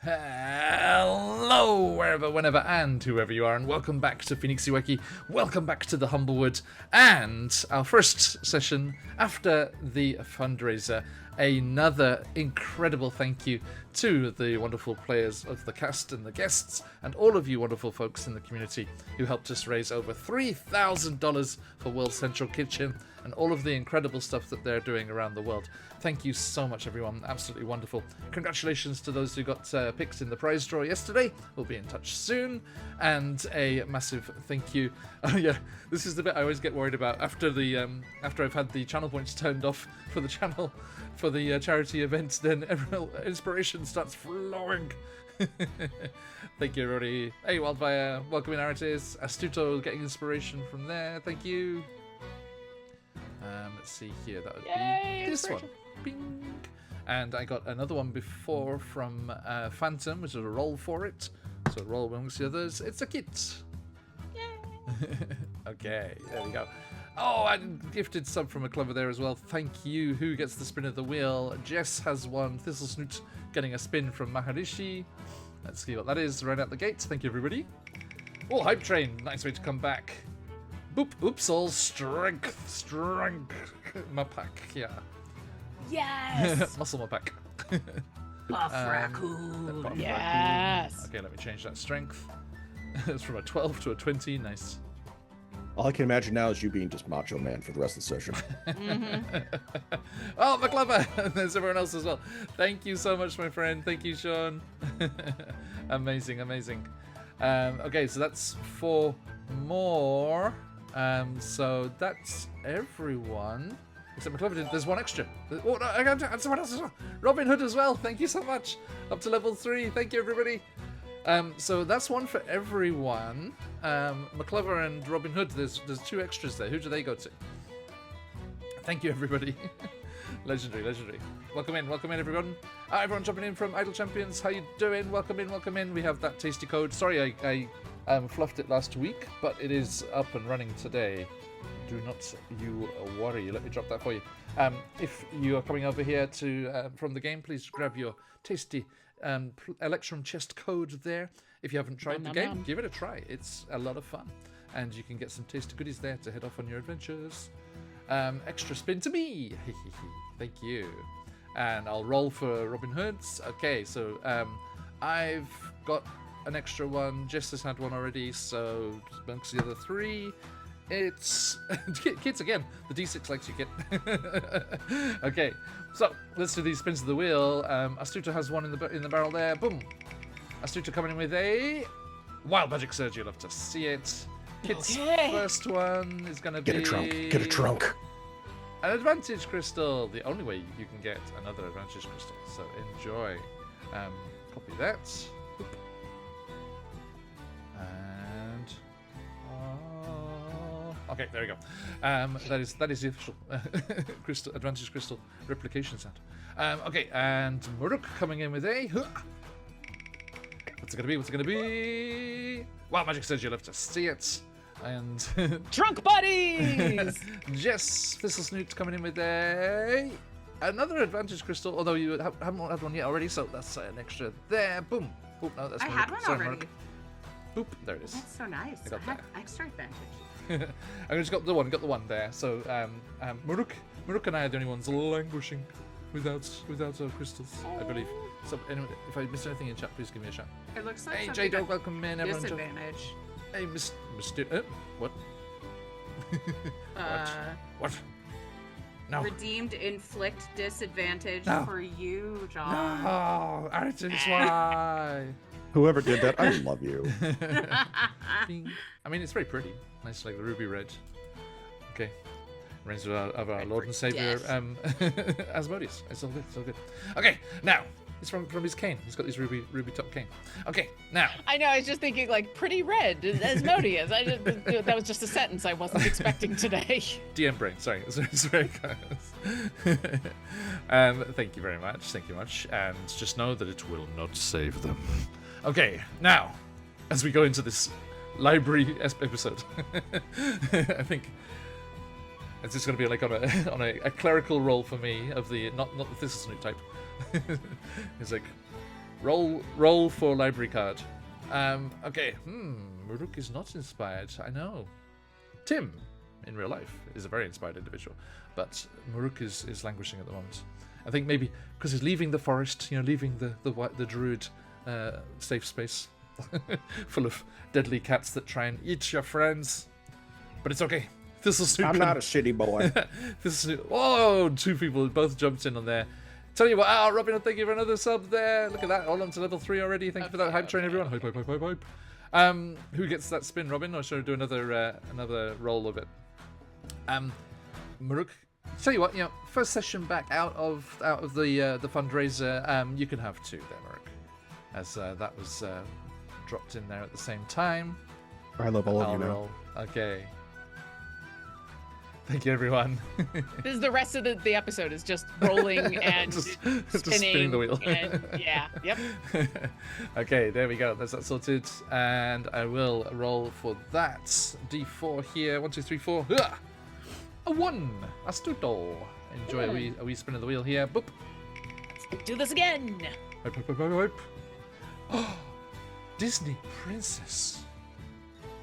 Hello, wherever, whenever, and whoever you are, and welcome back to QuestJunkiesUK. Welcome back to the Humblewood, and our first session after the fundraiser. Another incredible thank you to the wonderful players of the cast and the guests, and all of you wonderful folks in the community who helped us raise over $3,000 for World Central Kitchen and all of the incredible stuff that they're doing around the world. Thank you so much, everyone. Absolutely wonderful. Congratulations to those who got picked in the prize draw yesterday. We'll be in touch soon. And a massive thank you. Oh yeah, this is the bit I always get worried about after the after I've had the channel points turned off for the channel for the charity events. Then inspiration starts flowing. Thank you, everybody. Hey, Wildfire, welcome in, Arites. Astuto getting inspiration from there. Thank you. Let's see here. That would be this one. Bing. And I got another one before from Phantom, which is a roll for it. So roll amongst the others. It's a kit. Okay, there we go. Oh, I gifted sub from a clever there as well. Thank you. Who gets the spin of the wheel? Jess has one. Thistlesnoot getting a spin from Maharishi. Let's see what that is right out the gate. Thank you, everybody. Oh, Hype Train. Nice way to come back. Boop, oops, all strength, my pack, yeah. Yes! Muscle my pack. Buff raccoon, yes! Okay, let me change that strength. It's from a 12 to a 20, nice. All I can imagine now is you being just Macho Man for the rest of the session. Oh, McClever! There's everyone else as well. Thank you so much, my friend. Thank you, Sean. Amazing, amazing. Okay, so that's 4 more. So that's everyone. Except McClever, there's one extra. Oh, no, I got someone else as well. Robin Hood as well. Thank you so much. Up to level 3. Thank you, everybody. So that's one for everyone. McClever and Robin Hood, there's 2 extras there. Who do they go to? Thank you, everybody. Legendary, legendary. Welcome in, everyone. Everyone jumping in from Idle Champions. How you doing? Welcome in. We have that tasty code. Sorry, I fluffed it last week, but it is up and running today. Do not you worry. Let me drop that for you. If you are coming over here to from the game, please grab your tasty Electrum chest code there. If you haven't tried the game, give it a try. It's a lot of fun, and you can get some tasty goodies there to head off on your adventures. Extra spin to me. Thank you. And I'll roll for Robin Hoods. Okay, so I've got an extra one. Jess has had one already, so amongst the other 3, it's kids again. The D6 likes you, kid. Okay, so let's do these spins of the wheel. Astuto has one in the barrel there. Boom. Astuto coming in with a Wild Magic Surge. You'll have to see it. Kid's first one is going to be... Get a trunk. An Advantage Crystal. The only way you can get another Advantage Crystal. So enjoy. Copy that. Oop. And... okay, there we go. That is the official crystal, Advantage Crystal replication sound. Okay, and Muruk coming in with a... What's it gonna be? Wow, Magic says you'll have to see it. And Trunk Buddies! Jess Thistlesnoot coming in with another Advantage Crystal, although you haven't had one yet already, so that's an extra there. Boom. Oop, no, that's I had one already. Mark. Boop, there it is. That's so nice. I had extra advantage. I just got the one there. So Muruk and I are the only ones languishing without crystals, I believe. So anyway, if I missed anything in chat, please give me a shout. It looks like hey, J-Dog, welcome in, everyone. Disadvantage. Hey, Mr. What? What? No. Redeemed inflict disadvantage for you, John. No, Artins, why? Whoever did that, I love you. I mean, it's very pretty. Nice, like the ruby red. Okay. Reigns of our Lord and Savior, Asmodeus. It's all good. It's all good. Okay, now it's from his cane. He's got this ruby top cane. Okay, now. I know. I was just thinking like pretty red, Asmodeus. That was just a sentence I wasn't expecting today. DM brain. Sorry, guys. Thank you very much. Thank you much. And just know that it will not save them. Okay, now as we go into this library episode, I think it's just going to be like on a clerical roll for me of the not the Thistlesnoot type. It's like Roll for library card. Okay. Maruk is not inspired. I know. Tim, in real life, is a very inspired individual, but Maruk is languishing at the moment. I think maybe because he's leaving the forest, leaving the druid safe space, full of deadly cats that try and eat your friends. But it's okay. I'm not a shitty boy. Whoa! 2 people both jumped in on there. Tell you what, Robin, thank you for another sub there. Look at that, all on to level 3 already. Thank you for that hype train, everyone. Hype. Who gets that spin, Robin? Or should I do another roll of it? Maruk, tell you what, first session back out of the fundraiser, you can have 2 there, Maruk, as that was dropped in there at the same time. I love all of you now. Okay. Thank you, everyone. This is the rest of the episode is just rolling and spinning the wheel. And, yeah, yep. Okay, there we go. That's that sorted. And I will roll for that. D4 here. 1, 2, 3, 4. A 1. Astuto. Enjoy a wee spin of the wheel here. Boop. Let's do this again. Hype. Oh, Disney princess.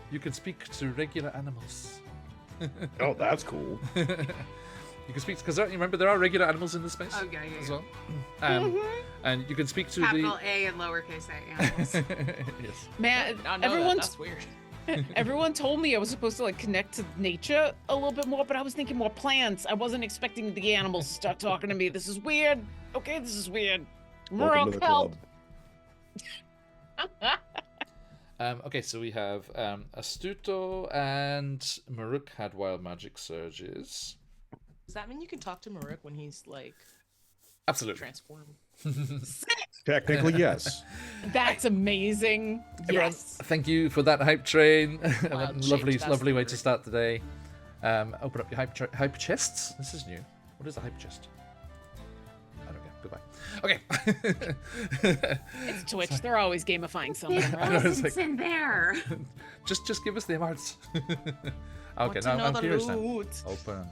You can speak to regular animals. Oh, that's cool. You can speak because remember there are regular animals in the space. Oh yeah. As well. And you can speak to Capital A and lowercase a animals. Yes. Man, That's weird. everyone told me I was supposed to connect to nature a little bit more, but I was thinking more plants. I wasn't expecting the animals to start talking to me. This is weird. Okay, this is weird. Welcome to the Help. club. Okay, so we have Astuto and Maruk had wild magic surges. Does that mean you can talk to Maruk when he's Absolutely. transformed? Technically, yes. That's amazing. Everyone, Yes. thank you for that hype train. Wow, lovely that's way the to word. start the day. Open up your hype chests. This is new. What is a hype chest? I don't know. Goodbye. Okay. It's Twitch. They're always gamifying something, It right? know, it's wasn't in there. just give us the amounts. Okay, Want to now know I'm the curious now. loot? Open.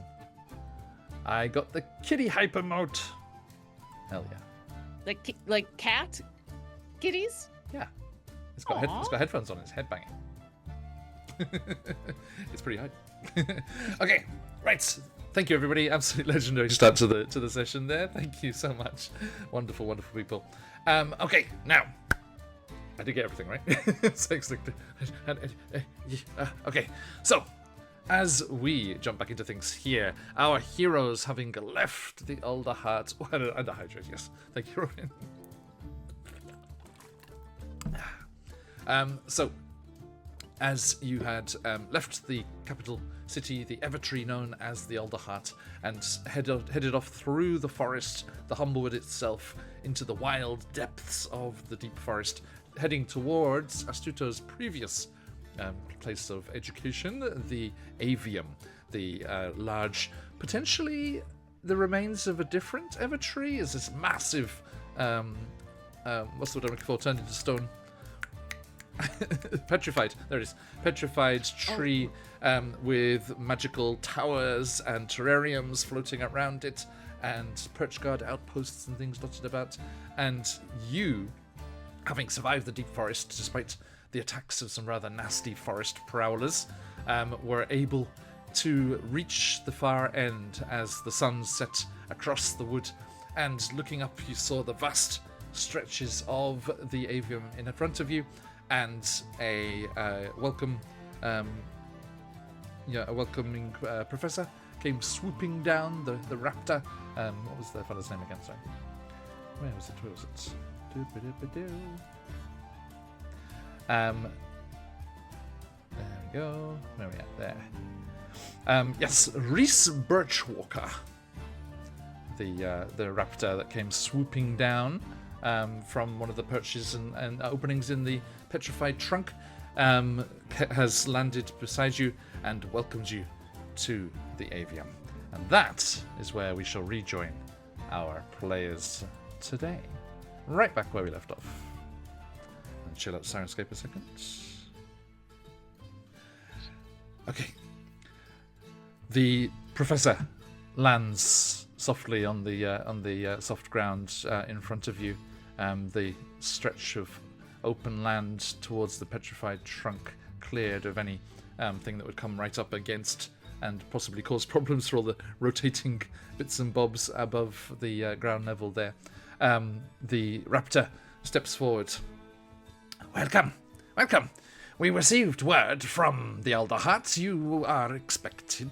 I got the kitty hype emote. Hell yeah. Like cat kitties? Yeah. It's got headphones on. It's headbanging. It's pretty hype. Okay, right. Thank you, everybody. Absolutely legendary start to the session there. Thank you so much. Wonderful, wonderful people. Okay, now I did get everything right. Okay, so as we jump back into things here, our heroes having left the Elder Heart and the Hydrate. Yes, thank you, Robin. So, as you had left the capital city, the Evertree known as the Elder Heart, and headed off through the forest, the Humblewood itself, into the wild depths of the deep forest, heading towards Astuto's previous place of education, the Avium, the large, potentially the remains of a different Evertree. Is this massive, what's the word I'm looking for, turned into stone? Petrified, there it is. Petrified tree with magical towers and terrariums floating around it, and perch guard outposts and things dotted about. And you, having survived the deep forest despite the attacks of some rather nasty forest prowlers, were able to reach the far end as the sun set across the wood. And looking up, you saw the vast stretches of the Avium in front of you, and a welcoming professor came swooping down the raptor. What was the fellow's name again? Sorry. Where was it? There we go. Where are we at? There. Yes, Reese Birchwalker. The raptor that came swooping down from one of the perches and openings in the petrified trunk, has landed beside you and welcomes you to the Avium. And that is where we shall rejoin our players today. Right back where we left off. And chill out Sirenscape a second. Okay. The professor lands softly on the soft ground in front of you, The stretch of open land towards the petrified trunk cleared of any thing that would come right up against and possibly cause problems for all the rotating bits and bobs above the ground level there. The raptor steps forward. Welcome, welcome. We received word from the Elder Hut. You are expected.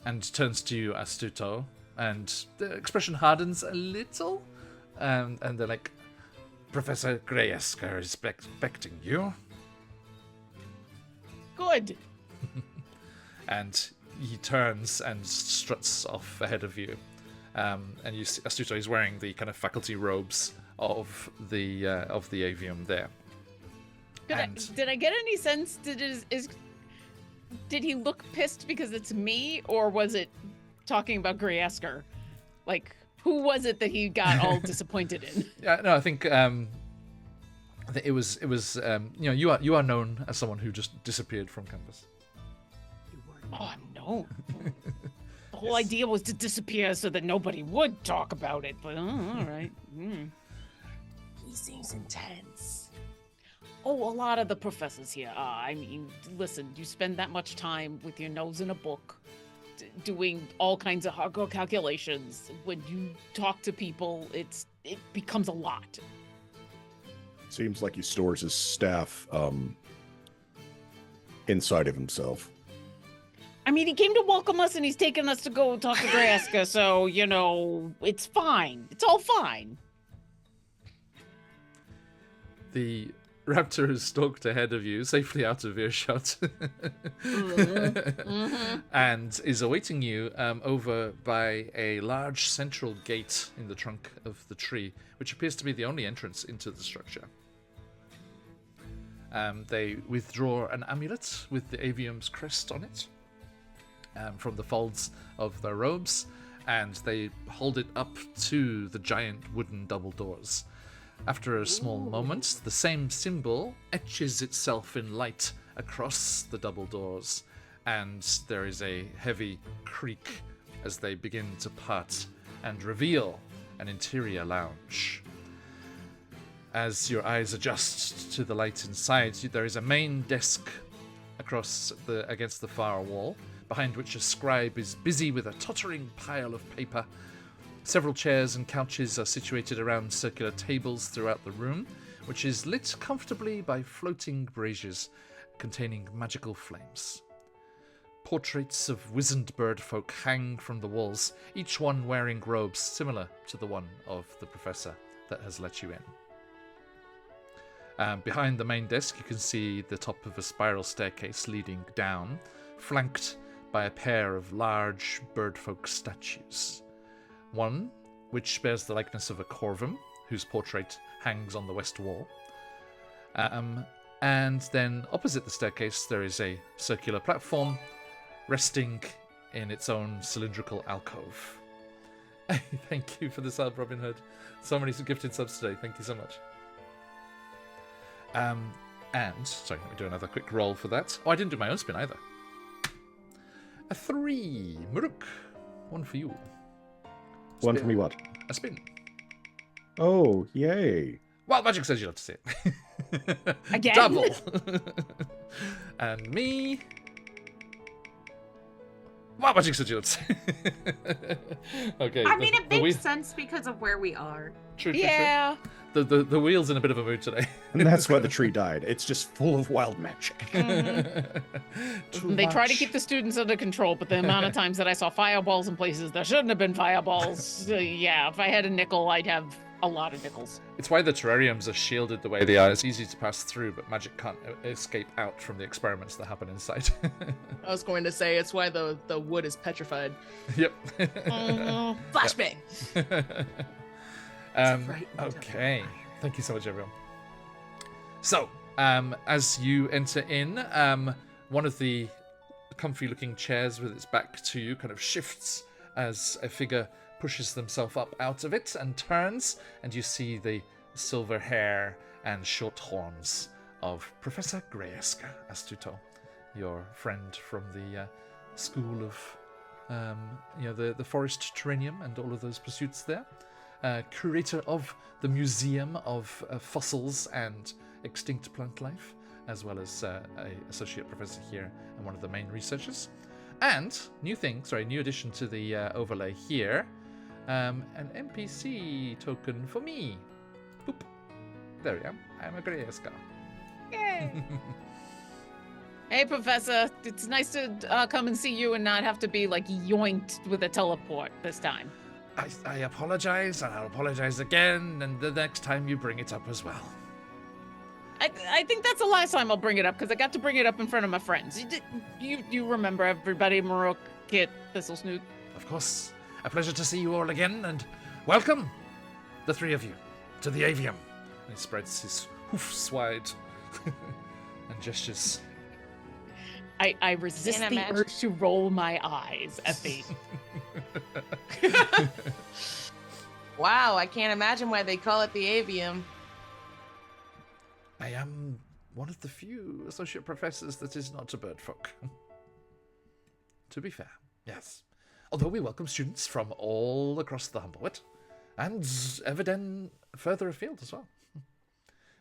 And turns to you, Astuto, and the expression hardens a little. And they're like, Professor Greyesker is expecting you. Good. And he turns and struts off ahead of you. And you see Astuto is wearing the kind of faculty robes of the avium there. Did I get any sense? Did he look pissed because it's me, or was it talking about Greyesker? Like, who was it that he got all disappointed in? Yeah, no, I think it was you are known as someone who just disappeared from campus. Oh no! The whole idea was to disappear so that nobody would talk about it. But all right. He seems intense. Oh, a lot of the professors here are. I mean, listen, you spend that much time with your nose in a book, doing all kinds of hardcore calculations. When you talk to people, it becomes a lot. Seems like he stores his staff inside of himself. I mean, he came to welcome us, and he's taking us to go talk to Greyesker, so, it's fine. It's all fine. The raptor has stalked ahead of you, safely out of earshot, and is awaiting you over by a large central gate in the trunk of the tree, which appears to be the only entrance into the structure. They withdraw an amulet with the avium's crest on it from the folds of their robes, and they hold it up to the giant wooden double doors. After a small moment, the same symbol etches itself in light across the double doors, and there is a heavy creak as they begin to part and reveal an interior lounge. As your eyes adjust to the light inside, there is a main desk against the far wall, behind which a scribe is busy with a tottering pile of paper. Several chairs and couches are situated around circular tables throughout the room, which is lit comfortably by floating braziers containing magical flames. Portraits of wizened bird folk hang from the walls, each one wearing robes similar to the one of the professor that has let you in. Behind the main desk, you can see the top of a spiral staircase leading down, flanked by a pair of large birdfolk statues. One, which bears the likeness of a corvum, whose portrait hangs on the west wall. And then opposite the staircase, there is a circular platform resting in its own cylindrical alcove. Thank you for the sub, Robin Hood. So many gifted subs today. Thank you so much. And, sorry, let me do another quick roll for that. Oh, I didn't do my own spin either. A 3. Muruk. 1 for you. One for me, what? A spin. Oh, yay. Wild Magic says you love to see it. Again? Double. And me. Wild Magic says you love to see it. Okay. I mean, it makes sense because of where we are. True. Yeah. The wheel's in a bit of a mood today. And that's why the tree died. It's just full of wild magic. They try to keep the students under control, but the amount of times that I saw fireballs in places there shouldn't have been fireballs. Yeah, if I had a nickel, I'd have a lot of nickels. It's why the terrariums are shielded the way they are. It's easy to pass through, but magic can't escape out from the experiments that happen inside. I was going to say it's why the wood is petrified. Yep. Flashbang. Okay. Thank you so much, everyone. So, as you enter in, one of the comfy-looking chairs with its back to you kind of shifts as a figure pushes themselves up out of it and turns, and you see the silver hair and short horns of Professor Greyesker Astuto, your friend from the school of, the forest terranium and all of those pursuits there. curator of the Museum of Fossils and Extinct Plant Life, as well as a associate professor here and one of the main researchers. And new addition to the overlay here, an NPC token for me. Boop. There we am. I'm a Greyeska. Yay! Hey, Professor. It's nice to come and see you and not have to be, like, yoinked with a teleport this time. I apologize, and I'll apologize again, and the next time you bring it up as well. I think that's the last time I'll bring it up, because I got to bring it up in front of my friends. You remember everybody, Marok, Kit, Thistlesnoot? Of course. A pleasure to see you all again, and welcome, the three of you, to the avium. And he spreads his hoofs wide and gestures. I resist the urge to roll my eyes at the... Wow, I can't imagine why they call it the avium. I am one of the few associate professors that is not a birdfolk. To be fair, yes. Although we welcome students from all across the Humblewood, and Everden further afield as well.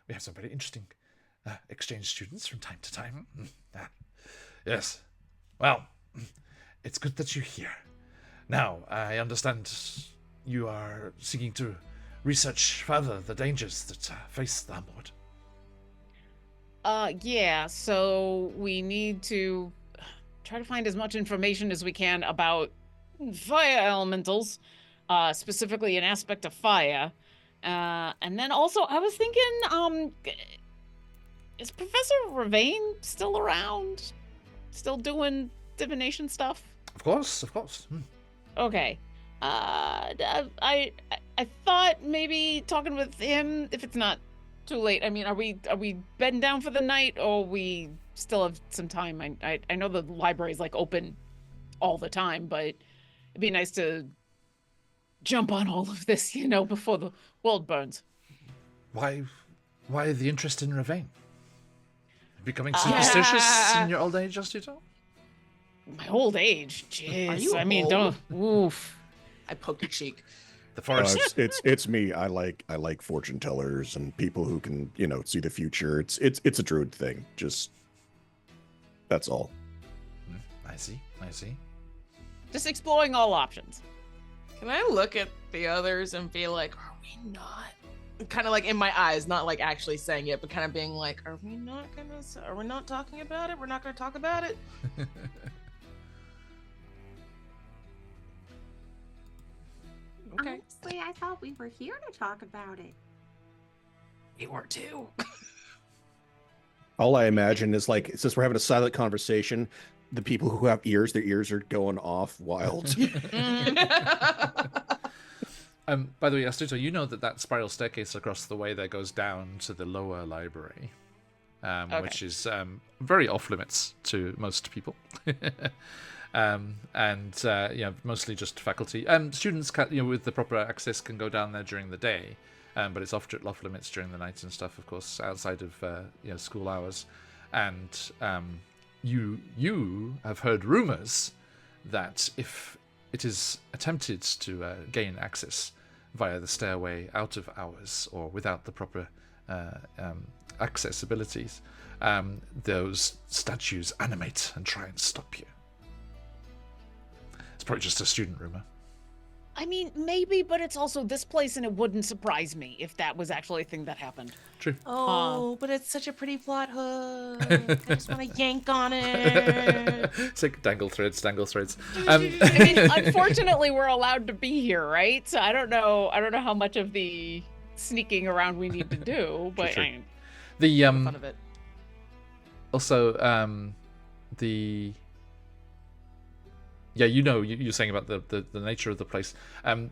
We have some very interesting exchange students from time to time. Yes. Well, it's good that you're here. Now, I understand you are seeking to research further the dangers that face the Humblewood. Yeah, so we need to try to find as much information as we can about fire elementals, specifically an aspect of fire. And then also, I was thinking, is Professor Ravane still around? Still doing divination stuff? Of course. Okay. I thought maybe talking with him, if it's not too late. I mean, are we bedding down for the night, or we still have some time? I know the library's like open all the time, but it'd be nice to jump on all of this, before the world burns. Why the interest in Ravane? Becoming superstitious in your old age, Astuto? My old age? Jeez. Are you I mean, old? oof. I poke your cheek. The forest. It's me. I like fortune tellers and people who can see the future. It's a druid thing. Just that's all. I see. Just exploring all options. Can I look at the others and be like, are we not? Kind of like in my eyes, not like actually saying it, but kind of being like, are we not talking about it? We're not gonna talk about it? Okay. Honestly, I thought we were here to talk about it. We were too. All I imagine is like, since we're having a silent conversation, the people who have ears, their ears are going off wild. By the way, Astuto, you know that spiral staircase across the way there goes down to the lower library, which is very off limits to most people, mostly just faculty. Students, with the proper access, can go down there during the day, but it's off limits during the night and stuff, of course, outside of school hours. And you have heard rumors that if it is attempted to gain access via the stairway out of hours or without the proper access abilities, those statues animate and try and stop you. It's probably just a student rumor. I mean, maybe, but it's also this place, and it wouldn't surprise me if that was actually a thing that happened. True. Oh, but it's such a pretty plot hook. I just want to yank on it. It's like dangle threads. I mean, unfortunately, we're allowed to be here, right? So I don't know how much of the sneaking around we need to do, but True. The fun of it. Also, you're saying about the nature of the place.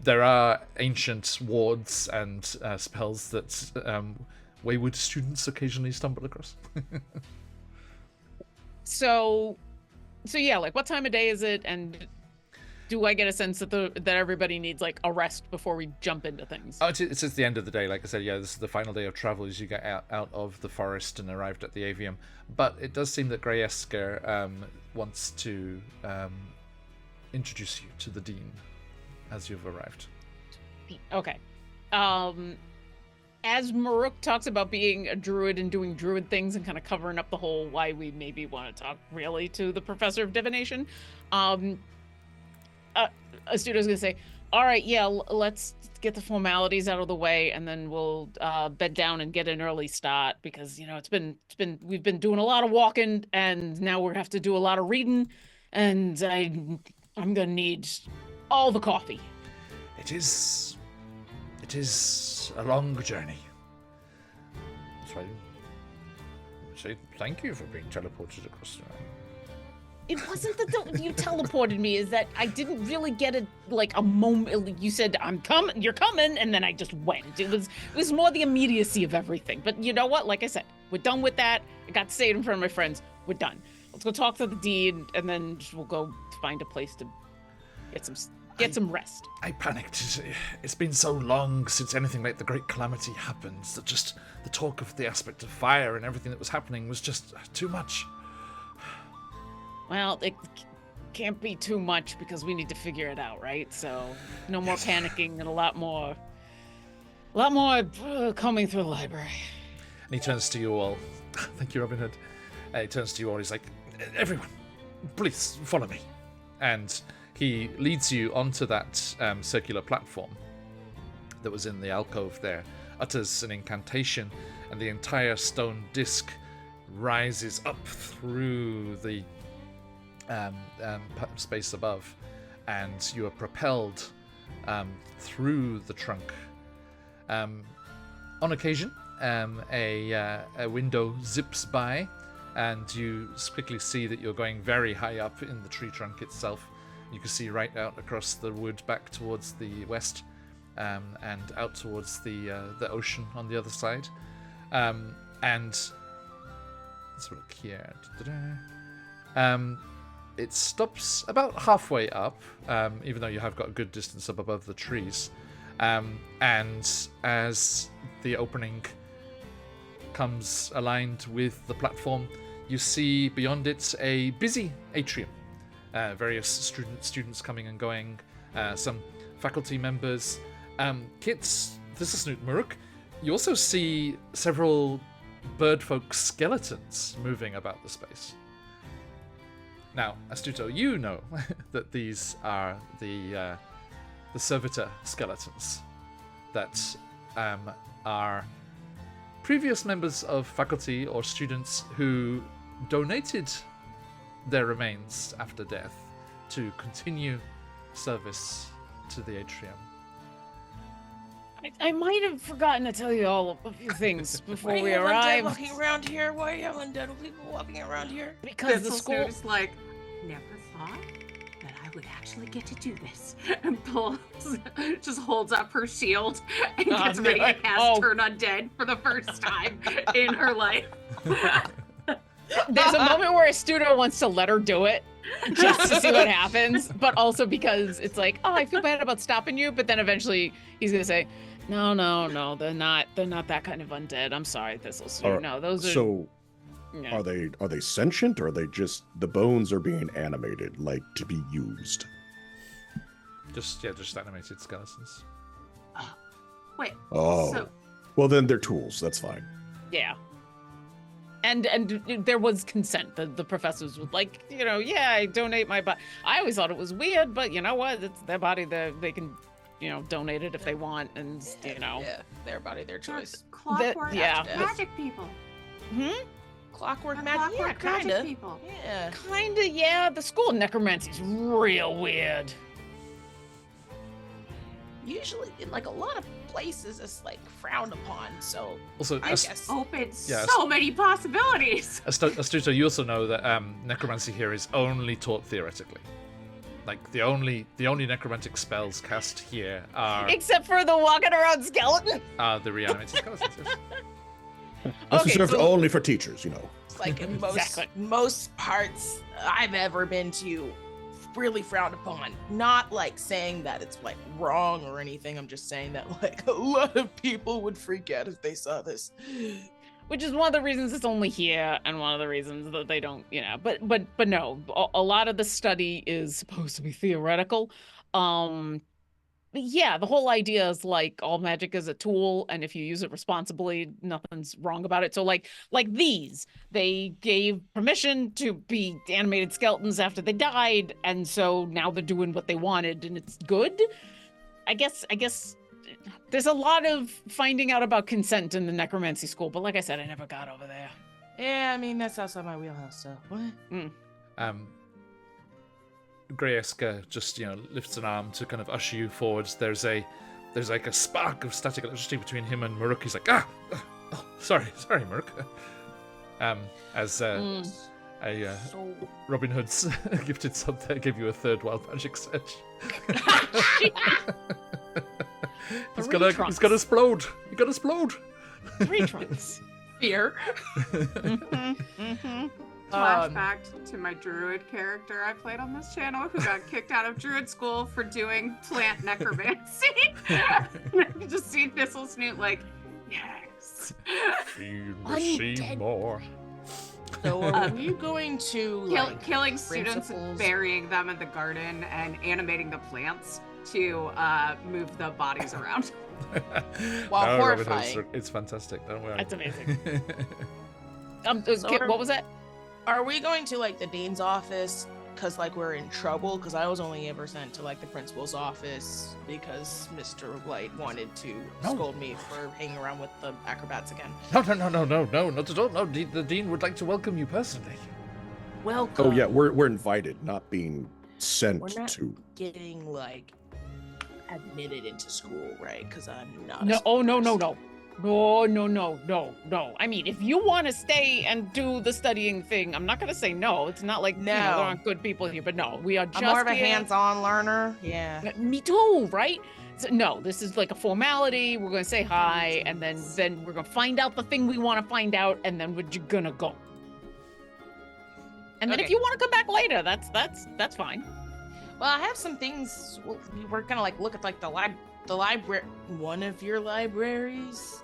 There are ancient wards and spells that wayward students occasionally stumble across. So yeah, like what time of day is it, and do I get a sense that everybody needs like a rest before we jump into things? Oh, it's at the end of the day. Like I said, this is the final day of travel as you get out of the forest and arrived at the avium. But it does seem that Greyeska wants to introduce you to the dean as you've arrived. Okay. as Maruk talks about being a druid and doing druid things and kind of covering up the whole why we maybe want to talk really to the professor of divination, Astuto's gonna say, all right, yeah, let's get the formalities out of the way, and then we'll bed down and get an early start, because we've been doing a lot of walking, and now we have to do a lot of reading, and I'm gonna need all the coffee. It is a long journey. So I say thank you for being teleported across the room. It wasn't that you teleported me, is that I didn't really get a moment. You said, you're coming, and then I just went. It was more the immediacy of everything. But you know what? Like I said, we're done with that. I got to say it in front of my friends. We're done. Let's go talk to the dean, and then we'll go find a place to get some rest. I panicked. It's been so long since anything like the Great Calamity happened that just the talk of the aspect of fire and everything that was happening was just too much. Well, it can't be too much because we need to figure it out, right? So no more panicking and a lot more combing through the library. And he turns to you all. Thank you, Robin Hood. He turns to you all. He's like, everyone, please follow me. And he leads you onto that circular platform that was in the alcove there, utters an incantation, and the entire stone disc rises up through the space above, and you are propelled through the trunk. On occasion, a window zips by, and you quickly see that you're going very high up in the tree trunk itself. You can see right out across the wood back towards the west, and out towards the ocean on the other side. And let's look here. It stops about halfway up, even though you have got a good distance up above the trees. And as the opening comes aligned with the platform, you see beyond it a busy atrium. Various students coming and going, some faculty members. Kits, this is Snoot Muruk. You also see several birdfolk skeletons moving about the space. Now, Astuto, you know that these are the servitor skeletons that are previous members of faculty or students who donated their remains after death to continue service to the atrium. I might have forgotten to tell you all a few things before we arrived. Walking around here? Why are you undead people walking around here? Because the school is like, never thought that I would actually get to do this. And just holds up her shield and gets ready to cast Turn Undead for the first time in her life. There's a moment where Astuto wants to let her do it just to see what happens, but also because it's like, oh, I feel bad about stopping you, but then eventually he's gonna say, no, they're not that kind of undead. I'm sorry, Thistlespoon. No, those are. So, yeah. are they sentient, or are they just the bones are being animated, like to be used? Just animated skeletons. Wait. Oh, So, well then they're tools. That's fine. Yeah. And there was consent. The professors was like, yeah, I donate my body. I always thought it was weird, but you know what? It's their body. They can, donate it if they want, and Yeah, their body, their choice. clockwork yeah. magic people. Clockwork They're magic, yeah, clockwork magic kinda. people. Yeah. Kinda, yeah. The school of necromancy's real weird. Usually, in like a lot of places, it's like frowned upon. So Also, I guess. Opens Yeah, so many possibilities. Astuto, you also know that necromancy here is only taught theoretically. Like the only necromantic spells cast here are Except for the walking around skeleton. the reanimated skeletons. Yes. That's Okay, reserved so- only for teachers, It's like in Exactly. most parts I've ever been to, really frowned upon. Not like saying that it's like wrong or anything. I'm just saying that like a lot of people would freak out if they saw this. Which is one of the reasons it's only here, and one of the reasons that they don't, But no, a lot of the study is supposed to be theoretical. yeah, the whole idea is like all magic is a tool, and if you use it responsibly, nothing's wrong about it. So like these, they gave permission to be animated skeletons after they died, and so now they're doing what they wanted, and it's good. I guess there's a lot of finding out about consent in the necromancy school, but like I said, I never got over there. Yeah, I mean, that's outside my wheelhouse, so what? Grayeska just lifts an arm to kind of usher you forwards. There's like a spark of static electricity between him and Maruk. He's like, sorry, Maruk. As Robin Hood's gifted sub there gave you a third wild magic search. He's gonna explode. He gonna explode. 3 trunks. Fear. Flashback to my druid character I played on this channel who got kicked out of druid school for doing plant necromancy. I can just see Thistle Snoot like, yes. Feel the sea more. So are you going to killing students and burying them in the garden and animating the plants to move the bodies around? While horrifying. It's fantastic. Don't worry. That's amazing. What was that? Are we going to the dean's office because we're in trouble? Because I was only ever sent to the principal's office because Mr. Light wanted to scold me for hanging around with the acrobats again. No, not at all. No, the dean would like to welcome you personally. Welcome. Oh yeah, we're invited, not being sent We're not to. getting admitted into school, right? Because I'm not. No, No. I mean, if you want to stay and do the studying thing, I'm not going to say no. It's not like there aren't good people here, but no, we are just I'm more of a here. hands-on learner. Yeah. Me too, right? So, no, this is like a formality. We're going to say hi, and then we're going to find out the thing we want to find out, and then we're going to go. And then if you want to come back later, that's fine. Well, I have some things. We're gonna look at the library, one of your libraries,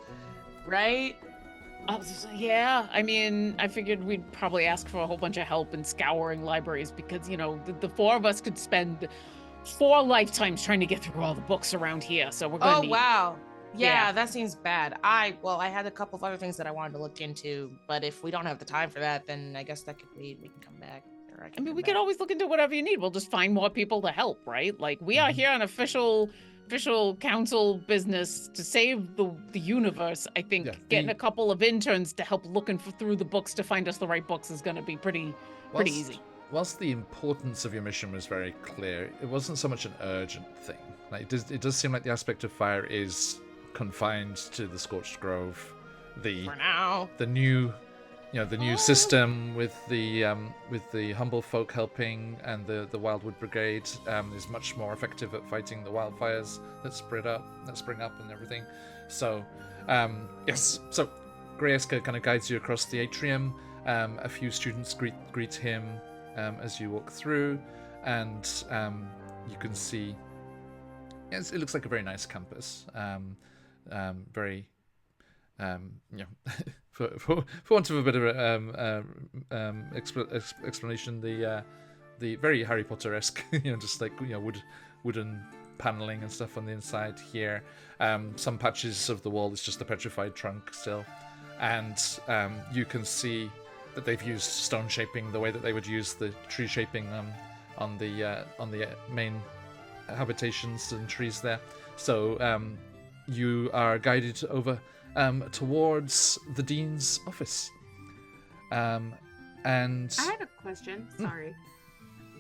right? Yeah, I mean, I figured we'd probably ask for a whole bunch of help in scouring libraries because, the 4 of us could spend 4 lifetimes trying to get through all the books around here. So we're going to wow. Yeah, that seems bad. I had a couple of other things that I wanted to look into, but if we don't have the time for that, then I guess that could wait. We can come back. I mean, we could always look into whatever you need. We'll just find more people to help, right? We are here on official council business to save the universe. I think getting a couple of interns to help looking through the books to find us the right books is going to be pretty easy. Whilst the importance of your mission was very clear, it wasn't so much an urgent thing. It does seem like the aspect of fire is confined to the Scorched Grove. For now. The new system with the humble folk helping and the Wildwood Brigade is much more effective at fighting the wildfires that spring up and everything. So yes, so Grayeska kind of guides you across the atrium. A few students greet him as you walk through, and you can see it looks like a very nice campus. Very for want of a bit of explanation, the very Harry Potter-esque, just wooden paneling and stuff on the inside here. Some patches of the wall is just the petrified trunk still, and you can see that they've used stone shaping the way that they would use the tree shaping on the main habitations and trees there. So you are guided over towards the dean's office. And I had a question. Sorry.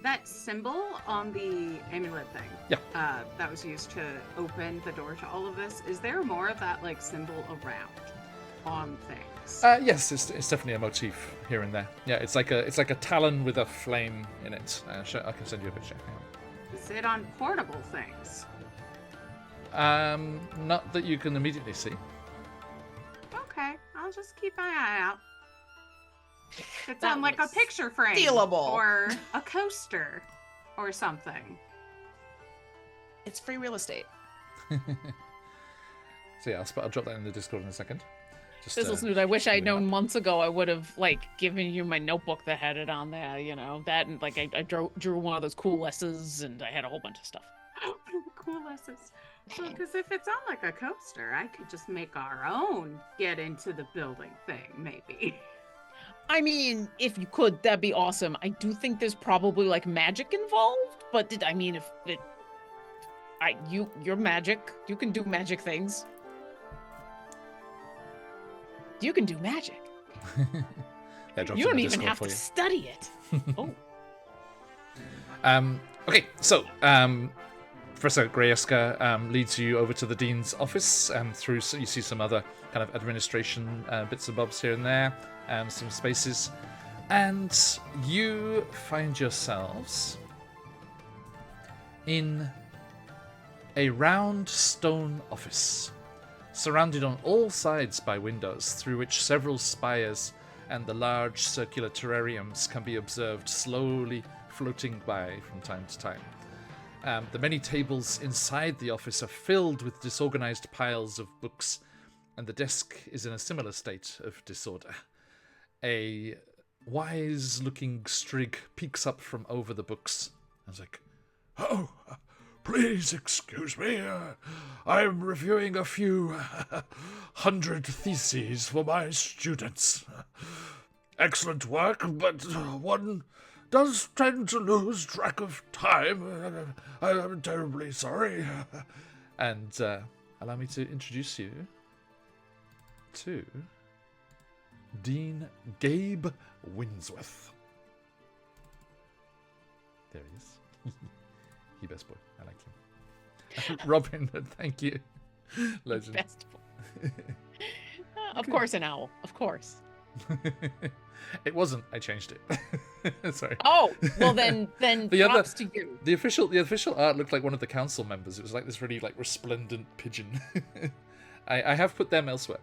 That symbol on the amulet thing. Yeah. That was used to open the door to all of this. Is there more of that symbol around on things? Yes, it's definitely a motif here and there. Yeah, it's like a talon with a flame in it. I can send you a picture. Is it on portable things? Not that you can immediately see. Okay, I'll just keep my eye out. It's on a picture frame. Stealable. Or a coaster or something. It's free real estate. So yeah, I'll drop that in the Discord in a second. Fizzle Snoot, I wish I'd known months ago. I would have given you my notebook that had it on there, that, and I drew one of those cool S's, and I had a whole bunch of stuff. coolesses. Because if it's on like a coaster, I could just make our own get into the building thing, maybe. I mean, if you could, that'd be awesome. I do think there's probably like magic involved, but you're magic. You can do magic things. You can do magic. You don't even have to study it. Oh. Okay, so Professor Grayeska leads you over to the dean's office. Through you see some other kind of administration bits and bobs here and there, some spaces, and you find yourselves in a round stone office, surrounded on all sides by windows, through which several spires and the large circular terrariums can be observed slowly floating by from time to time. The many tables inside the office are filled with disorganized piles of books, and the desk is in a similar state of disorder. A wise-looking Strig peeks up from over the books and is like, "Oh, please excuse me. I'm reviewing a few 100 theses for my students. Excellent work, but one does tend to lose track of time. I'm terribly sorry." And allow me to introduce you to Dean Gabe Winsworth. There he is. He best boy. I like him. Robin, thank you. Legend. Best boy. Of course, an owl. Of course. It wasn't. I changed it. Sorry. Oh, well then props to you. The official art looked like one of the council members. It was like this really like resplendent pigeon. I have put them elsewhere.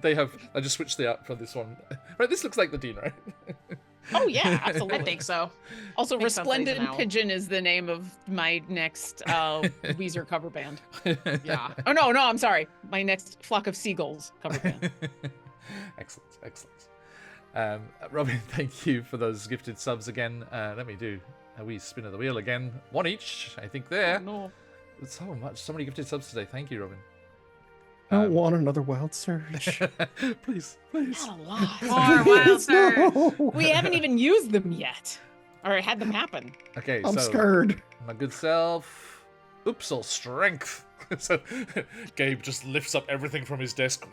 I just switched the art from this one. Right, this looks like the dean, right? Oh yeah, absolutely. I think so. Also, I think sounds like an Resplendent owl. Pigeon is the name of my next Weezer cover band. Yeah. Oh no, I'm sorry. My next Flock of Seagulls cover band. Excellent. Robin, thank you for those gifted subs again. Let me do a wee spin of the wheel again. One each, I think there. No. It's so many gifted subs today. Thank you, Robin. I don't want another wild surge. Please. Not a lot. More wild surge. No. We haven't even used them yet, or had them happen. Okay, I'm so scared. my good self. Oops, all strength. So Gabe just lifts up everything from his desk.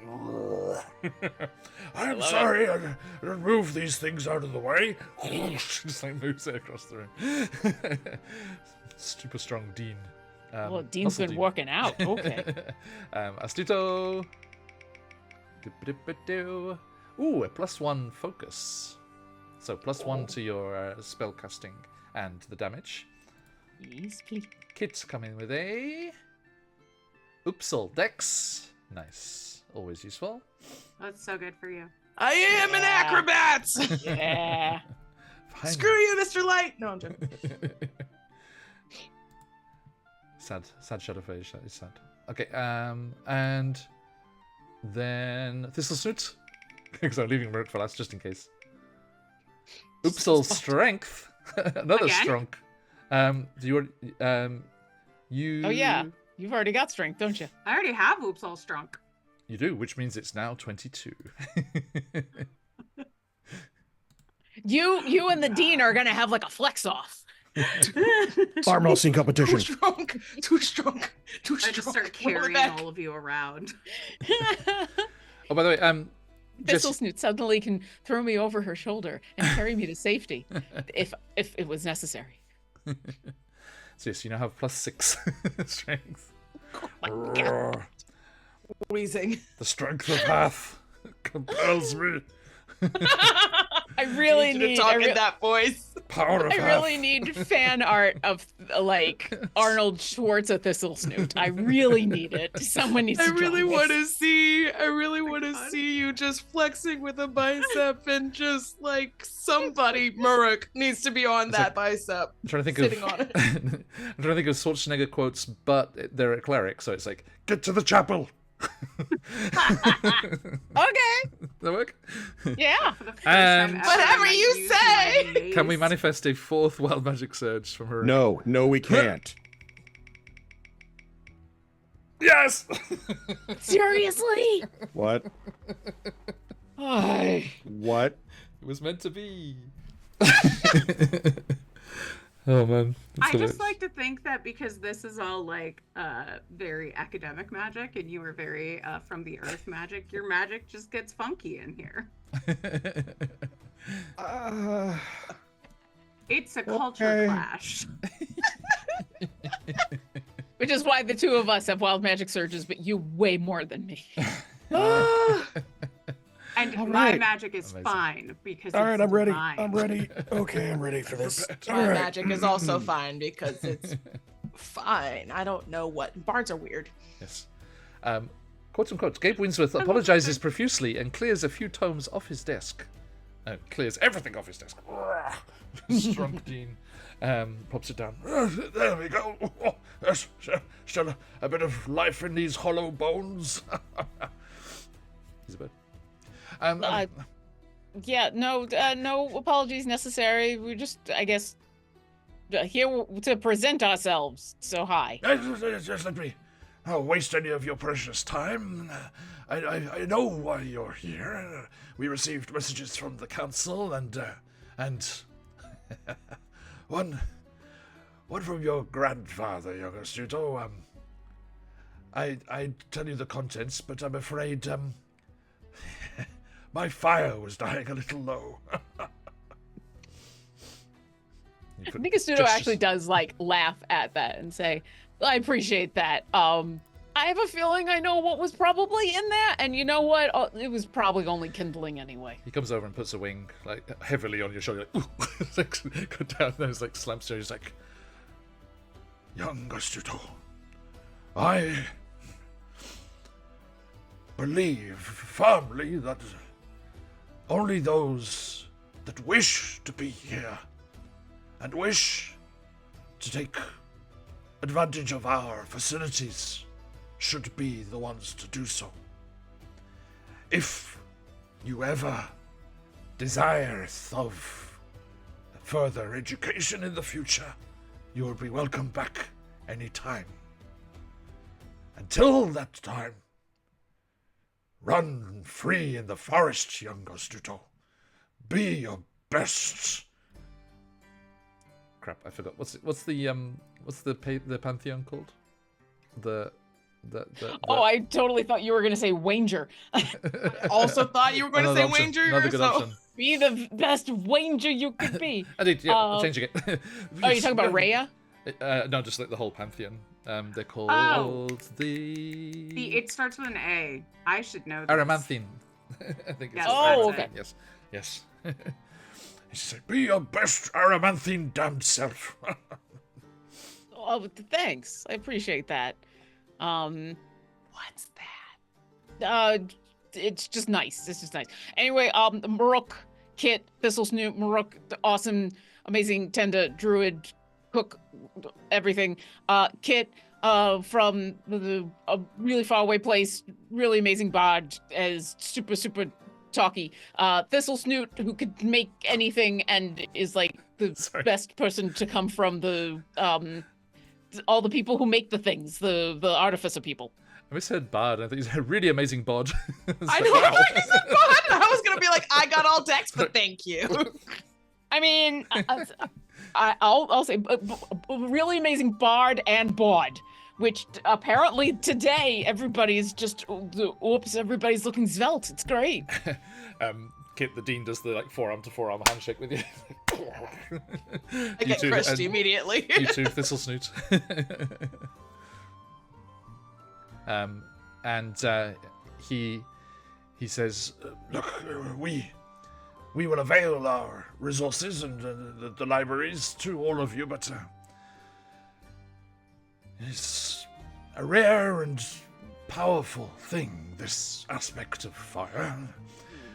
I'm sorry, I gotta move these things out of the way. Just like moves it across the room. Super strong Dean. Well, Dean's muscle been Dean. working out. Okay. Astuto. Ooh, a +1 focus. So +1 to your spell casting and the damage. Please, please. Kit come in with a Oopsal Dex. Nice. Always useful. That's so good for you. I am an Yeah. acrobat. Yeah. Fine. Screw you, Mr. Light. No, I'm joking. Sad Shadowface. That is sad. Okay, and then Thistlesnoot, because I'm leaving Merc for last just in case. Oopsal Strength, another Again? strong. Do you? Oh yeah. You've already got strength, don't you? I already have Oops All Strong. You do, which means it's now 22. You and the dean are gonna have like a flex off. Arm wrestling competition. Too strong. Too strong. Too strong. I just start Roll it carrying back. all of you around. Oh, by the way, Jess, Thistlesnoot suddenly can throw me over her shoulder and carry me to safety if it was necessary. so yes, you now have +6 strength. God. Wheezing. The strength of Hath compels me. I really you to need talk in that voice. Power of I Hath. really need fan art of like Arnold Schwartz a Thistlesnoot. I really need it. Someone needs I to really draw want this. to see you just flexing with a bicep and just like somebody, Murrock, needs to be on It's that like- bicep. I'm trying to think Sitting of on it. I'm trying to think of Schwarzenegger quotes, but they're a cleric, so it's like, get to the chapel. Okay. That work? Yeah. For the first And- time ever, Whatever I might you use say! my mace. Can we manifest a 4th wild magic surge from her? No, we can't. Yes! Seriously? What? Ay. What? It was meant to be. Oh man. I just like to think that because this is all like very academic magic and you were very from the earth magic, your magic just gets funky in here. It's a culture clash. Which is why the two of us have wild magic surges, but you way more than me. And All my right. magic is Amazing. fine because All right, I'm ready. divine. I'm ready. Okay, I'm ready for this. All My right. magic is also fine because it's fine. I don't know what bards are weird. Yes. Quote unquote, Gabe Winsworth apologizes profusely and clears a few tomes off his desk. Clears everything off his desk. Strong Dean pops it down. There we go. There's still a bit of life in these hollow bones. He's a bird. Yeah, no apologies necessary. We're just, I guess, here to present ourselves. So hi. Just let me waste any of your precious time. I know why you're here. We received messages from the council and one from your grandfather, young Astuto. I'd tell you the contents, but I'm afraid my fire was dying a little low. I think Astuto actually does like laugh at that and say, I appreciate that. I have a feeling I know what was probably in there, and you know what? It was probably only kindling anyway. He comes over and puts a wing like heavily on your shoulder. Like, ooh. Like, go down there, like slams you. He's like, Young Astuto, I believe firmly that only those that wish to be here and wish to take advantage of our facilities should be the ones to do so. If you ever desireth of further education in the future, you will be welcome back any time. Until that time, run free in the forest, young Astuto. Be your best. crap, I forgot. What's the pantheon called? The I totally thought you were gonna say Wanger. Also thought you were going to say option. Wanger. Another good so option. Be the best Wanger you could be. I did, yeah, changing it. Oh, you're talking about Rhea? No, just like the whole pantheon. They're called It starts with an A. I should know this. Aramanthine. I think it's Yes, Oh, that's okay. Yes, yes. He said, be your best Aramanthine damned self. Oh, thanks. I appreciate that. what's that? It's just nice. It's just nice. Anyway, Maruk, Kit, Thistle Snoot, Maruk, the awesome, amazing tender druid, cook, everything. Kit, from a really far away place, really amazing bard, as super talky. Thistle Snoot, who could make anything and is like the Sorry. best person to come from the all the people who make the things, the artificer people. I misheard bard. I think he's a really amazing bod. I know. I said bard. I was going to be like, I got all decks, but thank you. I mean, I'll say a really amazing bard and bod, which apparently today everybody's just everybody's looking svelte. It's great. Kit the Dean does the like forearm to forearm handshake with you. I get crushed immediately. You too, Thistle Snoot. He says, Look, we will avail our resources and the libraries to all of you, but it's a rare and powerful thing, this aspect of fire.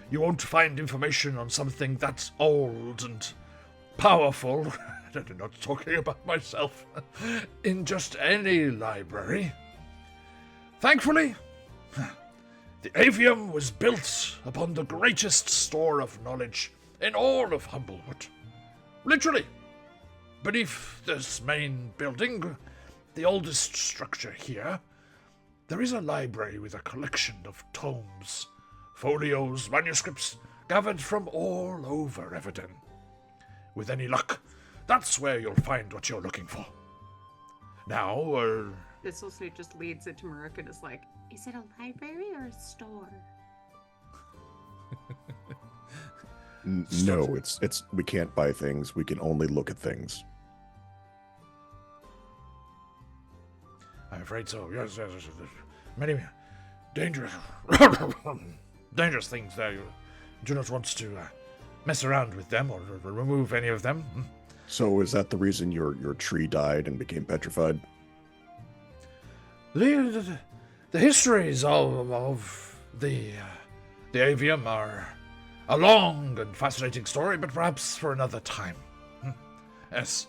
You won't find information on something that's old and powerful, and I'm not talking about myself, in just any library. Thankfully, the avium was built upon the greatest store of knowledge in all of Humblewood. Literally, beneath this main building, the oldest structure here, there is a library with a collection of tomes, folios, manuscripts gathered from all over Everden. With any luck, that's where you'll find what you're looking for. Now, Thistle Snoot just leads it to Maruk and is like, is it a library or a store? No, it's we can't buy things. We can only look at things. I'm afraid so. Yes, many dangerous, dangerous things there. You do not want to mess around with them or remove any of them. So is that the reason your tree died and became petrified? The histories of the avium are a long and fascinating story, but perhaps for another time. Yes.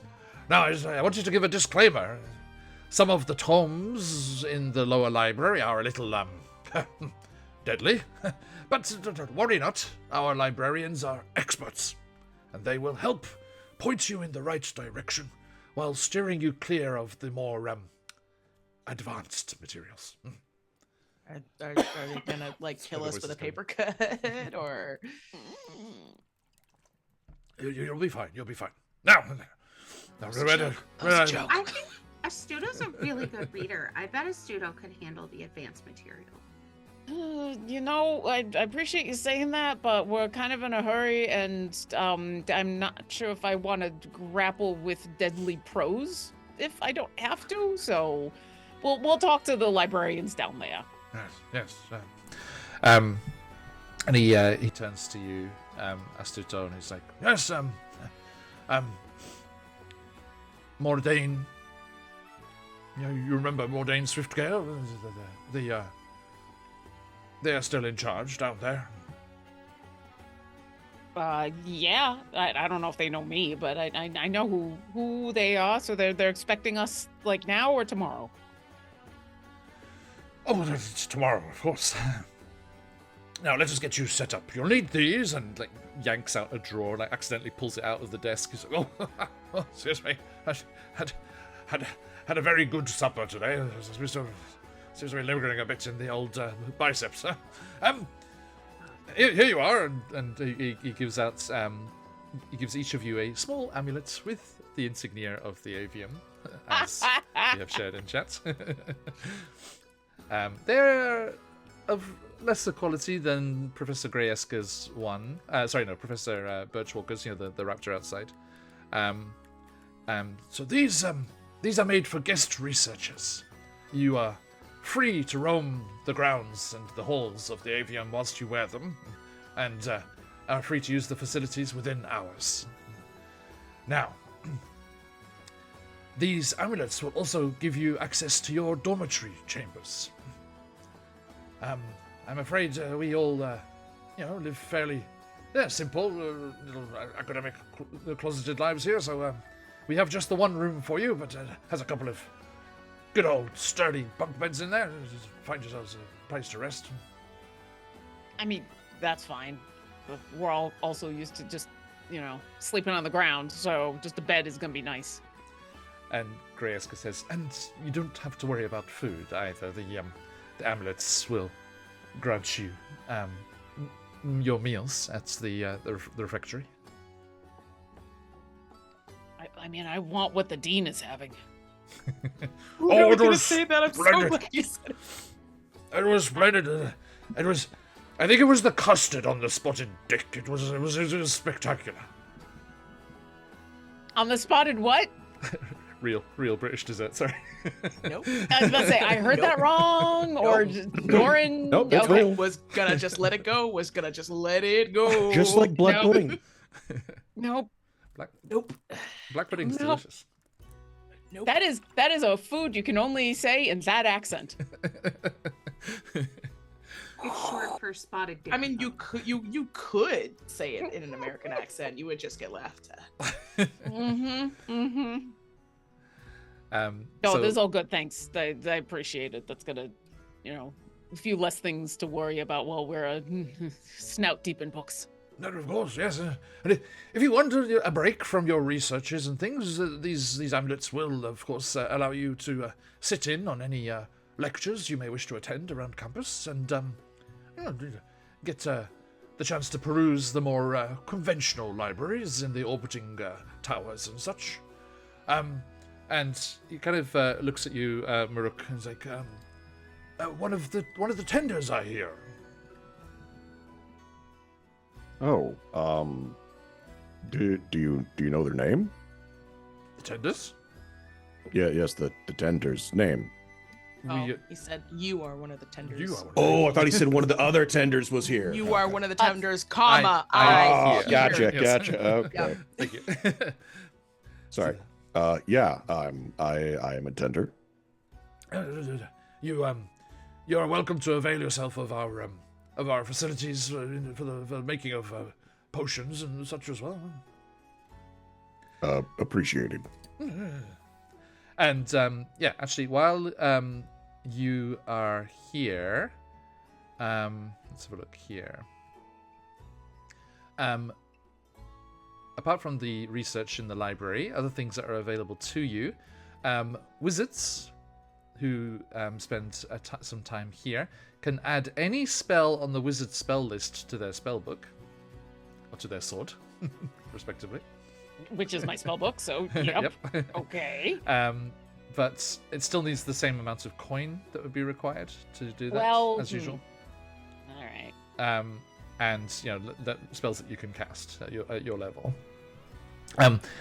Now, I want you to give a disclaimer. Some of the tomes in the lower library are a little, deadly. But worry not, our librarians are experts, and they will help point you in the right direction while steering you clear of the more, advanced materials. Are they gonna like kill us with a paper cut or? You'll be fine. You'll be fine. Now, I think Astudo's a really good reader. I bet Astudo could handle the advanced material. I appreciate you saying that, but we're kind of in a hurry, and I'm not sure if I want to grapple with deadly prose if I don't have to. So, we'll talk to the librarians down there. Yes. And he turns to you, Astuto, and he's like, Yes. Mordain. You remember Mordain Swiftgale? They are still in charge down there. Yeah. I don't know if they know me, but I know who they are. So they're expecting us like now or tomorrow. Oh, it's tomorrow, of course. Now, let us get you set up. You'll need these, and like, yanks out a drawer, like, accidentally pulls it out of the desk. He's like, oh, excuse me. Had a very good supper today. Seems to be lingering a bit in the old biceps. here you are, and he gives out, he gives each of you a small amulet with the insignia of the avium, as we have shared in chat. They're of lesser quality than Professor Grayeska's one. Professor Birchwalker's, the raptor outside. So these are made for guest researchers. You are free to roam the grounds and the halls of the avium whilst you wear them, and are free to use the facilities within hours. Now, these amulets will also give you access to your dormitory chambers. I'm afraid we all, live fairly simple, little academic closeted lives here, so we have just the one room for you, but has a couple of good old sturdy bunk beds in there. Just find yourselves a place to rest. I mean, that's fine. But we're all also used to just, sleeping on the ground, so just a bed is going to be nice. And Grayeska says, and you don't have to worry about food either. The amulets will grudge you your meals at the refectory. I want what the dean is having. Oh, it was say that. I'm so glad you said it. It was splendid. I think it was the custard on the spotted dick. It was spectacular. On the spotted what? Real British dessert, sorry. Nope. I was about to say, I heard that wrong, or Doran. Nope, it's okay. real. Was gonna just let it go. Just like blood No. pudding. Nope. Black pudding's Nope. delicious. Nope. That is a food you can only say in that accent. It's short for spotted dick. I mean, you could say it in an American accent. You would just get laughed at. No, this is all good. Thanks. I appreciate it. That's gonna, a few less things to worry about while we're snout deep in books. No, of course, yes. And if you want a break from your researches and things, these amulets will, of course, allow you to sit in on any lectures you may wish to attend around campus, and get the chance to peruse the more conventional libraries in the orbiting towers and such. And he kind of looks at you, Maruk, and is like, one of the tenders, I hear. Oh, do you know their name? The tenders? Yeah, yes, the tender's name. Oh, he said you are one of the tenders. You are one of Oh, I thought he said one of the other tenders was here. You are one of the tenders, comma, Oh, I gotcha, Yes. gotcha. Okay. Yep. Thank you. Sorry. Yeah, I am a tender. You are welcome to avail yourself of our facilities for the making of potions and such as well. Appreciated. And yeah, actually, while you are here, let's have a look here. Apart from the research in the library, other things that are available to you, wizards who spend some time here can add any spell on the wizard spell list to their spell book, or to their sword, respectively. Which is my spell book, so yep. Okay. But it still needs the same amount of coin that would be required to do that, Well, as usual. All right. And that spells that you can cast at your level.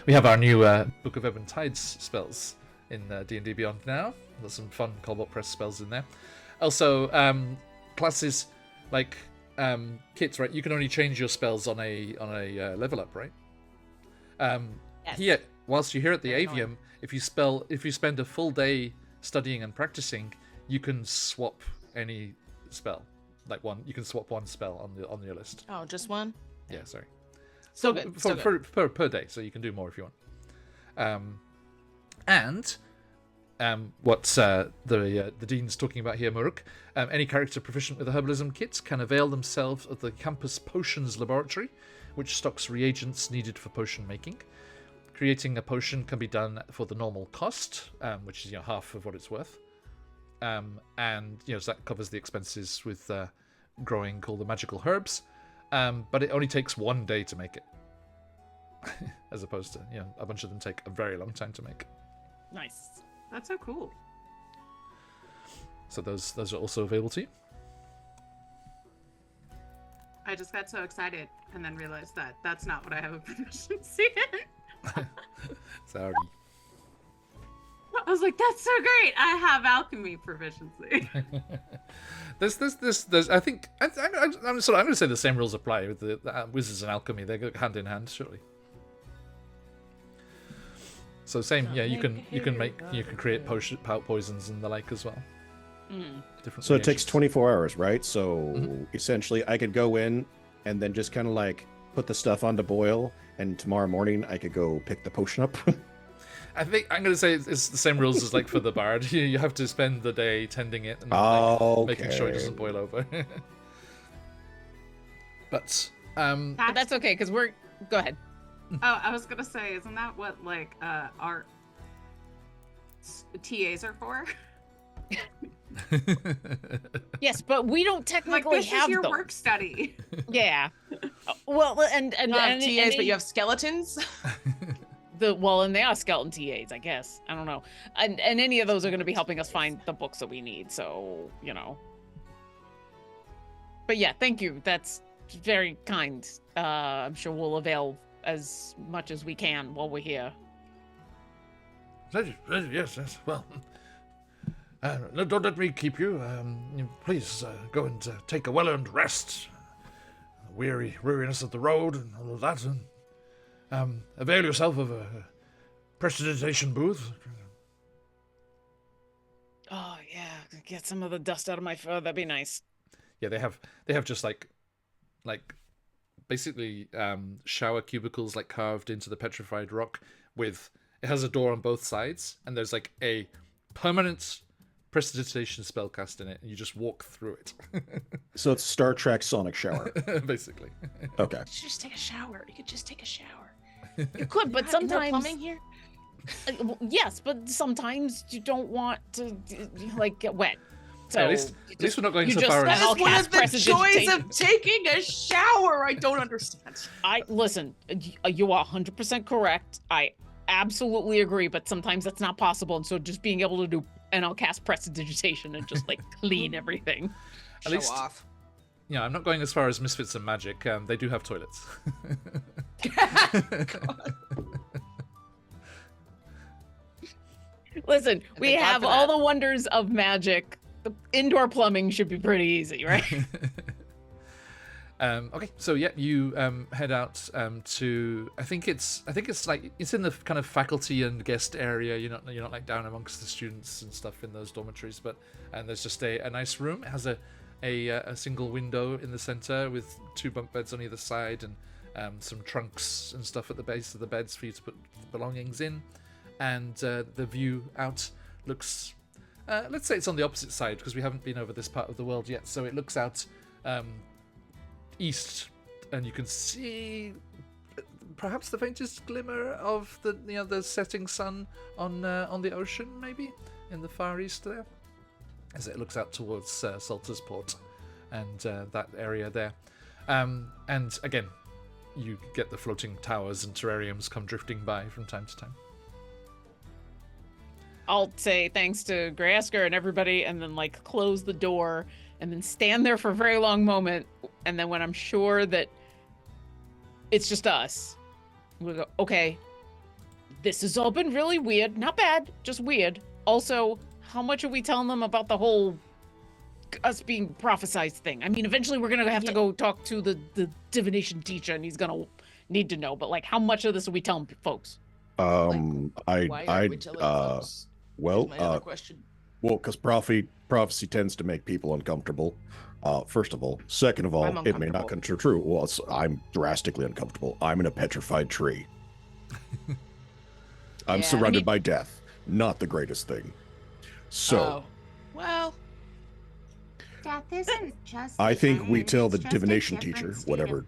We have our new Book of Ebon Tides spells in D&D Beyond now. There's some fun Cobalt Press spells in there. Also, classes like kits, right? You can only change your spells on a level up, right? Yes. Here, whilst you're here at the Very Avium, if you spend a full day studying and practicing, you can swap any spell. You can swap one spell on your list. Oh, just one? Yeah, sorry. So good. So good. Per day, so you can do more if you want. What the dean's talking about here, Muruk, any character proficient with a herbalism kit can avail themselves of the campus potions laboratory, which stocks reagents needed for potion making. Creating a potion can be done for the normal cost, which is half of what it's worth, and so that covers the expenses with growing all the magical herbs. But it only takes 1 day to make it, as opposed to a bunch of them take a very long time to make. Nice. That's so cool. So those are also available to you. I just got so excited and then realized that that's not what I have a proficiency in. Sorry. I was like, that's so great. I have alchemy proficiency. There's I think I'm going to say the same rules apply with the wizards and alchemy. They go hand in hand, surely. So same, yeah. You can create poisons and the like as well. Different. So it takes reactions. 24 hours, right? So essentially, I could go in and then just kind of put the stuff on to boil, and tomorrow morning I could go pick the potion up. I think I'm going to say it's the same rules as for the bard. You have to spend the day tending it and making sure it doesn't boil over. But That's okay, because we're... Go ahead. Oh, I was gonna say, isn't that what our TAs are for? Yes, but we don't Like, technically this have is your them. work study. Yeah. Well, and you have TAs, but you have skeletons? and they are skeleton TAs, I guess. I don't know. And any of those are going to be helping us find the books that we need, so, But yeah, thank you. That's very kind. I'm sure we'll avail as much as we can while we're here. Yes. Well, don't let me keep you. Please go and take a well-earned rest. Weariness of the road and all of that, and avail yourself of a prestidigitation booth. Oh yeah, get some of the dust out of my fur. That'd be nice. yeah, they have just like basically shower cubicles carved into the petrified rock with it has a door on both sides, and there's a permanent prestidigitation spellcast in it, and you just walk through it. So it's Star Trek Sonic Shower. Basically. Okay. You should just take a shower. You could just take a shower. You could, but No sometimes plumbing here. Yes, but sometimes you don't want to like get wet. So at least we're not going so far That as. is one of the joys of taking a shower. I don't understand. Listen. You are 100% correct. I absolutely agree, but sometimes that's not possible, and so just being able to do, and I'll cast prestidigitation and just like clean everything. At least, off. Yeah, I'm not going as far as Misfits and Magic. They do have toilets. Listen, we have all the wonders of magic. The indoor plumbing should be pretty easy, right? Okay, so yeah, you head out to. I think it's like it's in the kind of faculty and guest area. You're not like down amongst the students and stuff in those dormitories, but there's just a nice room. It has a single window in the center with 2 bunk beds on either side and some trunks and stuff at the base of the beds for you to put belongings in. And the view out looks, let's say it's on the opposite side because we haven't been over this part of the world yet. So it looks out east, and you can see perhaps the faintest glimmer of the setting sun on the ocean, maybe in the far east there, as it looks out towards Salter's Port and that area there. And again, you get the floating towers and terrariums come drifting by from time to time. I'll say thanks to Grasker and everybody, and then like close the door, and then stand there for a very long moment, and then when I'm sure that it's just us, we'll go, okay, this has all been really weird. Not bad, just weird. Also, how much are we telling them about the whole us being prophesized thing? I mean, eventually we're gonna have to go talk to the divination teacher, and he's gonna need to know, but like, how much of this are we telling folks? Why are we telling folks? Well, my other question. Well, because prophecy tends to make people uncomfortable. First of all. Second of all, it may not come true. Well, I'm drastically uncomfortable. I'm in a petrified tree. I'm surrounded by death. Not the greatest thing. So. Well. Death isn't just. I think we tell the divination teacher, whatever.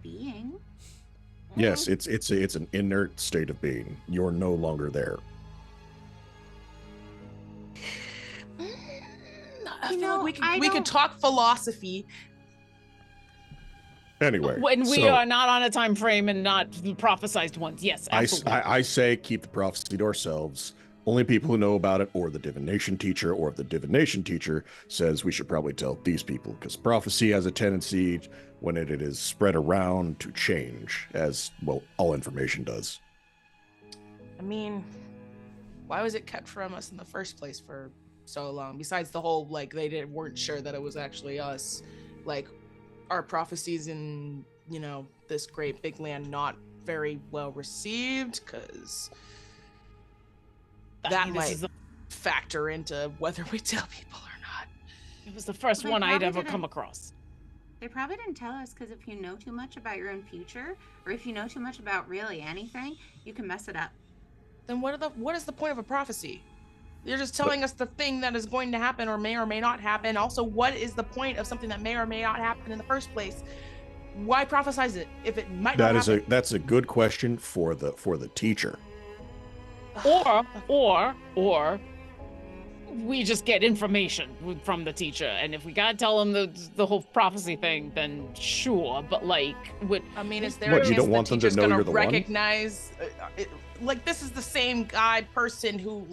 Yes, it's an inert state of being. You're no longer there. I feel like we can talk philosophy. Anyway, when we are not on a time frame and not the prophesized ones, yes, absolutely. I say keep the prophecy to ourselves. Only people who know about it, or the divination teacher, or if the divination teacher says we should probably tell these people, because prophecy has a tendency, when it is spread around, to change, as well all information does. I mean, why was it kept from us in the first place for so long? Besides the whole they weren't sure that it was actually us, our prophecies in this great big land not very well received, because that might factor into whether we tell people or not. It was the first one I'd ever come across. They probably didn't tell us because if you know too much about your own future, or if you know too much about really anything, you can mess it up. Then what is the point of a prophecy? You're just telling us the thing that is going to happen or may not happen. Also, what is the point of something that may or may not happen in the first place? Why prophesize it if it might not happen? That's a good question for the teacher. Or we just get information from the teacher, and if we gotta tell them the whole prophecy thing, then sure. But I mean, is there a chance the teacher's gonna recognize? This is the same person who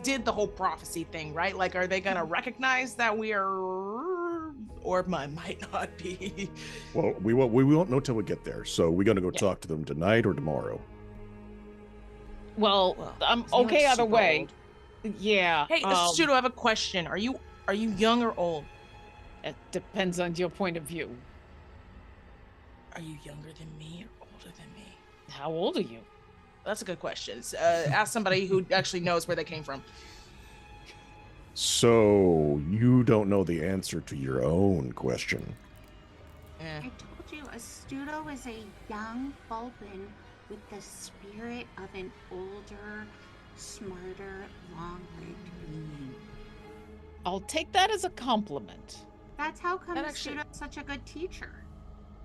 did the whole prophecy thing, right? Are they gonna recognize that we are, or might not be? Well, we won't know till we get there. So we're gonna go talk to them tonight or tomorrow. Well, I'm okay either way. Old. Yeah. Hey, Studo, I have a question. Are you young or old? It depends on your point of view. Are you younger than me or older than me? How old are you? That's a good question. Ask somebody who actually knows where they came from. So you don't know the answer to your own question. I told you, a Studo is a young Bulbin with the spirit of an older, smarter, long-lived being. I'll take that as a compliment. That's how come Studo's such a good teacher.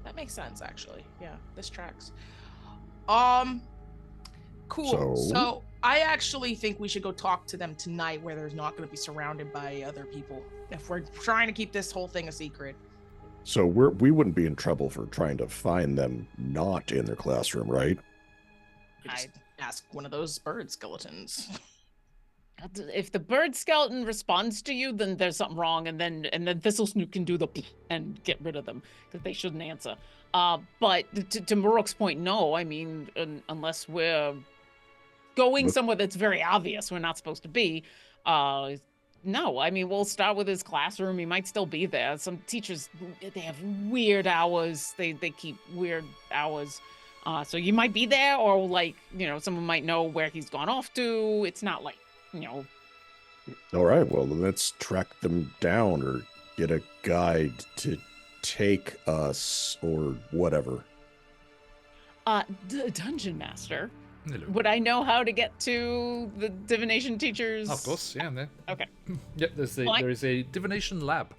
That makes sense, actually. Yeah, this tracks. Cool. So- So I actually think we should go talk to them tonight where there's not going to be surrounded by other people if we're trying to keep this whole thing a secret. So we wouldn't be in trouble for trying to find them not in their classroom, right? I'd ask one of those bird skeletons. If the bird skeleton responds to you, then there's something wrong, and then Thistle Snoot can do the and get rid of them because they shouldn't answer. But to Marok's point, no. I mean, unless we're going somewhere that's very obvious we're not supposed to be, no. I mean, we'll start with his classroom. He might still be there. Some teachers, they have weird hours. They keep weird hours. So you might be there, or like, someone might know where he's gone off to. It's not like, All right, well, then let's track them down or get a guide to take us or whatever. Dungeon Master. Hello. Would I know how to get to the divination teachers? Of course, yeah. There. Okay. Yep, there is a divination lab.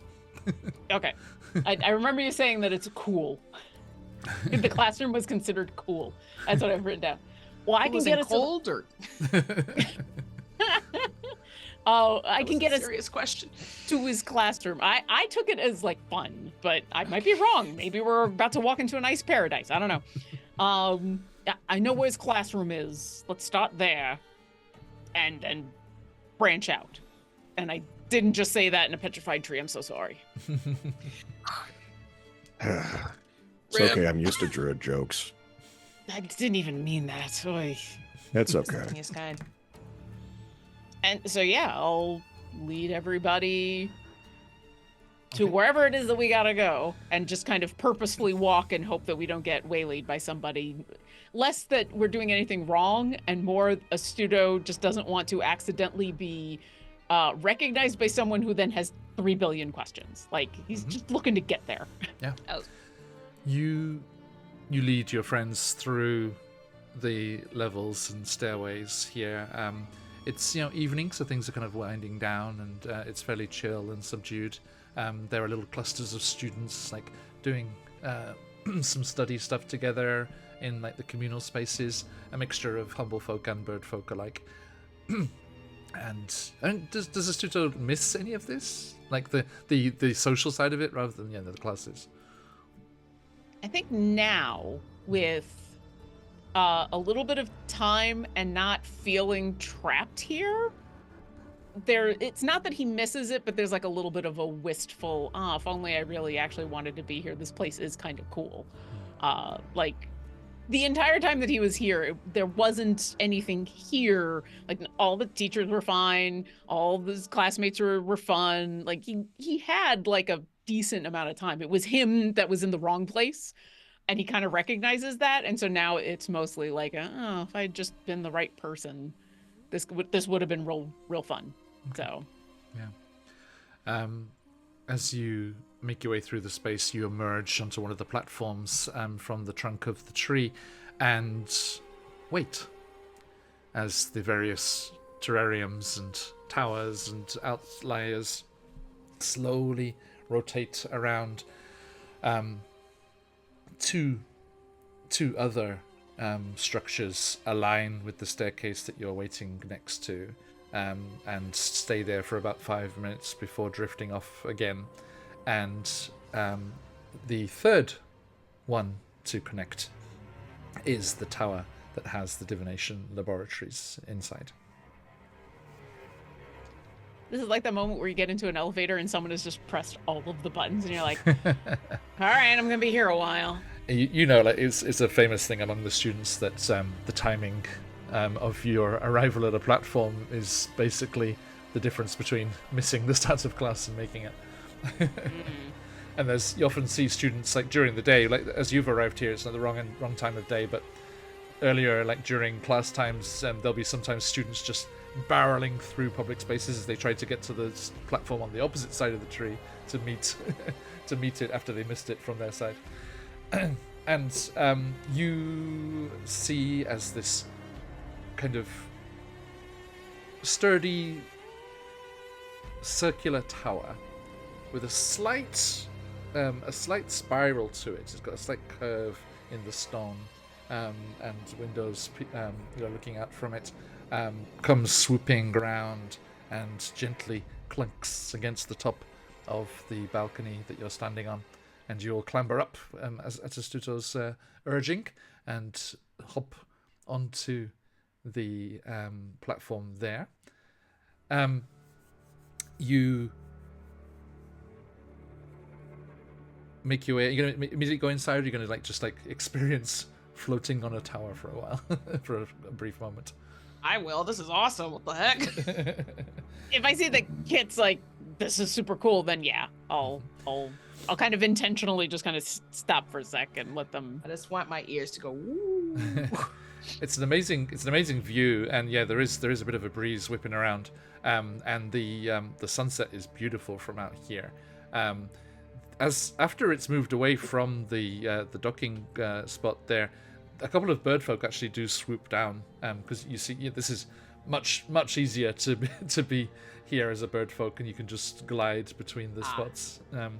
Okay. I remember you saying that it's cool. The classroom was considered cool. That's what I've written down. Well, I can get us cold or I can get us serious question. to his classroom. I took it as like fun, but I might be wrong. Maybe we're about to walk into a nice paradise. I don't know. I know where his classroom is. Let's start there, and branch out. And I didn't just say that in a petrified tree. I'm so sorry. It's okay, I'm used to druid jokes. I didn't even mean that. Oy. That's okay. He's kind. And so yeah, I'll lead everybody to wherever it is that we gotta go, and just kind of purposefully walk and hope that we don't get waylaid by somebody. Less that we're doing anything wrong, and more Astuto just doesn't want to accidentally be recognized by someone who then has 3 billion questions. Like, he's just looking to get there. Yeah. Oh. You lead your friends through the levels and stairways here. It's evening, so things are kind of winding down, and it's fairly chill and subdued. There are little clusters of students like doing some study stuff together in like the communal spaces, a mixture of humble folk and bird folk alike. And does Astuto miss any of this, like the social side of it, rather than the classes? I think now, with a little bit of time and not feeling trapped here, it's not that he misses it, but there's like a little bit of a wistful, if only I really actually wanted to be here. This place is kind of cool. Like, the entire time that he was here, there wasn't anything here. Like, all the teachers were fine, all his classmates were fun. Like, he had like a decent amount of time. It was him that was in the wrong place, and he kind of recognizes that. And so now it's mostly like, if I'd just been the right person, this would have been real fun. So yeah. As you make your way through the space, you emerge onto one of the platforms from the trunk of the tree and wait as the various terrariums and towers and outliers slowly rotate around. Two other structures align with the staircase that you're waiting next to, and stay there for about 5 minutes before drifting off again. And the third one to connect is the tower that has the divination laboratories inside. this is like the moment where you get into an elevator and someone has just pressed all of the buttons, and you're like, all right, I'm gonna be here a while. Like it's a famous thing among the students that the timing of your arrival at a platform is basically the difference between missing the start of class and making it. And you often see students like during the day, like as you've arrived here, it's not the wrong time of day, but earlier, like during class times, there'll be sometimes students just barreling through public spaces as they try to get to the platform on the opposite side of the tree to meet it after they missed it from their side. And you see as this kind of sturdy circular tower with a slight spiral to it. It's got a slight curve in the stone, and windows you're looking out from it comes swooping around and gently clunks against the top of the balcony that you're standing on, and you'll clamber up as Astuto's urging and hop onto the platform there. You make your way. Are you gonna immediately go inside, or are you gonna just experience floating on a tower for a while, for a brief moment? I will. This is awesome. What the heck? If I see the Kit's like, this is super cool, then yeah, I'll kind of intentionally just kind of stop for a sec and let them. I just want my ears to go. Woo. It's an amazing view, and yeah, there is a bit of a breeze whipping around, and the sunset is beautiful from out here. As after it's moved away from the docking spot there, a couple of birdfolk actually do swoop down, because you see this is much easier to be here as a birdfolk, and you can just glide between the spots. And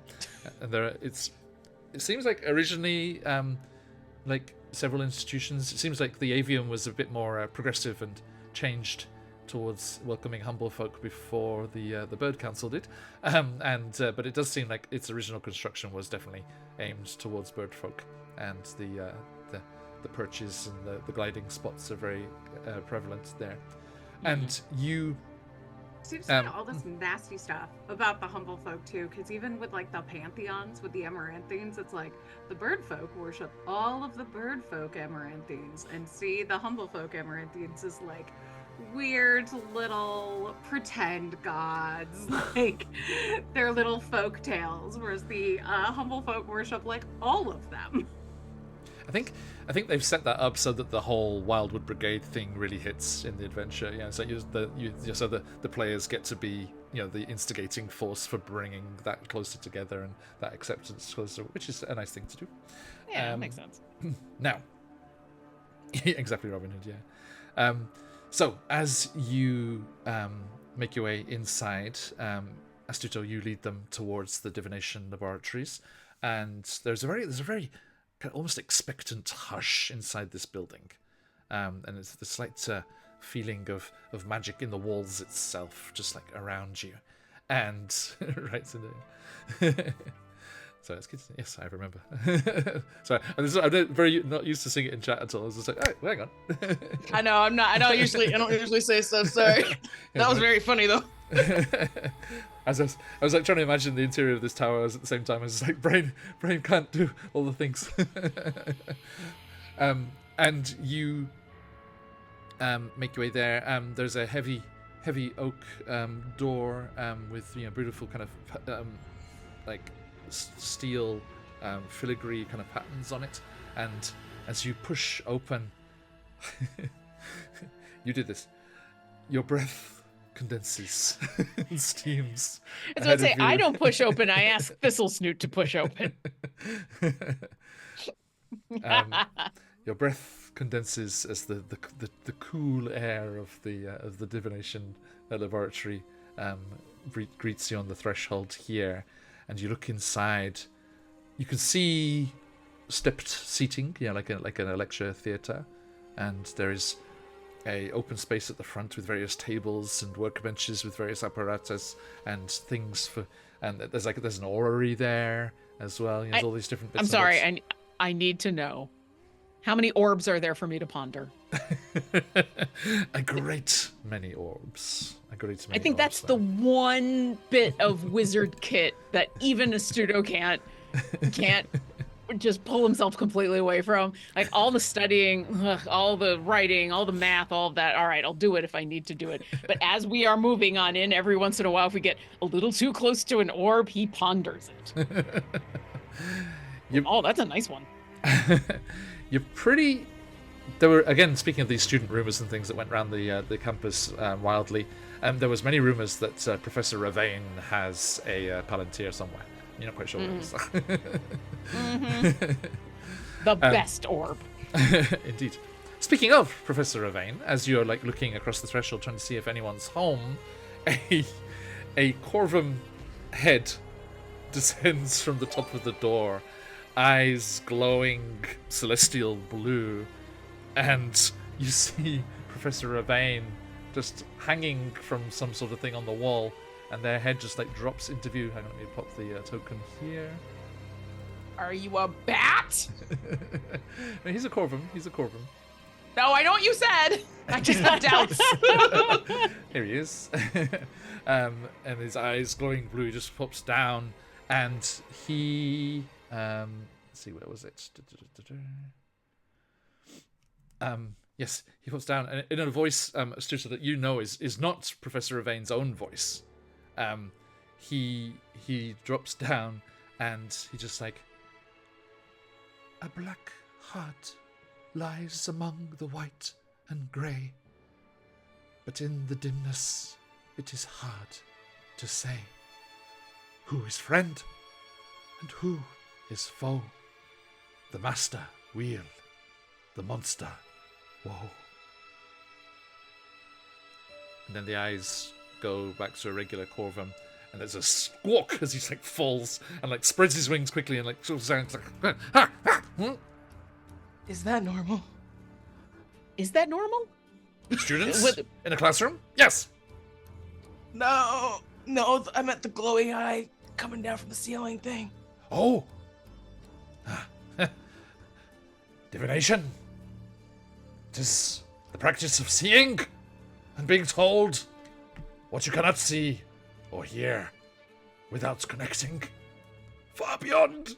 it seems like originally like several institutions, it seems like the Avium was a bit more progressive and changed towards welcoming humble folk before the Bird Council did, but it does seem like its original construction was definitely aimed towards bird folk, and the perches and the gliding spots are very prevalent there. And you Seems to all this nasty stuff about the humble folk too, because even with like the pantheons with the Amaranthines, it's like the bird folk worship all of the bird folk Amaranthines, and see the humble folk Amaranthines as like weird little pretend gods, like they're little folk tales, whereas the humble folk worship like all of them. I think they've set that up so that the whole Wildwood Brigade thing really hits in the adventure. Yeah, so the players get to be, the instigating force for bringing that closer together and that acceptance closer, which is a nice thing to do. Yeah, that makes sense. Now, exactly, Robin Hood. Yeah. So as you make your way inside, Astuto, you lead them towards the divination laboratories, and there's a very kind of almost expectant hush inside this building, and it's the slight feeling of magic in the walls itself, just like around you, and right in there. So it's good. Yes, I remember. Sorry, I'm very not used to seeing it in chat at all. I was just like, oh, hang on. I know, I'm not. I don't usually say so. Sorry. That was very funny though. I was like trying to imagine the interior of this tower at the same time. I was like, brain can't do all the things. And you make your way there. There's a heavy oak door with beautiful kind of like steel filigree kind of patterns on it, and as you push open, you did this. Your breath condenses and steams. I was about to say, I don't push open. I ask Thistle Snoot to push open. Your breath condenses as the cool air of the divination laboratory greets you on the threshold here, and you look inside. You can see stepped seating, like a lecture theatre, and there is a open space at the front with various tables and workbenches with various apparatus and things and there's an orrery there as well. There's all these different bits. I'm sorry, I need to know, how many orbs are there for me to ponder? A great many orbs. I think that's the one bit of wizard kit that even a Astuto can't just pull himself completely away from. Like all the studying, all the writing, all the math, all of that. All right, I'll do it if I need to do it. But as we are moving on in, every once in a while, if we get a little too close to an orb, he ponders it. Oh, that's a nice one. There were, again, speaking of these student rumors and things that went around the campus wildly, there was many rumors that Professor Ravane has a Palantir somewhere. You're not quite sure what it is. The best orb. Indeed. Speaking of Professor Ravane, as you're looking across the threshold trying to see if anyone's home, a Corvum head descends from the top of the door eyes glowing celestial blue, and you see Professor Ravane just hanging from some sort of thing on the wall, and their head just like drops into view. Hang on, let me pop the token here. Are you a bat? No, he's a Corvum. No, I know what you said. I just have doubts. Here he is. And his eyes glowing blue just pops down, and he let's see, where was it? Yes, he pops down, and in a voice, Astusa, that you know is not Professor Ravane's own voice. He drops down, and he just like, a black heart lies among the white and grey, but in the dimness it is hard to say who is friend and who is foe. The master weal, the monster woe. And then the eyes go back to a regular Corvum, and there's a squawk as he like falls and like spreads his wings quickly and like sort of sounds like Is that normal? Is that normal? Students in a classroom? Yes. No, I meant the glowy eye coming down from the ceiling thing. Oh. Divination. It is the practice of seeing and being told what you cannot see or hear without connecting far beyond.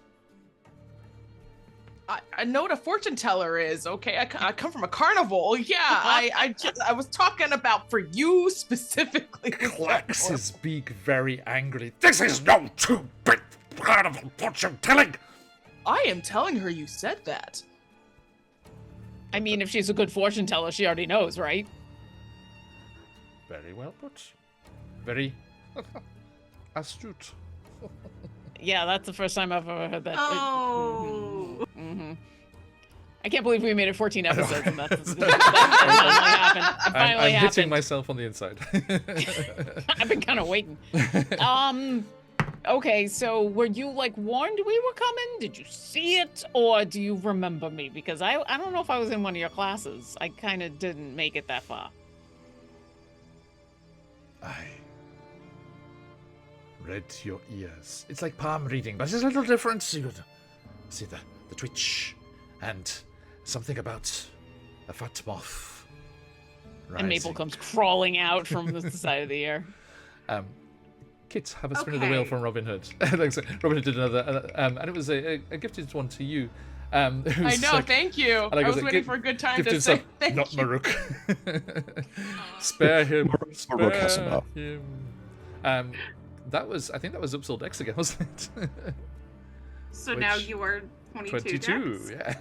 I know what a fortune teller is. Okay, I come from a carnival. Yeah, I was talking about for you specifically. Clacks his beak very angrily. This is no 2-bit carnival fortune telling. I am telling her you said that. I mean, if she's a good fortune teller, she already knows, right? Very well put. Very astute. Yeah, that's the first time I've ever heard that. Oh. Mm-hmm. I can't believe we made it 14 episodes and that finally happened. It finally I'm happened. hitting myself on the inside. I've been kind of waiting. Okay, so were you like warned we were coming? Did you see it, or do you remember me? Because I don't know if I was in one of your classes. I kind of didn't make it that far. I read your ears. It's like palm reading, but it's a little different. You could see the twitch and something about a fat moth rising. And Maple comes crawling out from the side of the air. Kit, have a spin of the wheel from Robin Hood. Robin Hood did another, and it was a gifted one to you. I know, like, thank you. I was waiting for a good time to say thank not you. Maruk. Spare him. Maruk has enough. Him. I think that was Upsal Dex again, wasn't it? So now you are 22 Dex? Yeah.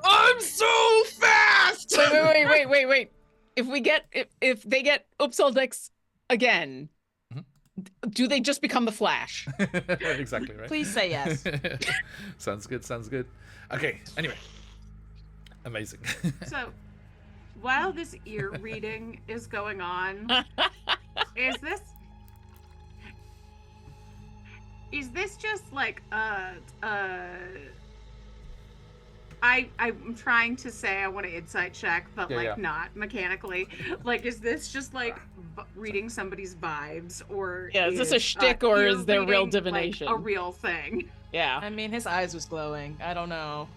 I'm so fast! Wait. If they get Upsal Dex again, do they just become the Flash? Exactly, right? Please say yes. Sounds good. Okay, anyway. Amazing. So, while this ear reading is going on, is this just like I'm trying to say I want to insight check, but not mechanically. Like, is this just like reading somebody's vibes, or is this a shtick, or is there real divination? Like, a real thing? Yeah. I mean, his eyes was glowing. I don't know.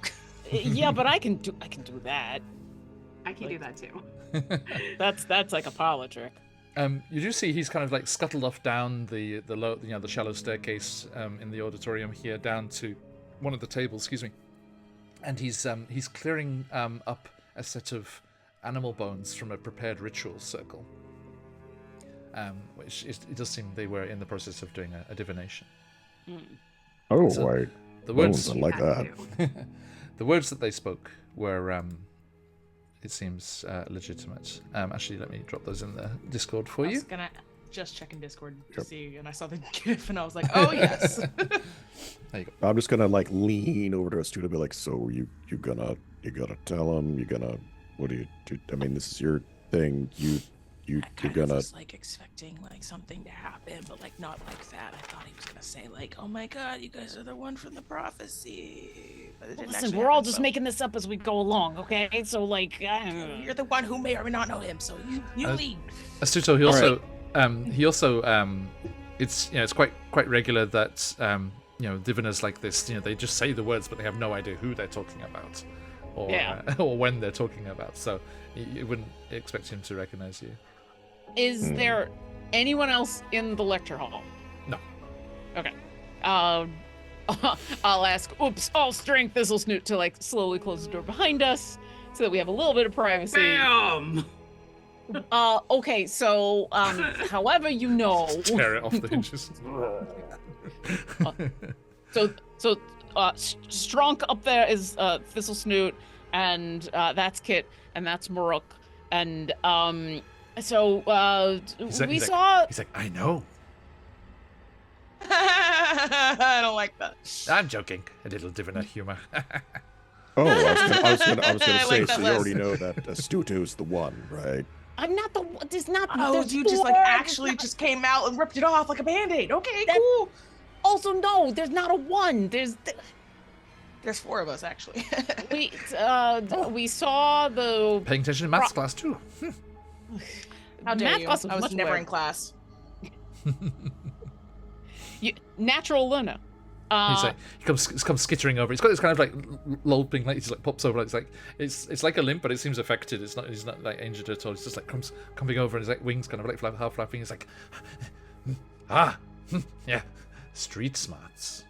Yeah, but I can do that. I can do that too. That's like a parlor trick. You do see he's kind of like scuttled off down the low, the shallow staircase in the auditorium here, down to one of the tables. Excuse me. And he's clearing up a set of animal bones from a prepared ritual circle, which it does seem they were in the process of doing a divination. Oh, So, right. The words, I like that. the words that they spoke were, it seems, legitimate. Actually, let me drop those in the Discord for I you. was gonna just check in Discord to see, and I saw the GIF, and I was like, oh yes. There you go. I'm just gonna like lean over to a student and be like, so you gonna tell him, what do you do? I mean, this is your thing. You you're I gonna. was like expecting like something to happen, but like not like that. I thought he was gonna say like, "Oh my God, you guys are the one from the prophecy." But it didn't Listen, actually we're all happen, just so- making this up as we go along, okay? So like, You're the one who may or may not know him, so you lead. Astuto, he also, it's quite regular that diviners like this, they just say the words, but they have no idea who they're talking about, or or when they're talking about. So you wouldn't expect him to recognize you. is there anyone else in the lecture hall? No. Okay. I'll ask, oops, all strength Thistle Snoot to like slowly close the door behind us so that we have a little bit of privacy. Bam! Okay, so however you know. Tear it off the hinges. So Strunk up there is Thistle Snoot, and that's Kit, and that's Maruk, and He's like, I know. I don't like that. I'm joking. A little diviner humor. Oh, I was gonna I say, like that so you less. already know that Astuto's the one, right? I'm not the. There's not. Oh, there's you just like four. actually just came out and ripped it off like a band-aid. Okay, That- cool. Also, no, there's not a one. There's. There's 4 of us actually. We saw the Paying attention in maths class too. How dare math you? class I was much never better. in class. Natural learner. He's like, he comes skittering over. He's got this kind of like loping, like he just like pops over. It's like a limp, but it seems affected. He's not like injured at all. He's just like comes coming over, and his like wings kind of like half flapping. He's like, yeah, street smarts.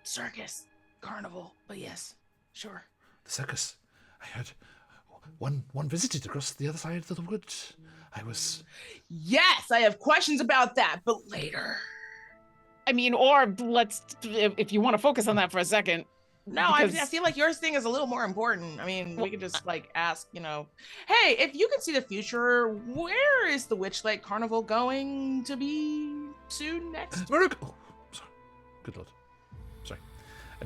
Circus, carnival, but yes, sure. The circus. I heard one visited across the other side of the wood. I was. Yes, I have questions about that, but later. I mean, or let's, if you want to focus on that for a second. No, I because- feel like your thing is a little more important. I mean, we could just like ask, hey, if you can see the future, where is the Witch Lake Carnival going to be soon next? Maruk! Oh, sorry. Good lord. Sorry. I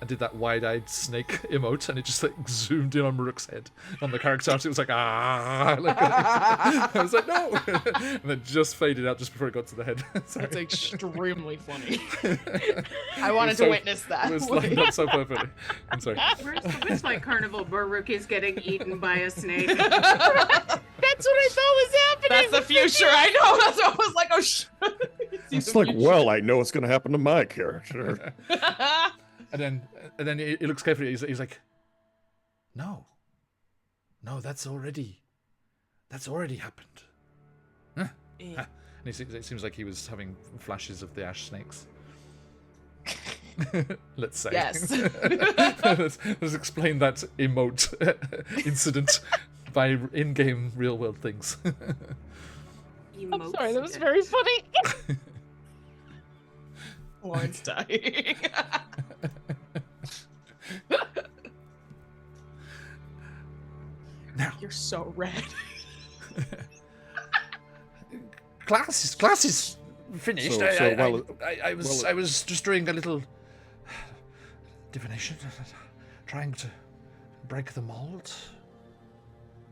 did that wide-eyed snake emote, and it just like zoomed in on Maruk's head on the character art. It was like I was like no, and then just faded out just before it got to the head. Sorry. That's extremely funny. I wanted So- to witness that. It was lined up so perfectly. I'm sorry. Where's the Witch Lake Carnival? Baruch is getting eaten by a snake. That's what I thought was happening. That's the future. I know. That's what I was like. Oh shit. It's like, well, I know what's gonna happen to my character. And then he looks carefully. He's like, no, that's already happened. Huh. Yeah. And it seems like he was having flashes of the ash snakes. Let's say. Yes. let's explain that emote incident by in-game real-world things. I'm sorry, that was very funny. Lauren's dying. Now, You're so red. class is finished. So I was just doing a little divination, trying to break the mold.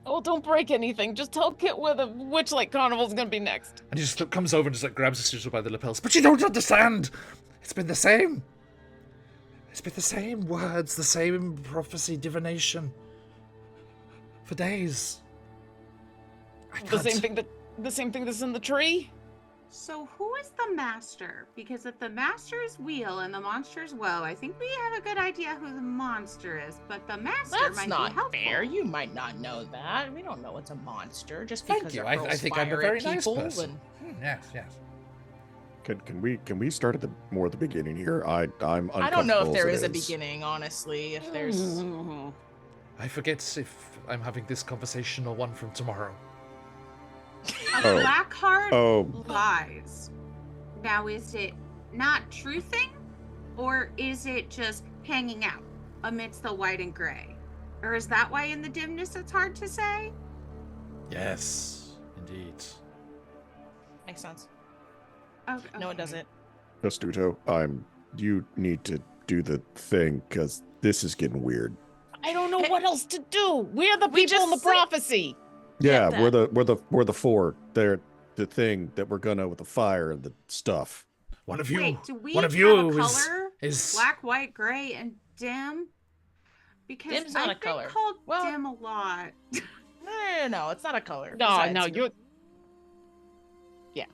Oh, don't break anything. Just tell Kit where the Witch Lake Carnival's gonna be next. And he just comes over and just like grabs his sister by the lapels. But you don't understand. It's been the same. It's been the same words, the same prophecy, divination for days. The same thing that's in the tree. So who is the master? Because if the master is wheel and the monster is woe, I think we have a good idea who the monster is. But the master That's might not be helpful. fair. You might not know that. We don't know it's a monster just because Thank you. it I hurls think I'm a fire very at nice people person. Yes. Can we start at the beginning here? I'm uncomfortable. I don't know if there as is it a beginning, honestly. If there's I forget if I'm having this conversation or one from tomorrow. A Oh. black heart Oh, lies. Now, is it not truthing, or is it just hanging out amidst the white and gray? Or is that why in the dimness it's hard to say? Yes, indeed. makes sense. Okay, No, it okay. doesn't. Astuto, you need to do the thing because this is getting weird. I don't know what else to do. We're the We people in the just say- prophecy. Yeah, Get we're the fort. They're the thing that we're gonna with the fire and the stuff. One of you. Wait, do we one of have you a color? is Black, white, gray, and dim? Because Dim's not I've a color. been called Well- dim a lot. No, it's not a color. No, Besides, no, you're. Yeah.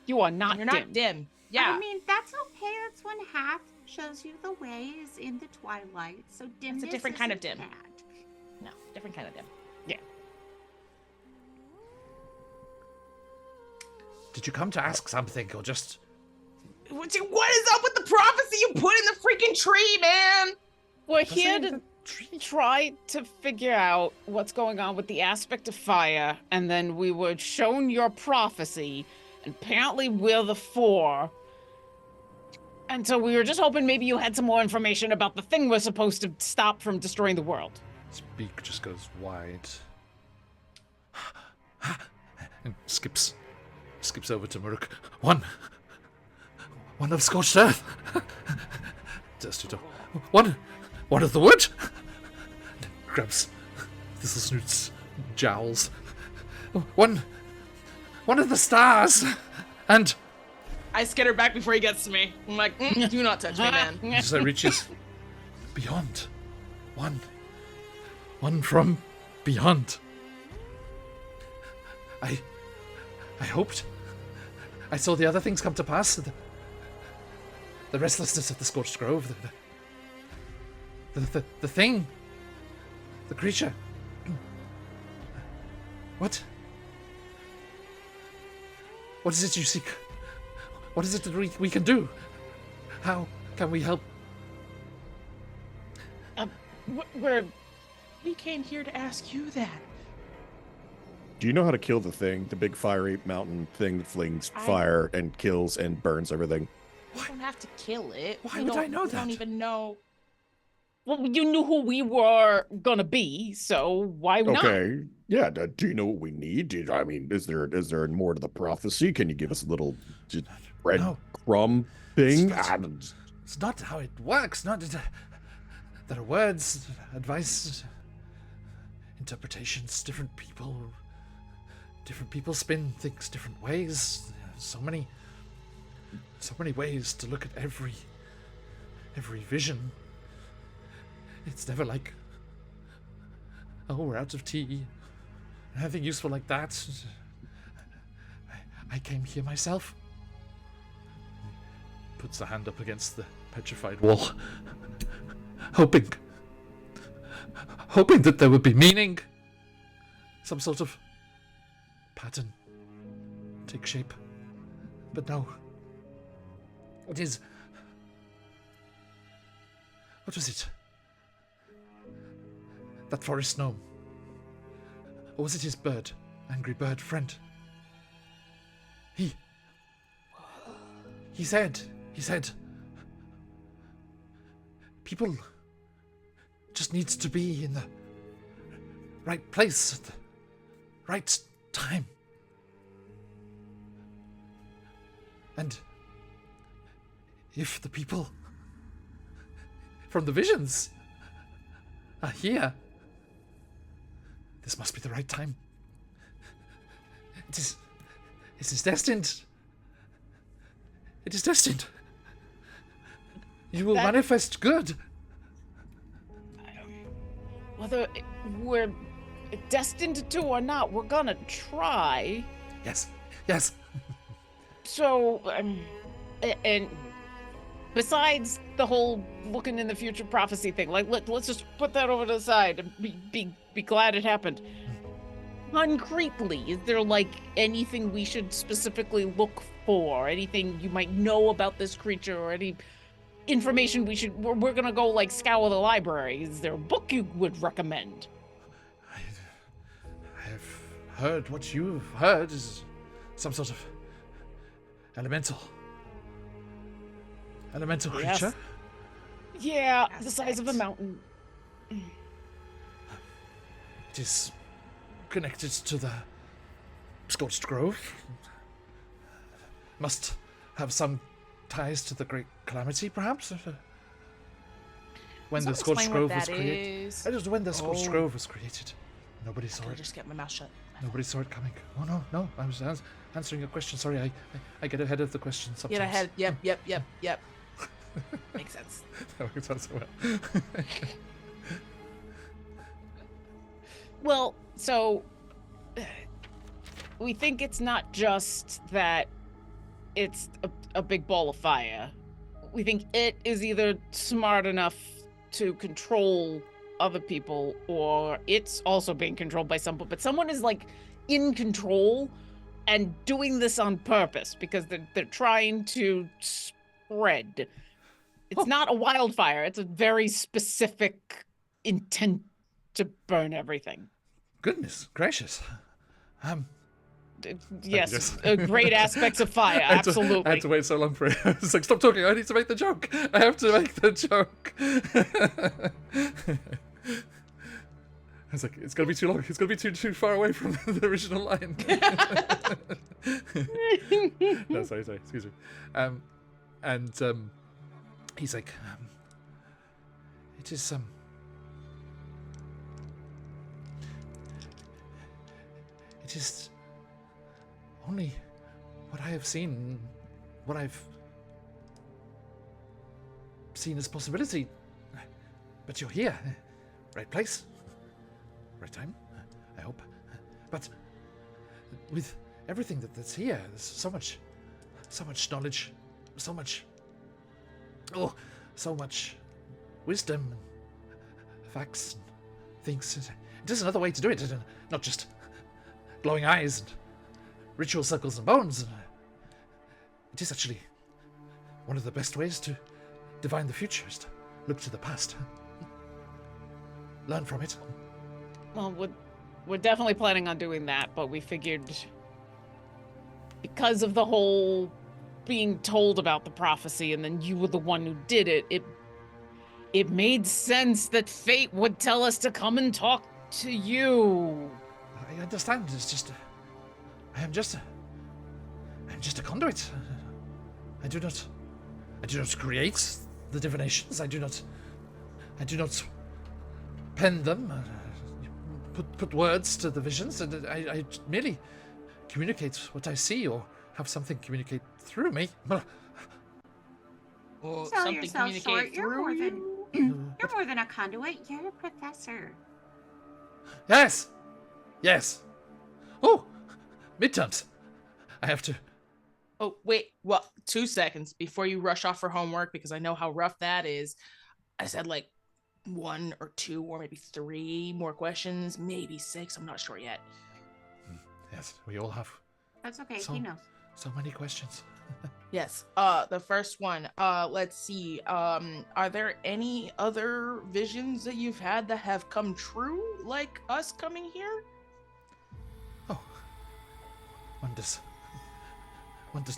You are not you're dim. not dim. Yeah. I mean, that's okay. That's when half shows you the way is in the twilight. So dimness different kind of isn't dim. bad. No, different kind of dim. Did you come to ask something or just? What is up with the prophecy you put in the freaking tree, man? We're What's here in to the tree? try to figure out what's going on with the aspect of fire, and then we were shown your prophecy, and apparently we're the four. And so we were just hoping maybe you had some more information about the thing we're supposed to stop from destroying the world. His beak just goes wide. And skips over to Muruk. One of scorched earth. Just to one of the wood. Grabs Thistlesnoot's jowls. One of the stars. And I skitter back before he gets to me. I'm like, do not touch me, man. just reaches beyond. One from beyond. I hoped. I saw the other things come to pass. The restlessness of the Scorched Grove. The thing. The creature. What? What is it you seek? What is it that we can do? How can we help? We came here to ask you that. Do you know how to kill the thing? The big fiery mountain thing that flings fire and kills and burns everything. We don't have to kill it. Why would I know we that? don't even know. Well, you knew who we were gonna be, so why not? Okay. Yeah. Do you know what we need? Is there more to the prophecy? Can you give us a little just bread No. crumb thing? It's not how it works. Not there are words, advice, interpretations. Different people spin things different ways. So many ways to look at every vision. It's never like, oh, we're out of tea. Anything useful like that. I came here myself. Puts a hand up against the petrified wall. Hoping that there would be meaning. Some sort of pattern. Take shape. But no. It is... What was it? That forest gnome. Or was it his bird? Angry bird friend? He said... People just needs to be in the right place at the right time. And if the people from the visions are here, this must be the right time. It is destined. It is destined. You will manifest good. Whether we're destined to or not, we're gonna try. Yes. So, and besides the whole looking in the future prophecy thing, like let's just put that over to the side and be glad it happened. Concretely, is there like anything we should specifically look for? Anything you might know about this creature, or any information we're gonna go like scour the library? Is there a book you would recommend? I have heard what you've heard is some sort of elemental creature. Yes. Yeah, the size of a mountain. It is connected to the Scorched Grove. Must have some ties to the Great Calamity, perhaps? When the Scorched Grove was created. I don't know when the Scorched Grove was created. Nobody saw Can I it. just get my mouth shut? Nobody saw it coming. Oh no! I was answering a question. Sorry, I get ahead of the question sometimes. Get ahead. Yep. Makes sense. That works out so well. Well, so we think it's not just that it's a big ball of fire. We think it is either smart enough to control other people, or it's also being controlled by someone, but someone is like in control and doing this on purpose because they're trying to spread. It's not a wildfire. It's a very specific intent to burn everything. Goodness gracious. Yes, great aspects of fire, absolutely. I had to wait so long for it. I was like, stop talking, I need to make the joke. I have to make the joke. I was like, it's going to be too long. It's going to be too far away from the original line. No, sorry, excuse me. He's like, it is, it is only what I have seen, what I've seen as possibility. But you're here. Right place, right time, I hope. But with everything that's here, there's so much knowledge, so much wisdom, and facts, and things. There's another way to do it, and not just glowing eyes and ritual circles and bones. It is actually one of the best ways to divine the future, is to look to the past, learn from it. Well, we're definitely planning on doing that, but we figured because of the whole being told about the prophecy and then you were the one who did it, it made sense that fate would tell us to come and talk to you. I understand. It's just, I'm just a conduit. I do not create the divinations. I do not pen them. Put words to the visions. And I merely communicate what I see, or have something communicate through me. Or Sell something yourself communicate short. through you. You're more than a conduit. You're a professor. Yes. Oh, midterms. I have to. Oh, wait. Well, 2 seconds before you rush off for homework, because I know how rough that is. I said like 1 or 2 or maybe 3 more questions, maybe 6. I'm not sure yet. Yes, we all have That's okay. So- He knows. so many questions. Yes. The first one. Let's see. Are there any other visions that you've had that have come true, like us coming here? Oh, one does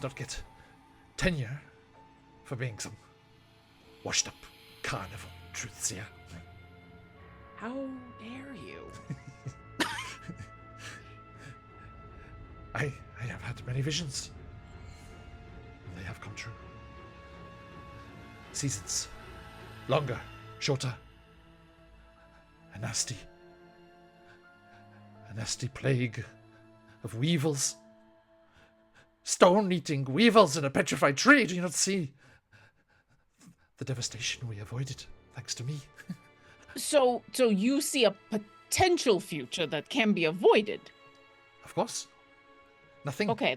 not get tenure for being some washed up carnival truthseer. How dare you? I have had many visions, and they have come true. Seasons, longer, shorter. A nasty plague of weevils. Stone-eating weevils in a petrified tree. Do you not see the devastation we avoided, thanks to me? So you see a potential future that can be avoided. Of course. Nothing. Okay.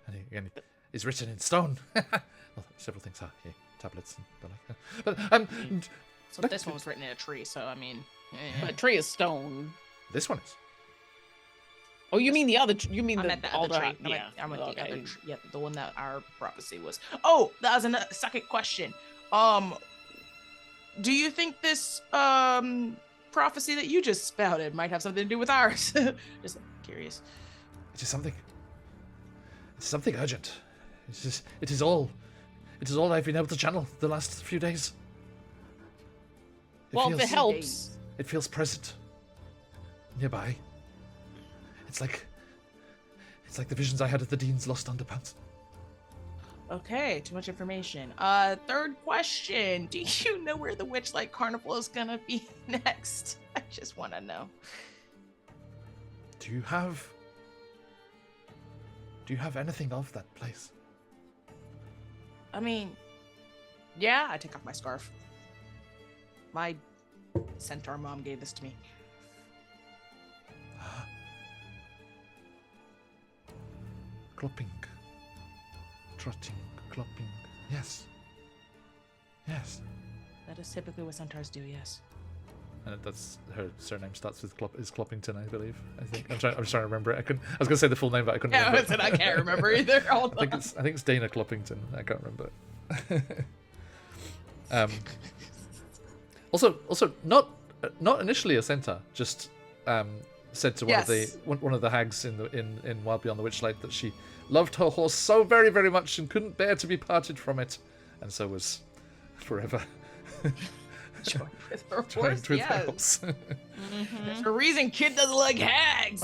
And again, is written in stone. Well, several things are here, tablets and the like. But So this one was written in a tree, so I mean... A tree is stone. this one is. Oh, you mean the other? You mean I the meant the other? other tree. Yeah. I meant the Okay. other tree. Yeah, the one that our prophecy was. Oh, that was a second question. Do you think this prophecy that you just spouted might have something to do with ours? Just curious. It is something. It's something urgent. It is all I've been able to channel the last few days. Well, if it helps. It feels present, nearby. It's like the visions I had at the Dean's Lost Underpants. Okay, too much information. Third question. Do you know where the Witchlight Carnival is gonna be next? I just want to know. Do you have anything of that place? I mean, yeah, I take off my scarf. My centaur mom gave this to me. Clopping. Trotting, clopping. Yes. Yes. That is typically what centaurs do, yes. And that's her surname starts with is Cloppington, I believe. I think I'm trying to remember it. I was gonna say the full name, but I couldn't remember. Yeah, I can't remember either. Hold I think it's Dana Cloppington. I can't remember. Also, not initially a centaur. Just said to one of the hags in Wild Beyond the Witchlight that she loved her horse so very, very much and couldn't bear to be parted from it, and so was forever. Joined with her Joined horse, with yes. her horse. There's a reason Kid doesn't like hags.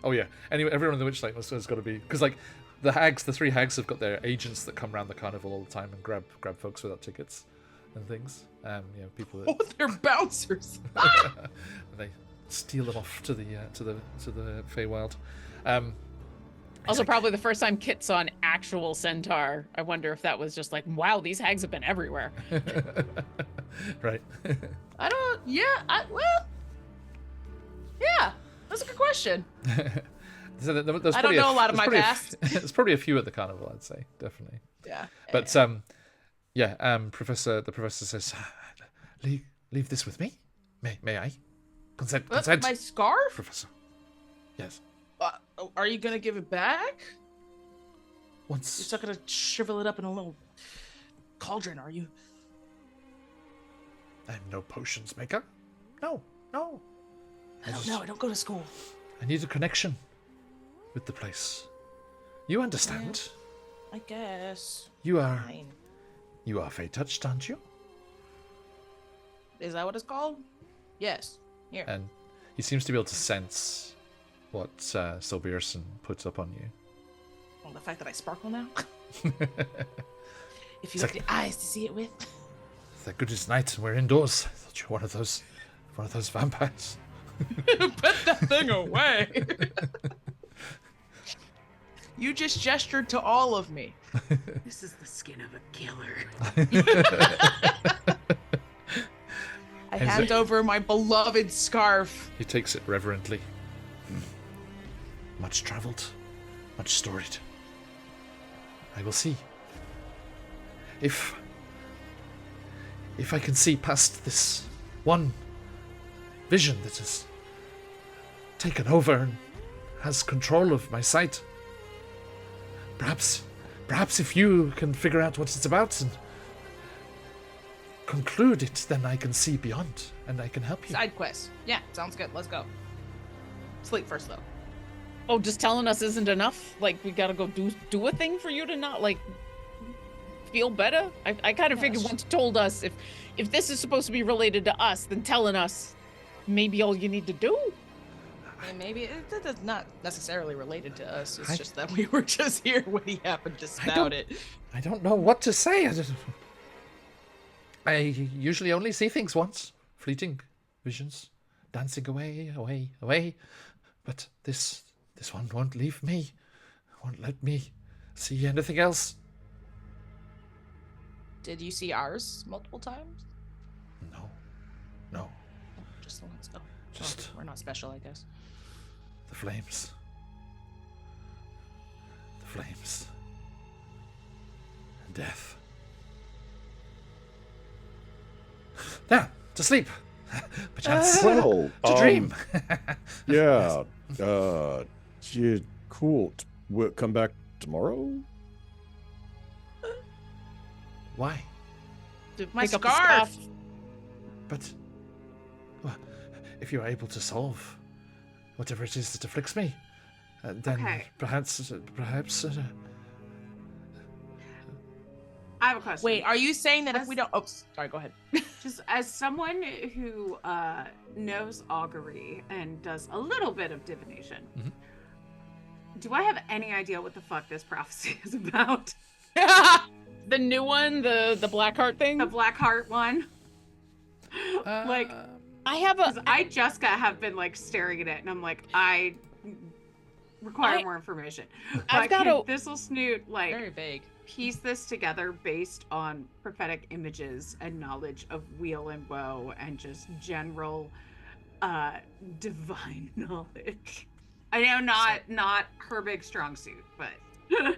Oh yeah. Anyway, everyone in the Witchlight has got to be, because like the three hags have got their agents that come around the carnival all the time and grab folks without tickets and things. People that Oh, they're bouncers. they steal them off to the Feywild. Also, probably the first time Kit saw an actual centaur. I wonder if that was just like, wow, these hags have been everywhere. Right. Yeah, that's a good question. So I I don't know a lot of my past. There's probably a few at the carnival, I'd say, definitely. Yeah. But the professor says, leave this with me. May I? Consent. My scarf? Professor. Yes. Are you gonna give it back? You're Once. still gonna shrivel it up in a little cauldron, are you? I'm no potions maker. No. I don't know. I don't go to school. I need a connection with the place. You understand? I guess. You are Fine. Fey touched, aren't you? Is that what it's called? Yes. Here. And he seems to be able to sense what Silbierson puts up on you. Well, the fact that I sparkle now. If you have the eyes to see it with. Thank goodness night and we're indoors. I thought you were one of those vampires. Put that thing away. You just gestured to all of me. This is the skin of a killer. I hand over my beloved scarf. He takes it reverently. Much traveled, much storied. I will see. If I can see past this one vision that has taken over and has control of my sight, perhaps if you can figure out what it's about and conclude it, then I can see beyond and I can help you. Side quest. Yeah, sounds good. Let's go. Sleep first, though. Oh, just telling us isn't enough? Like, we gotta go do a thing for you to not, like, feel better? I kind of figured once you told us if this is supposed to be related to us, then telling us maybe all you need to do. And maybe it's not necessarily related to us. It's just that we were just here when he happened to spout it. I don't know what to say. I usually only see things once. Fleeting visions. Dancing away. But this one won't leave me. Won't let me see anything else. Did you see ours multiple times? No. Just the ones. Oh, Just we're not special, I guess. the flames. And death. Now, to sleep. Perchance Well, to dream. Yeah. Cool. We'll come back tomorrow? Why? To My pick up the scarf! But well, if you are able to solve whatever it is that afflicts me, then Okay. perhaps. I have a question. Wait, are you saying that if we don't... Oh, sorry, go ahead. Just as someone who knows augury and does a little bit of divination, do I have any idea what the fuck this prophecy is about? The new one, the black heart thing? The black heart one? Like, I have Because a. I, Jessica, have been like staring at it, and I'm like, I require I- more information. I've But got can a- Thistle Snoot like Very vague. piece this together based on prophetic images and knowledge of weal and woe and just general divine knowledge. I know not her big strong suit, but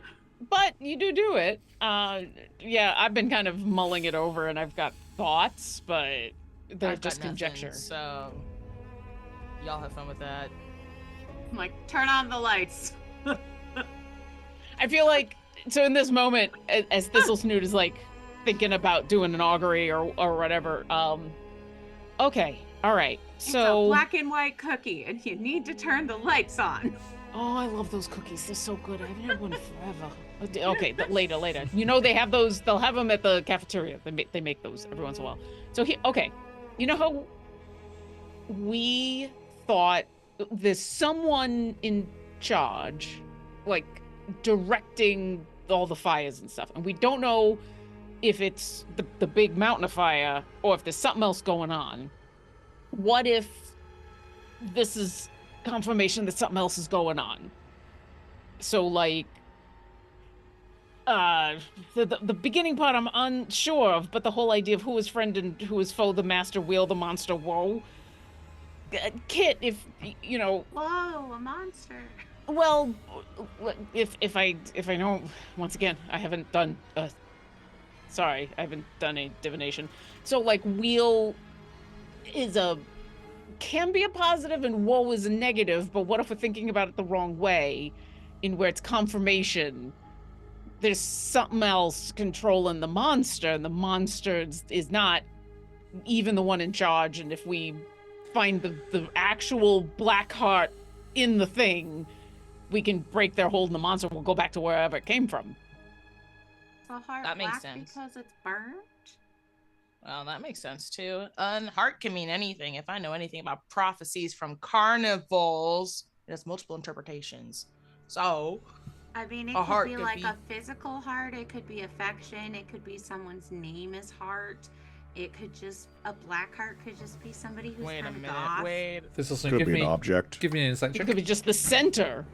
But you do it. Yeah, I've been kind of mulling it over, and I've got thoughts, but they're I've got just nothing, conjecture. So y'all have fun with that. I'm like, turn on the lights. I feel like so in this moment, as Thistle Snoot is like thinking about doing an augury or whatever. Okay, all right. It's a So black and white cookie, and you need to turn the lights on. oh, I love those cookies. They're so good. I haven't had one forever. Okay, but later. You know they have those. They'll have them at the cafeteria. They make those every once in a while. So okay, you know how we thought there's someone in charge, like directing all the fires and stuff, and we don't know if it's the big mountain of fire or if there's something else going on. What if this is confirmation that something else is going on? So like the beginning part I'm unsure of, but the whole idea of who is friend and who is foe, the master wheel, the monster woe. Kit, if you know, Whoa, a monster. well, if I know, once again, I haven't done sorry, I haven't done a divination. So like wheel is can be a positive and woe is a negative, but what if we're thinking about it the wrong way, in where it's confirmation there's something else controlling the monster, and the monster is not even the one in charge, and if we find the actual black heart in the thing, we can break their hold, and the monster will go back to wherever it came from. The heart That makes black sense. because it's burnt. Well, that makes sense too. Heart can mean anything. If I know anything about prophecies from carnivals, it has multiple interpretations. So, I mean, it A could heart be could like be- a physical heart. It could be affection. It could be someone's name is heart. It could just a black heart could just be somebody who's wait a kind of minute. goth. Wait. Thistle Snoot, Could give be me an object. give me an insight It check. could be just the center.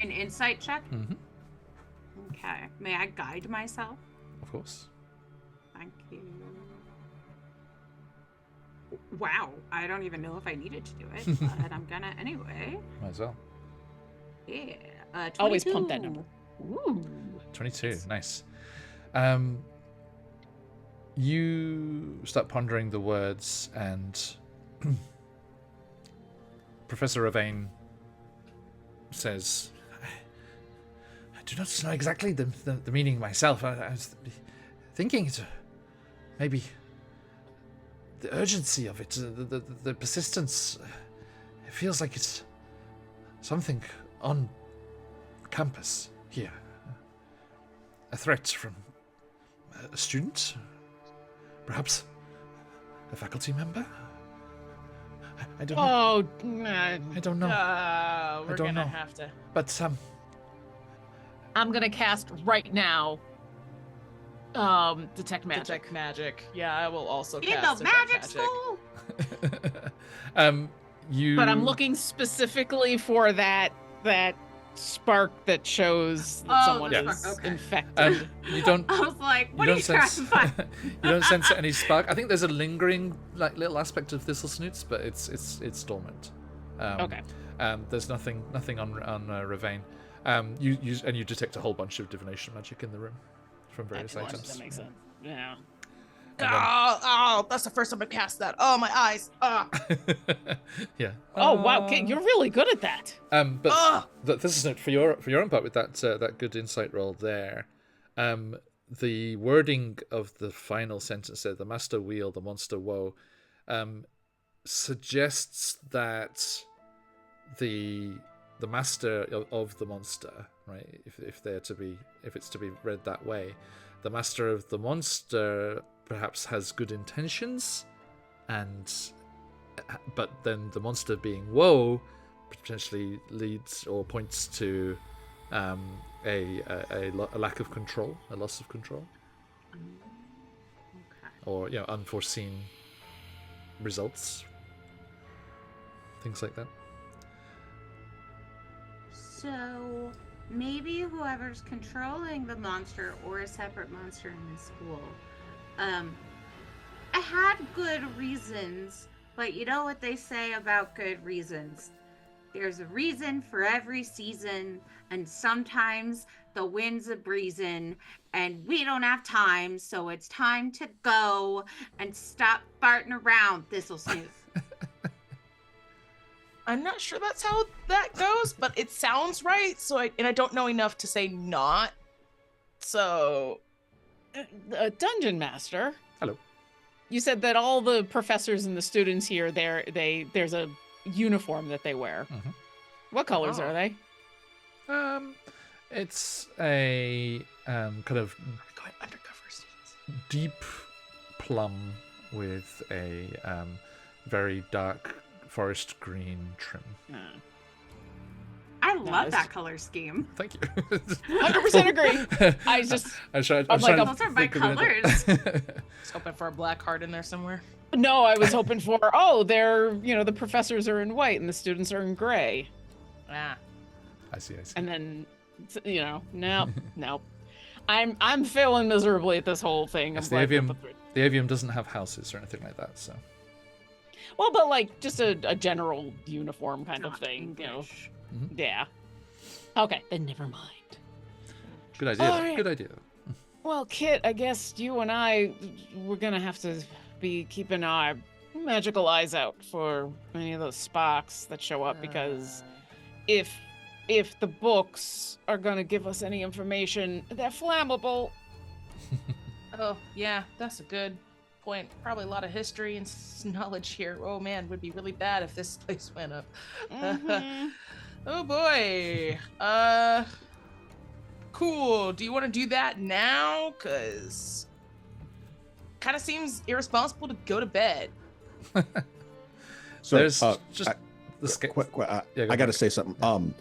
An insight check. Mm-hmm. Okay. May I guide myself? Of course. Thank you. Wow. I don't even know if I needed to do it, but I'm gonna anyway. Might as well. Yeah. Always pump that 22. number. Ooh. 22. Nice. You start pondering the words, and Professor Ravane says, I do not know exactly the meaning myself. I was thinking maybe the urgency of it, the persistence. It feels like it's something on campus here. A threat from a student? Perhaps a faculty member? I don't know. Oh, nah. I don't know. We're don't gonna know. have to. But I'm gonna cast right now. Detect magic. Detect magic. Yeah, I will also In cast the detect magic school. you. But I'm looking specifically for that spark that shows that Oh, someone the is spark, okay. infected. You don't. I was like, what you are don't you trying to sense. find? You don't sense any spark. I think there's a lingering, like, little aspect of Thistle Snoots, but it's dormant. Okay. There's nothing on Ravane. You detect a whole bunch of divination magic in the room from various items. That makes sense. Yeah. And Oh, that's the first time I cast that. Oh, my eyes. yeah. Oh wow, Kit, you're really good at that. But this is note for your own part with that good insight roll there. The wording of the final sentence there, the master wheel, the monster woe, suggests that the master of the monster, right? If it's to be read that way, the master of the monster perhaps has good intentions, but then the monster being woe potentially leads or points to a lack of control, a loss of control, Okay. or unforeseen results things like that. So maybe whoever's controlling the monster or a separate monster in this school, I had good reasons, but you know what they say about good reasons. There's a reason for every season, and sometimes the wind's a breezin', and we don't have time, so it's time to go and stop farting around, Thistlesnooth. I'm not sure that's how that goes, but it sounds right. So I don't know enough to say not. So, Dungeon Master. Hello. You said that all the professors and the students here, there's a uniform that they wear. Mhm. What colors are they? It's a kind of going undercover students. deep plum with a very dark forest green trim. I love Nice. that color scheme. Thank you. 100% agree. I just I tried, I'm like, those are my colors. Just hoping for a black heart in there somewhere. no, I was hoping for they're the professors are in white and the students are in gray, Ah. I see. and then no. I'm failing miserably at this whole thing. Yes, I'm the like, avium, what the fr- the avium doesn't have houses or anything like that, so well, but like just a general uniform kind of Not thing, English. Yeah. Okay, then never mind. good idea. All right. Good idea. Well, Kit, I guess you and we're gonna have to be keeping our magical eyes out for any of those sparks that show up, because if the books are gonna give us any information, they're flammable. Oh, yeah, that's a good point. Probably a lot of history and knowledge here. Oh man, would be really bad if this place went up. Mhm. Oh boy. Cool. Do you want to do that now? Cause kind of seems irresponsible to go to bed. So There's uh, just I- the sca- I got to say something.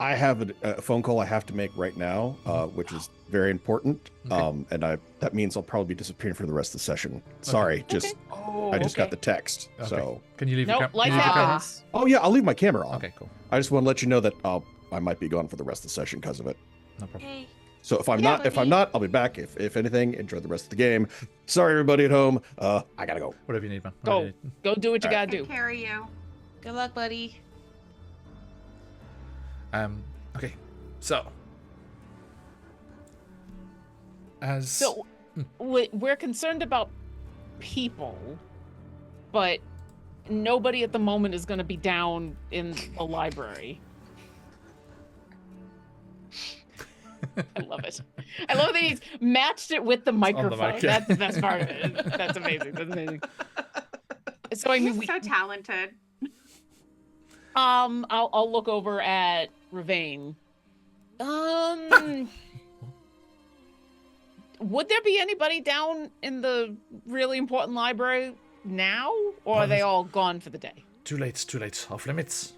I have a phone call I have to make right now, which is very important. Okay. And that means I'll probably be disappearing for the rest of the session. Sorry, just Oh, I just got the text. Okay. So, Can you leave Nope, your life can you leave your camera? happens. oh yeah, I'll leave my camera on. Okay, cool. I just want to let you know that I might be gone for the rest of the session because of it. No problem. Hey, So if I'm Yeah, not, buddy. I'll be back. If anything, enjoy the rest of the game. Sorry, everybody at home. I gotta go. Whatever you need, man. Go. Whatever you need. Go do what you All right. gotta I do. carry you. Good luck, buddy. Okay. So as So we're concerned about people, but nobody at the moment is going to be down in the library. I love it. I love that he's matched it with the microphone. mic, yeah. That's the best part of it. That's amazing. That's amazing. So I mean, He's so talented. I'll look over at Ravane. Would there be anybody down in the really important library now, or are they all gone for the day? too late. Off limits.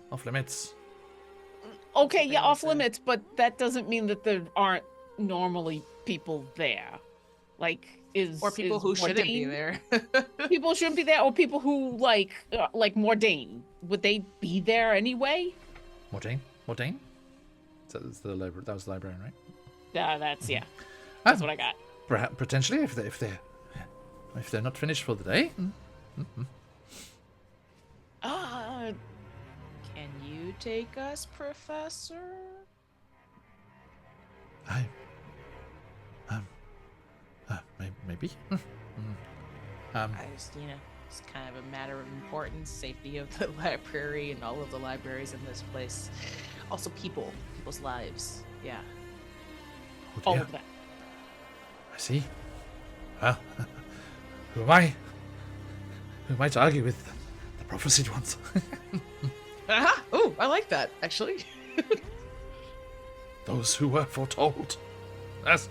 Okay, yeah, off Listen. limits, but that doesn't mean that there aren't normally people there. Like, Or people who shouldn't be Mordain- there. People who shouldn't be there, or people who like Mordain. Would they be there anyway? Mordain. So that's the library. That was the librarian, right? That's that's what I got. Perhaps potentially, if they're not finished for the day. Can you take us, Professor? Maybe. I just, it's kind of a matter of importance, safety of the library and all of the libraries in this place. Also, people's lives. Yeah. Oh, All dear. of that. I see. Well, who am I? Who am I to argue with the prophesied ones? Aha! Oh, I like that, actually. Those who were foretold. That's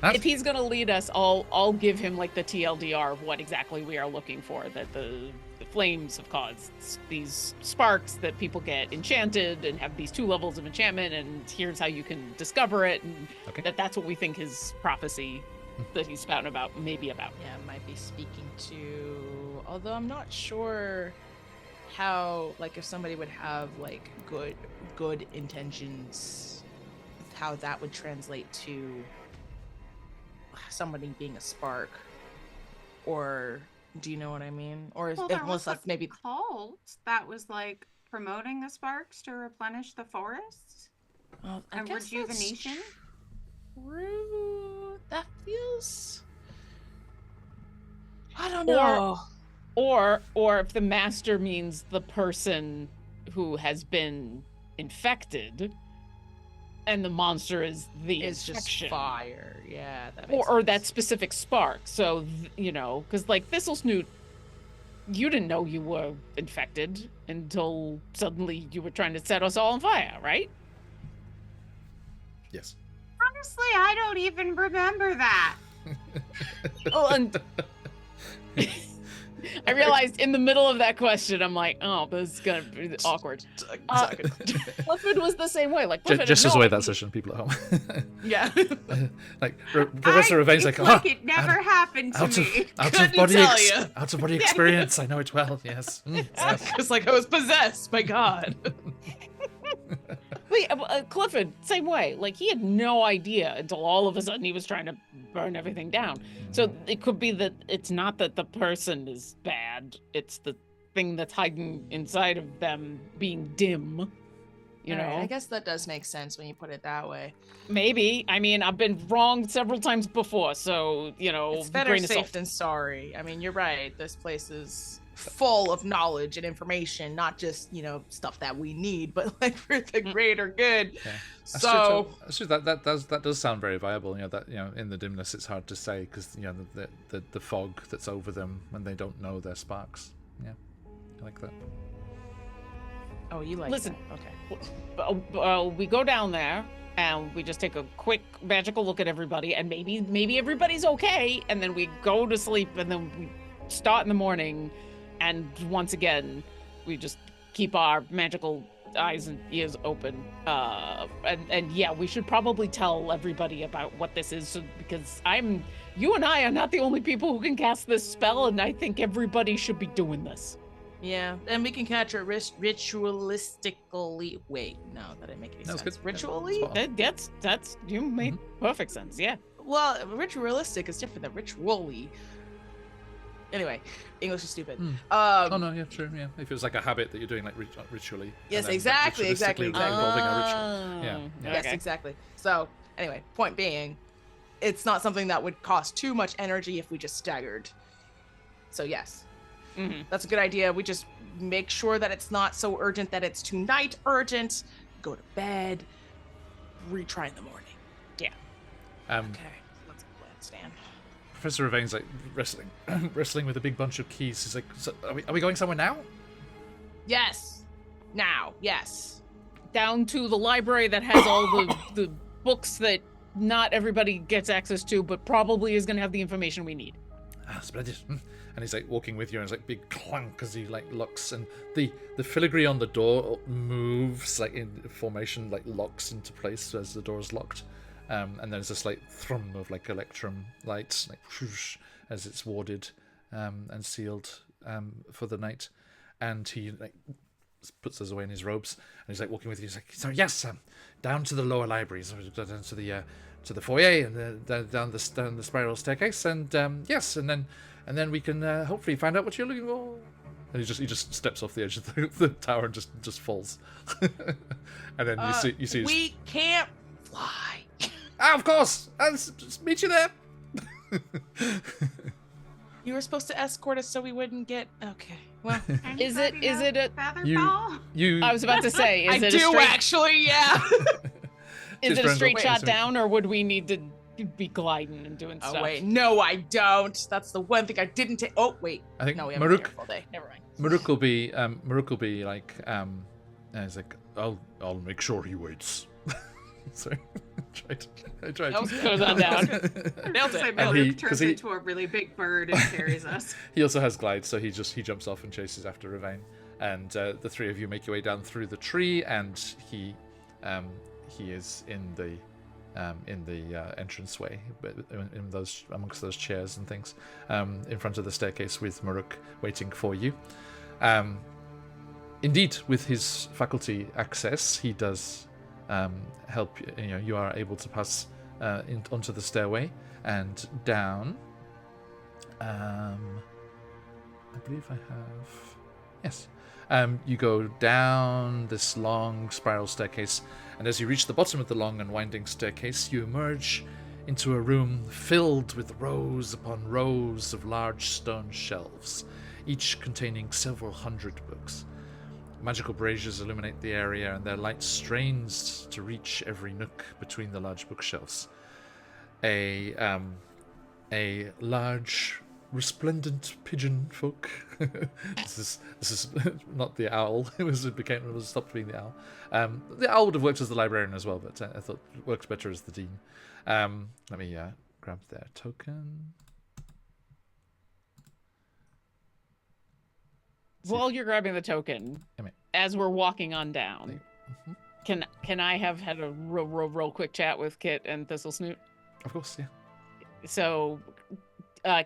If he's gonna lead us, I'll give him like the TLDR of what exactly we are looking for. That the flames have caused these sparks that people get enchanted and have these 2 levels of enchantment, and here's how you can discover it, and okay. that's what we think his prophecy that he's spouting about may be about. Yeah, might be speaking to. Although I'm not sure. how, like, if somebody would have like good intentions, how that would translate to somebody being a spark, or do you know what I mean? Or Well, there unless was that's a maybe cult that was like promoting the sparks to replenish the forests I and guess that's rejuvenation. true. That feels. I don't know. Or if the master means the person who has been infected, and the monster is the It's infection. just fire. Yeah, that makes Or sense. that specific spark. So, you know, because like Thistlesnoot, you didn't know you were infected until suddenly you were trying to set us all on fire, right? Yes. Honestly, I don't even remember that. Well, and I realized in the middle of that question, I'm like, oh, this is gonna be awkward. Clifford was the same way. Like, Clifford Just had as no away that idea. session, people at home. Yeah. Like Professor Ravain's It's like, like it never happened to out of me. out of body experience. I know it well. Yes. Yes. It's like I was possessed by God. Wait, Clifford, same way. Like, he had no idea until all of a sudden he was trying to burn everything down. So it could be that it's not that the person is bad, it's the thing that's hiding inside of them being dim. You know? Alright, I guess that does make sense when you put it that way. Maybe. I mean, I've been wrong several times before, so, you know, It's better grain of safe salt. than sorry. I mean, you're right. This place is full of knowledge and information, not just, you know, stuff that we need, but like for the greater good. Yeah. So That's true. That does sound very viable. You know that in the dimness it's hard to say because the fog that's over them when they don't know they're sparks. Yeah, I like that. oh, you like Listen. that. Okay. We go down there and we just take a quick magical look at everybody, and maybe everybody's okay, and then we go to sleep, and then we start in the morning, and once again we just keep our magical eyes and ears open. And yeah, we should probably tell everybody about what this is, because you and I are not the only people who can cast this spell, and I think everybody should be doing this. Yeah, and we can catch it ritualistically. Wait, no, that didn't make any That was sense. good. Ritually? Spot on. That's you made perfect sense. Yeah. Well, ritualistic is different than ritually. Anyway, English is stupid. Oh no, yeah, true. Yeah, if it was like a habit that you're doing like ritually. Yes, and then, exactly, like, exactly, ritualistically exactly. involving a ritual. Yeah. Yes, exactly. So, anyway, point being, it's not something that would cost too much energy if we just staggered. So, yes, that's a good idea. We just make sure that it's not so urgent that it's tonight urgent. Go to bed, retry in the morning. Yeah. Okay, let's stand. Professor Ravain's like wrestling with a big bunch of keys. He's like, so are we going somewhere now? Yes, now, yes. Down to the library that has all the books that not everybody gets access to, but probably is going to have the information we need. Ah, splendid. And he's like walking with you, and it's like big clunk as he like looks, and the filigree on the door moves like in formation, like locks into place as the door is locked. And there's this like thrum of like electrum lights, like whoosh, as it's warded and sealed for the night. And he like puts us away in his robes, and he's like walking with you. He's like, "So yes, down to the lower library, so down to the foyer, and down the spiral staircase, and yes, and then we can hopefully find out what you're looking for." And he just steps off the edge of the tower and just falls. And then you see his... We can't fly. Ah, of course! I'll just meet you there! You were supposed to escort us so we wouldn't get... Okay, well... Is it a... Featherball? You I was about to say, is I it a do straight... actually, yeah. Is Just it a straight Brendel. shot Wait, down, or would we need to be gliding and doing stuff? Oh, wait, no, I don't. That's the one thing I didn't take. Oh, wait. I think No, we haven't been here Maruk all day. Never mind. Maruk will be like he's like, I'll make sure he waits. Sorry. I tried. Put that down. Nailed it. And he- Luke 'cause turns he- into a really big bird and carries us. He also has glide, so he jumps off and chases after Ravain. And the three of you make your way down through the tree, and he is in the entranceway, in those amongst those chairs and things, in front of the staircase with Maruk waiting for you. indeed, with his faculty access, he does help. You are able to pass onto the stairway and down. I believe I have. Yes. You go down this long spiral staircase, and as you reach the bottom of the long and winding staircase, you emerge into a room filled with rows upon rows of large stone shelves, each containing several hundred books. Magical braziers illuminate the area, and their light strains to reach every nook between the large bookshelves. A large, resplendent pigeon folk. This is not the owl. It stopped being the owl. The owl would have worked as the librarian as well, but I thought it worked better as the dean. Let me grab their token. While you're grabbing the token, as we're walking on down, can I have had a real quick chat with Kit and Thistlesnoot? Of course, yeah. So,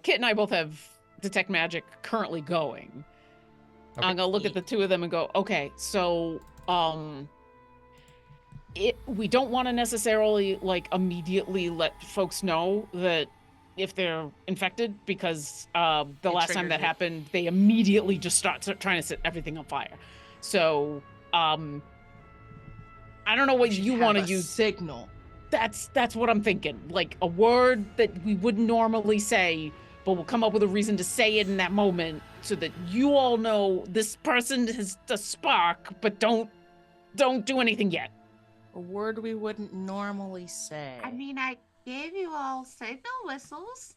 Kit and I both have Detect Magic currently going. Okay. I'm gonna look at the two of them and go, okay, so we don't want to necessarily immediately let folks know that if they're infected, because the last time that happened, they immediately just start trying to set everything on fire. So I don't know what you want to use. Signal. That's what I'm thinking. Like a word that we wouldn't normally say, but we'll come up with a reason to say it in that moment, so that you all know this person has the spark, but don't do anything yet. A word we wouldn't normally say. I mean, I gave you all signal whistles.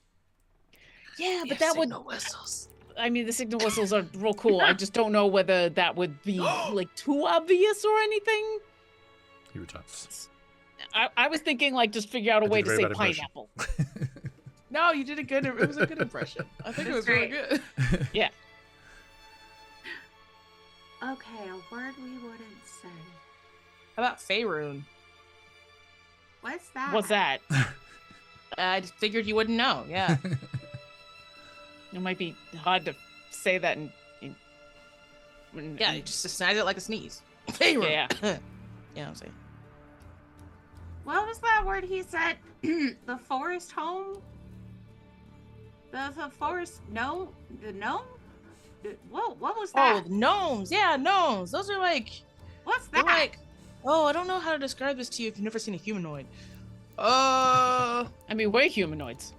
Yeah, but that would. Whistles. I mean, the signal whistles are real cool. I just don't know whether that would be too obvious or anything. He returns. I was thinking just figure out a way to say pineapple. No, you did a good. It was a good impression. I think it was really good. Yeah. Okay, a word we wouldn't say. How about Faerun? What's that? What's that? I just figured you wouldn't know. Yeah. It might be hard to say that in yeah, you just snide it like a sneeze. Faerun. Yeah. Yeah, I'm saying. What was that word he said? The forest home? The forest gnome? The gnome? What was that? Oh, gnomes. Yeah, gnomes. Those are What's they're that? Oh, I don't know how to describe this to you if you've never seen a humanoid. I mean, we're humanoids.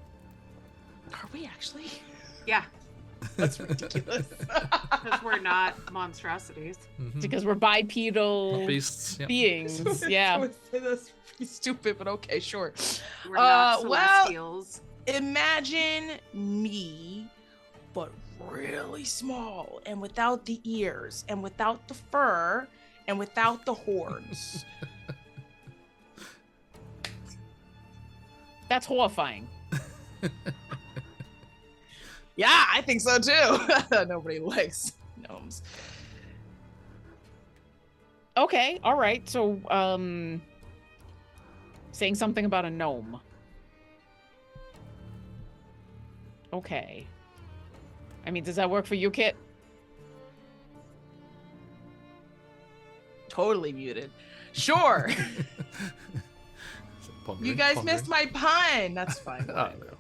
Are we actually? Yeah, That's ridiculous. because we're not monstrosities. Because we're bipedal beasts. Yeah. beings. Yeah. That's pretty stupid, but okay, sure. We're not well, celestials. Imagine me, but really small, and without the ears, and without the fur, and without the horns. That's horrifying. Yeah, I think so too. Nobody likes gnomes. Okay, all right. So, saying something about a gnome. Okay. I mean, does that work for you, Kit? Totally muted. Sure. You guys missed my pun. That's fine.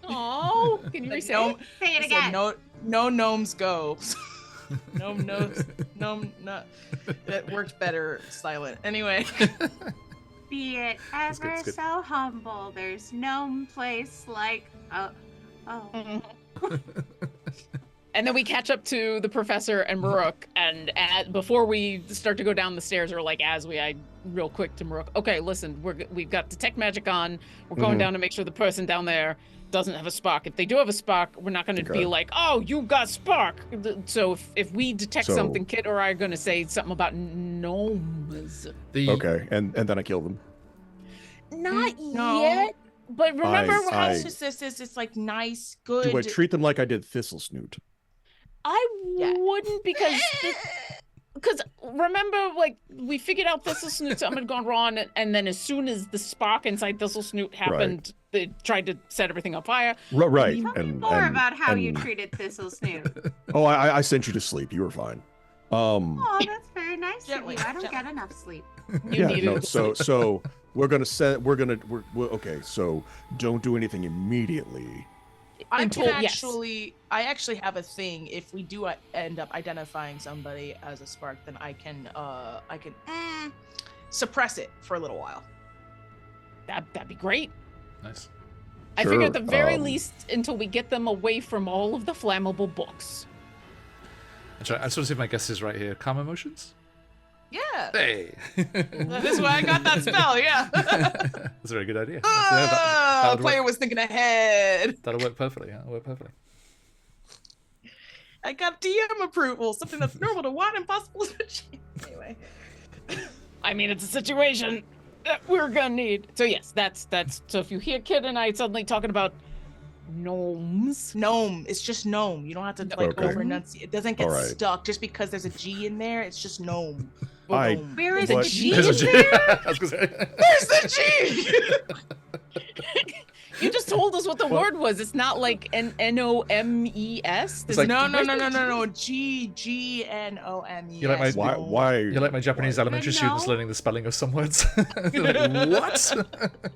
Oh, can you re-say it? Say it again. No gnomes go. Gnome. No. It worked better silent. Anyway. Be it ever so humble, there's no place like And then we catch up to the professor and Maruk, and before we start to go down the stairs, or I real quick to Maruk. Okay, listen, we've got detect magic on. We're going down to make sure the person down there doesn't have a spark. If they do have a spark, we're not going to be like, "Oh, you got spark." So if we detect something, Kit or I are going to say something about gnomes. Okay, and then I kill them. Not yet. But remember how it's like nice, good. Do I treat them like I did Thistlesnoot? I wouldn't, because remember, we figured out Thistlesnoot something had gone wrong, and then as soon as the spark inside Thistlesnoot happened, they tried to set everything on fire. Right. Tell me more about how you treated Thistlesnoot. Oh, I sent you to sleep. You were fine. Oh, that's very nice Gently, of you. I don't gently. get enough sleep. You needed no. to So we're gonna set. Okay. So don't do anything immediately. I Until- can yes. actually, I actually have a thing. If we do end up identifying somebody as a spark, then I can suppress it for a little while. That'd be great. Nice. I figure at Sure, the very um, least, until we get them away from all of the flammable books. I just want to see if my guess is right here. Calm emotions? Yeah, Hey! that is why I got that spell. Yeah. That's a very good idea. Yeah, The player was thinking ahead. that'll work perfectly. Yeah, that'll work perfectly. I got DM approval, something that's normal to one, impossible to achieve. Anyway. I mean, it's a situation that we're gonna need. So yes, that's. So if you hear Kid and I suddenly talking about gnomes, Gnome. It's just gnome. You don't have to like Okay. over enunciate. It doesn't get All right. stuck just because there's a G in there. It's just gnome. I- Gnome. Where is But- the G There's a in G. there? I was gonna say. There's the G. you just told us what the word was. It's not like an N-O-M-E-S. It's like- No. G N O M E. You like my- Why? You're like my Japanese elementary students No. learning the spelling of some words. They're like, what?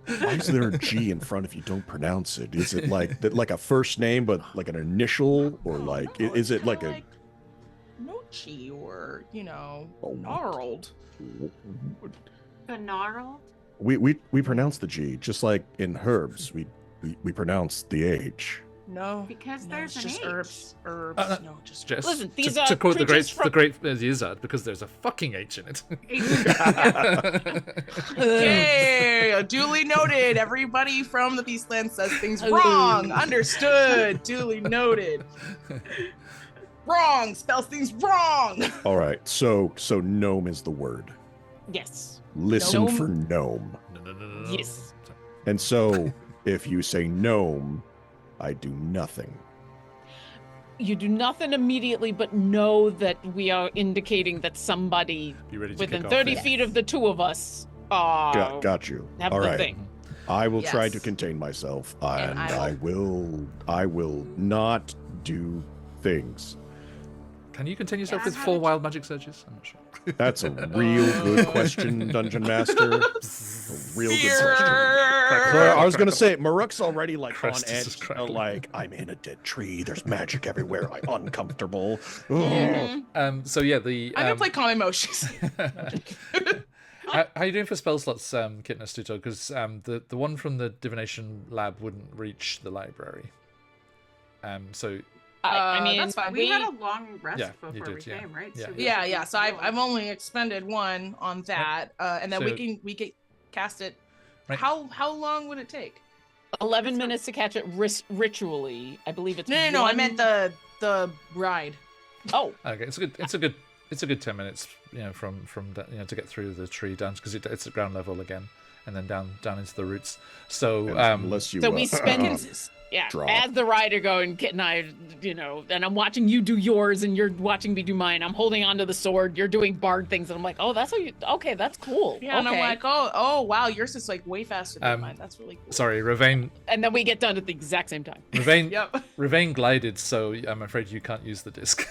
Why is there a G in front if you don't pronounce it? Is it like a first name, but like an initial, or like is it like a? Mochi or Oh. gnarled? The gnarl? We pronounce the G just like in herbs. We pronounce the H. No, Because no, there's it's an just H. herbs. No, Just Jess, Listen, these to are quote the creatures great from- Izzard, because there's a fucking H in it. Okay, duly noted. Everybody from the Beastland says things wrong. Understood. Duly noted. Wrong. Spells things wrong. All right, so gnome is the word. Yes. Listen Gnome. for gnome. No. Yes. And so if you say gnome, I do nothing. You do nothing immediately, but know that we are indicating that somebody Be ready to within kick 30 off. feet of the two of us Got you. have All the right. thing. I will try Yes. to contain myself, And and I I will not do things. Can you contain yourself Yeah, with how 4 did wild magic surges? I'm not sure. That's a real good question, Dungeon Master. A real good question. So I was gonna say, Maruk's already like Crest on is just edge, crackling. like I'm in a dead tree. There's magic everywhere. I'm uncomfortable. So yeah, the I'm gonna play calm emotions. how you doing for spell slots, Kit and Astuto? Because the one from the divination lab wouldn't reach the library. So I mean, that's fine. We had a long rest Yeah, you before did, we yeah. came, right? Yeah. So we Yeah, could yeah. just So I've roll. only expended one on that, and then So- we can cast it. Right. How long would it take? 11 minutes to catch it ritually. I believe it's No. I one- meant the ride. Oh, okay, it's a good 10 minutes, from to get through the tree down, because it's at ground level again, and then down into the roots. So Unless you so we spend yeah, Drop. as the rider going, Kit and I, and I'm watching you do yours and you're watching me do mine. I'm holding onto the sword, you're doing bard things, and I'm like, oh, that's how you, okay, that's cool. Yeah, and I'm okay. like, oh wow, yours is like way faster than mine. That's really cool. sorry, Ravane And then we get done at the exact same time. Yep. Ravane glided, so I'm afraid you can't use the disc.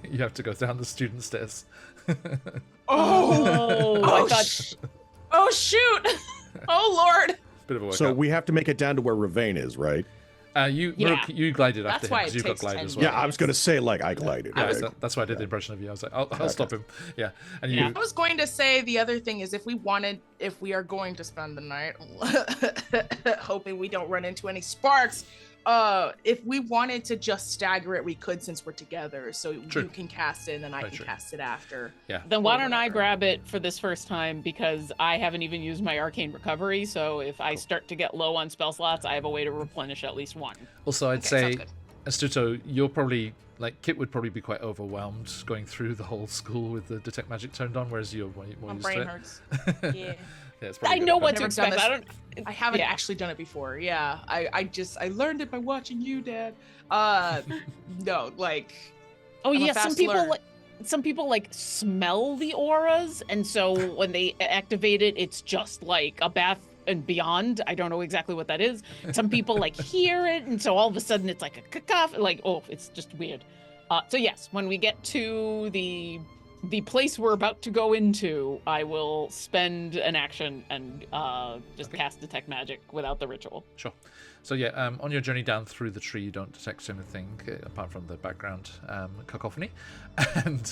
You have to go down the student stairs. Oh, I thought, Oh shoot! Oh lord! Bit of a workout. So we have to make it down to where Ravane is, right? You Yeah. Maruk, you glided That's after him why because it you got takes glide 10 as well. Yeah, I was gonna say like I glided. Yeah, right? that's why I did the impression of you. I was like, I'll stop him. Yeah, and you. Yeah. I was going to say the other thing is if we are going to spend the night, hoping we don't run into any sparks. If we wanted to just stagger it, we could since we're together. So True. you can cast it and then I Very can true. cast it after. Yeah. then why Or don't I whatever. grab it for this first time, because I haven't even used my arcane recovery, so if I start to get low on spell slots, I have a way to replenish at least one. Also, I'd Okay, say, sounds good. Astuto, you're probably Kit would probably be quite overwhelmed going through the whole school with the detect magic turned on, whereas you're more My used brain to it. hurts. Yeah. Yeah, it's probably I good know at what to Never done expect. this. I don't. I haven't Yeah. actually done it before. Yeah. I learned it by watching you, Dad. No, like Oh I'm a yeah, fast learner. some people like smell the auras, and so when they activate it, it's just like a bath and beyond. I don't know exactly what that is. Some people like hear it, and so all of a sudden it's like a cacophony. Like, oh, it's just weird. So yes, when we get to the the place we're about to go into, I will spend an action and just cast Detect Magic without the ritual. Sure. So yeah, on your journey down through the tree, you don't detect anything apart from the background cacophony, and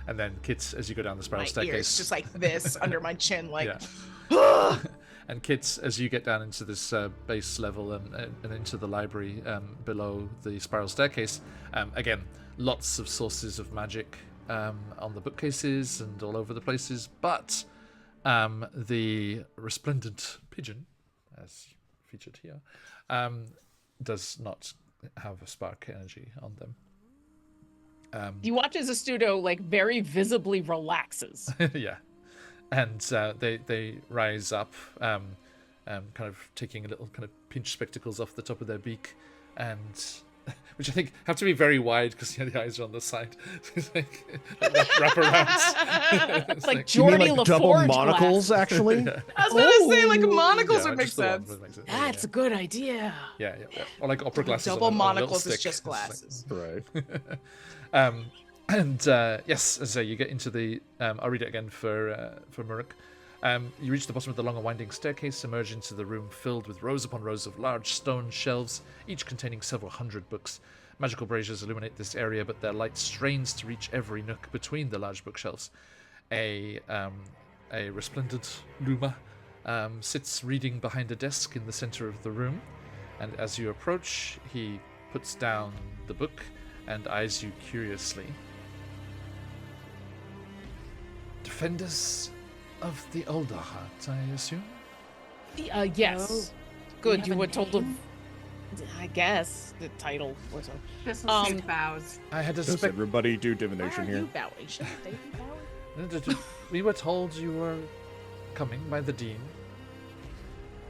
then Kit, as you go down the spiral My staircase, ears just like this under my chin, like. Yeah. And Kit, as you get down into this base level and into the library below the spiral staircase, again, lots of sources of magic on the bookcases and all over the places, but the resplendent pigeon, as featured here, does not have a spark energy on them. You watch as Astudo like very visibly relaxes. Yeah, and they rise up, kind of taking a little kind of pinch spectacles off the top of their beak, and which I think have to be very wide because the eyes are on the side. It's like wrap around. It's like You mean Geordie like double LaForge monocles, glasses. actually? I was gonna say like monocles would make just the one sense. would make sense. That's a good idea. Yeah. Or like opera glasses. Double on a little monocles is stick. just It's like- glasses. Right. And yes, as I say, you get into the. I'll read it again for Muruk. You reach the bottom of the long and winding staircase, emerge into the room filled with rows upon rows of large stone shelves, each containing several hundred books. Magical braziers illuminate this area, but their light strains to reach every nook between the large bookshelves. A resplendent Luma sits reading behind a desk in the center of the room, and as you approach, he puts down the book and eyes you curiously. Defenders of the Older Heart, I assume? Yes. Good. You have a were told of. name? I guess the title was a. This will save bows. I had a Does everybody do Why divination are here? you bowing? Shouldn't they be bowing? We were told you were coming by the dean.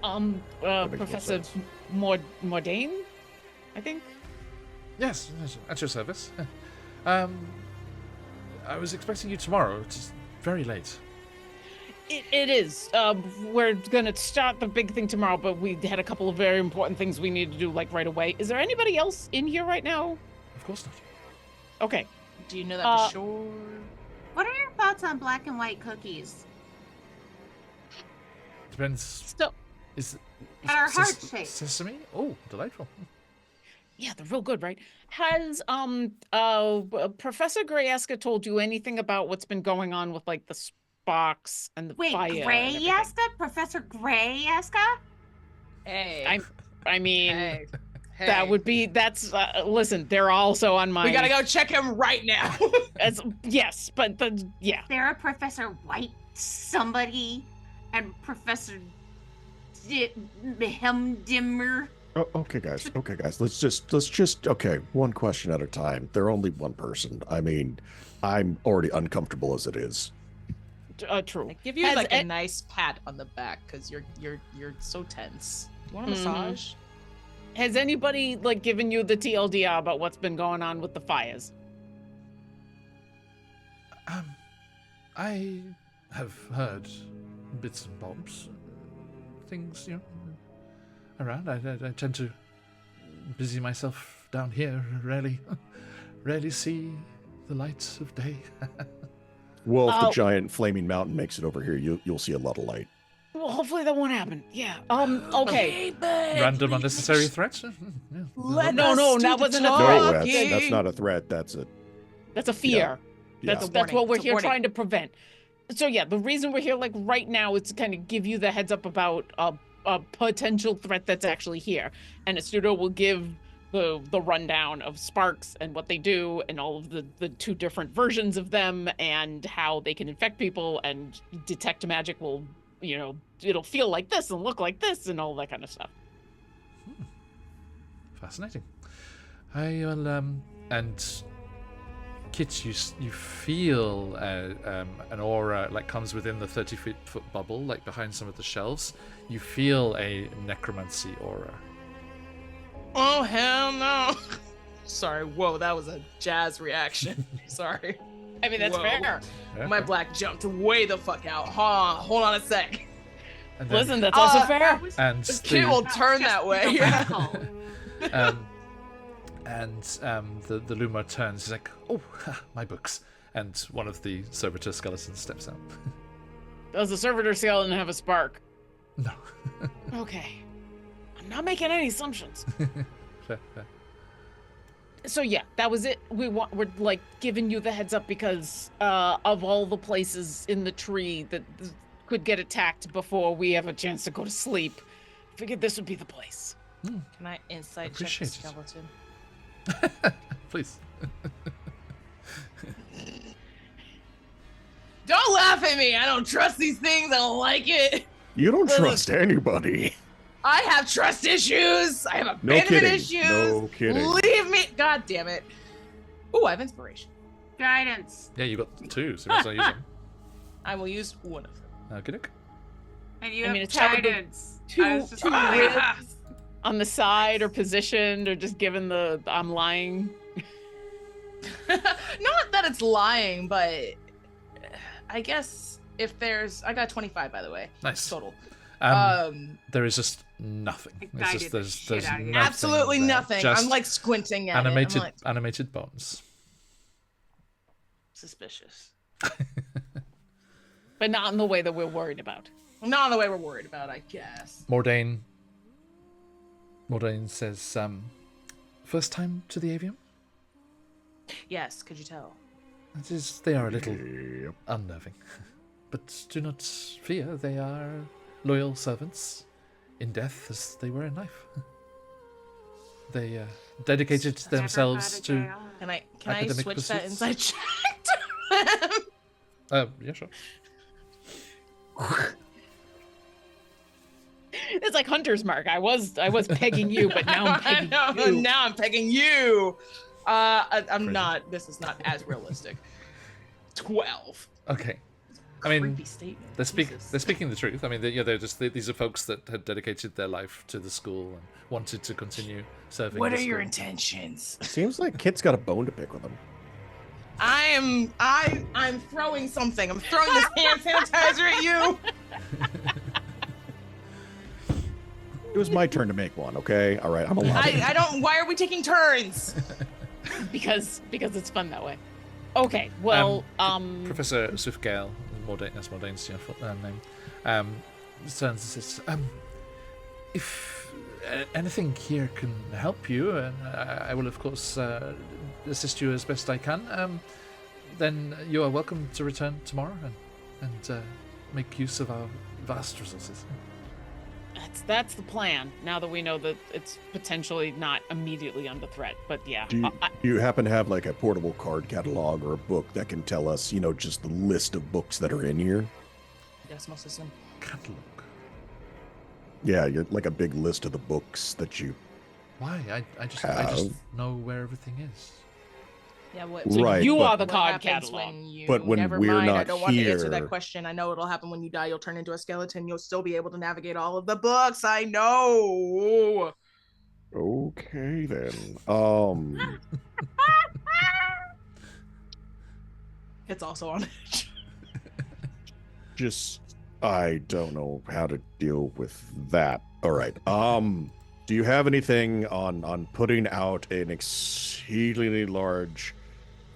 makes more Professor sense. Mordain, I think. Yes, at your service. I was expecting you tomorrow. It's very late. It is. We're gonna start the big thing tomorrow, but we had a couple of very important things we need to do like right away. Is there anybody else in here right now? Of course not. Okay. Do you know that for sure? What are your thoughts on black and white cookies? Depends. So Is That are heart-shaped. Sesame? Oh, delightful. yeah, they're real good, right? Has Professor Grayeska told you anything about what's been going on with like the sparks and the Wait, fire? and everything? Grayeska? Professor Grayeska? Hey. I mean, Hey. that would be that's. Listen, they're also on my. We gotta go check him right now. Yes, but yeah. There are Professor White somebody and Professor Hemdimmer. Oh, okay, guys. Let's just. Okay, one question at a time. They're only one person. I mean, I'm already uncomfortable as it is. True. I give you Has like a it- nice pat on the back because you're so tense. You want a Mhm. massage? Has anybody like given you the TLDR about what's been going on with the fires? I have heard bits and bobs, things, around. I tend to busy myself down here. Rarely see the light of day. Well, if the Oh. giant flaming mountain makes it over here, you'll see a lot of light. Well, hopefully that won't happen. Yeah. Okay. Random unnecessary threats? Yeah. No, that wasn't a No, threat. that's not a threat. That's a That's a fear. yeah. That's warning. what we're It's a here warning. trying to prevent. So yeah, the reason we're here like right now is to kind of give you the heads up about a potential threat that's actually here, and Astudo will give the rundown of sparks and what they do and all of the two different versions of them and how they can infect people, and detect magic will, it'll feel like this and look like this and all that kind of stuff. Fascinating. I will, and Kit, you feel an aura like comes within the 30-foot bubble, like behind some of the shelves. You feel a necromancy aura. Oh hell no! Sorry, whoa, that was a jazz reaction. Sorry. I mean, that's Whoa. fair. Yeah, My okay. black jumped way the fuck out. Hold on a sec. And then- Listen, that's also fair. and The kid will turn that way. the Luma turns. He's like, "Oh, my books," And one of the servitor skeletons steps out. Does the servitor skeleton have a spark? No. Okay. I'm not making any assumptions. Fair. So yeah, that was it. We're like giving you the heads up because of all the places in the tree that could get attacked before we have a chance to go to sleep. Figured this would be the place. Can I insight check the Appreciate it. skeleton? Please. Don't laugh at me. I don't trust these things. I don't like it. You don't trust anybody. I have trust issues. I have No abandonment kidding. issues. No kidding. Leave me. God damn it. Ooh, I have inspiration. Guidance. Yeah, you got 2, so you might as well use them. I will use one of them. Okay. And you I have mean, it's probably guidance. I Two was just ribs on the side or positioned or just given the I'm lying. Not that it's lying, but I guess if there's, I got 25 by the way. Nice. Total. There is just nothing. It It's guided just the there's shit out of you. nothing Absolutely there. nothing. Just I'm like squinting at it. I'm animated like, animated bones. suspicious. But not in the way that we're worried about. Not the way we're worried about, I guess. Mordain says, first time to the avium? Yes, could you tell? That is, they are a little Yep. unnerving. But do not fear, they are loyal servants in death as they were in life. They dedicated Never themselves got a to... day off. Can I Academic switch that pursuits? inside check to him? Yeah, sure. It's like Hunter's Mark. I was pegging you, but now I'm pegging you. Now I'm pegging you. I'm Crazy. not. This is not as realistic. 12. Okay. I mean, Creepy statement. they're Jesus. speaking the truth. I mean, they're just these are folks that had dedicated their life to the school and wanted to continue serving. What the are your school. intentions? Seems like Kit's got a bone to pick with him. I'm throwing something. I'm throwing this hand sanitizer at you. It was my turn to make one, okay? All right, I'm allowed. I don't. Why are we taking turns? because it's fun that way. Okay, well, Professor Swiftgale, that's Mordain's name, turns and says, if anything here can help you, and I will, of course, assist you as best I can, then you are welcome to return tomorrow and make use of our vast resources. that's the plan. Now that we know that it's potentially not immediately under threat, but yeah. Do you happen to have like a portable card catalog or a book that can tell us, just the list of books that are in here? Decimal system. Catalog. Yeah, you're like a big list of the books that you. Why? I just Have. know where everything is. Yeah. What? So Right, you but- are the What card happens catalog. when you, But when never we're mind, I not don't want to answer here- that question. I know it'll happen when you die. You'll turn into a skeleton. You'll still be able to navigate all of the books. I know. Okay then. It's also on edge. Just I don't know how to deal with that. All right. Do you have anything on putting out an exceedingly large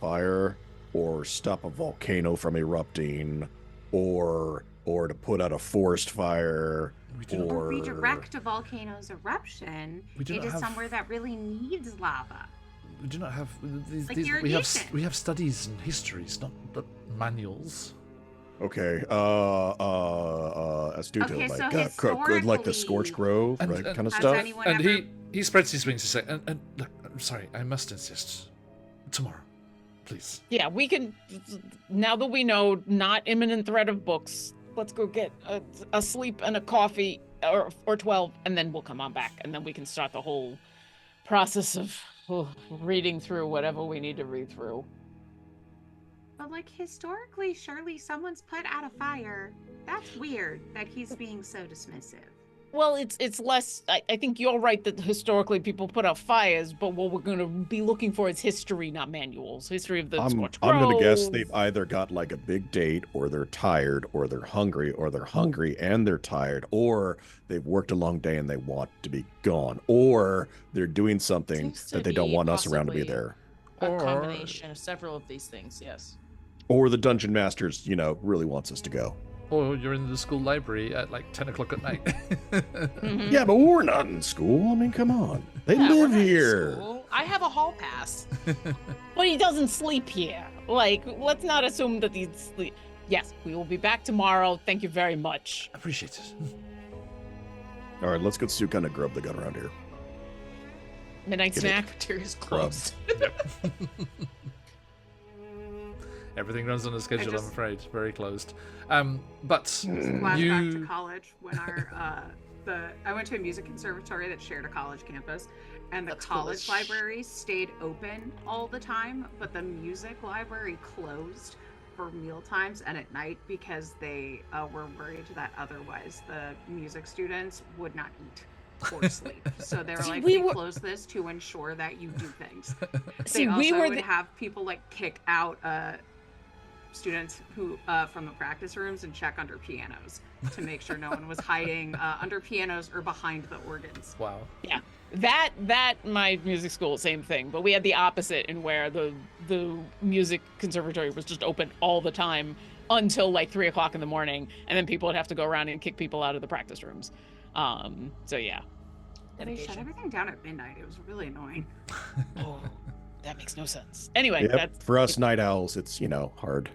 fire, or stop a volcano from erupting, or to put out a forest fire, We do not Or or redirect a volcano's eruption We do not into have- somewhere that really needs lava. We do not have these. Like we have irrigation. we have studies and histories, not manuals. Okay. Astute, Okay, so good, like the historically- Scorched Grove, And- right? and- Kind of Has stuff. anyone And ever... he spreads his wings to say, and look, I'm sorry, I must insist. Tomorrow, please. Yeah, we can. Now that we know not imminent threat of books, let's go get a sleep and a coffee, or 12, and then we'll come on back, and then we can start the whole process of reading through whatever we need to read through. But like historically, surely someone's put out a fire. That's weird that he's being so dismissive. Well, it's less. I think you're right that historically people put out fires, but what we're going to be looking for is history, not manuals. History of the I'm Scorched gonna guess Grove. they've either got like a big date, or they're tired, or they're hungry and they're tired, or they've worked a long day and they want to be gone, or they're doing something Seems to that they don't be want us around to be possibly- there. A Or- combination of several of these things. Yes. Or the dungeon masters, really wants us to go. Or you're in the school library at like 10 o'clock at night. Mhm. Yeah, but we're not in school. I mean, come on. They Yeah, we're live not in here. school. I have a hall pass. But he doesn't sleep here. Like, let's not assume that he'd sleep. Yes, we will be back tomorrow. Thank you very much. Appreciate it. All right, let's get Sue kind of grub the gun around here. Midnight Get it. snack. Cafeteria's Grub. closed. Everything runs on a schedule, I'm just- afraid. Very closed. But Flashback you... to college when I went to a music conservatory that shared a college campus, and the That's cool college as library stayed open all the time, but the music library closed for meal times and at night because they were worried that otherwise the music students would not eat or sleep. So they were See, like, we we were- close this to ensure that you do things. See, They also we were would the... have people like kick out students who from the practice rooms and check under pianos to make sure no one was hiding under pianos or behind the organs. Wow. That my music school, same thing. But we had the opposite in where the music conservatory was just open all the time until like 3 o'clock in the morning, and then people would have to go around and kick people out of the practice rooms. So yeah. They shut Dedication. everything down at midnight. It was really annoying. Oh, that makes no sense. Anyway, Yep. that's For us night owls, it's, hard.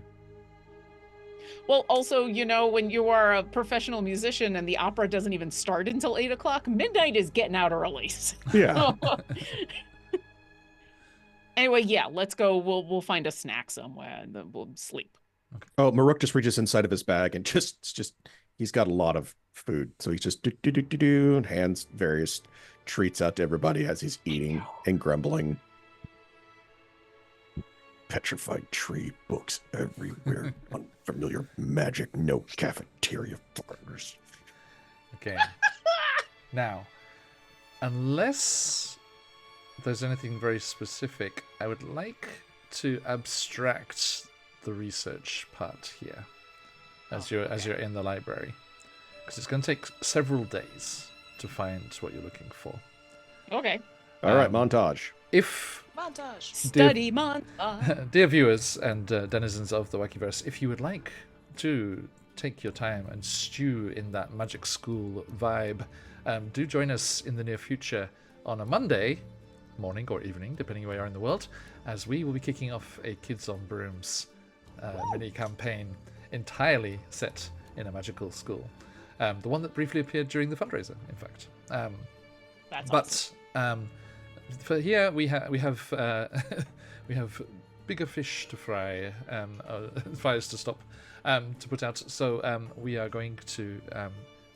well. Also, when you are a professional musician and the opera doesn't even start until 8 o'clock, midnight is getting out early. Yeah. Anyway, yeah, let's go. We'll find a snack somewhere and then we'll sleep. Oh, Maruk just reaches inside of his bag and just he's got a lot of food. So he's just do and hands various treats out to everybody as he's eating and grumbling. Petrified tree, books everywhere, unfamiliar magic, no cafeteria farmers. Okay. Now, unless there's anything very specific, I would like to abstract the research part here as you're in the library, because it's going to take several days to find what you're looking for. Okay. All right, montage. If Montage. Study montage. dear viewers and denizens of the Wakiverse, if you would like to take your time and stew in that magic school vibe, do join us in the near future on a Monday morning or evening, depending where you are in the world, as we will be kicking off a Kids on Brooms mini campaign entirely set in a magical school. The one that briefly appeared during the fundraiser, in fact. That's But awesome. for here we have we have bigger fish to fry, fires to stop, to put out. So we are going to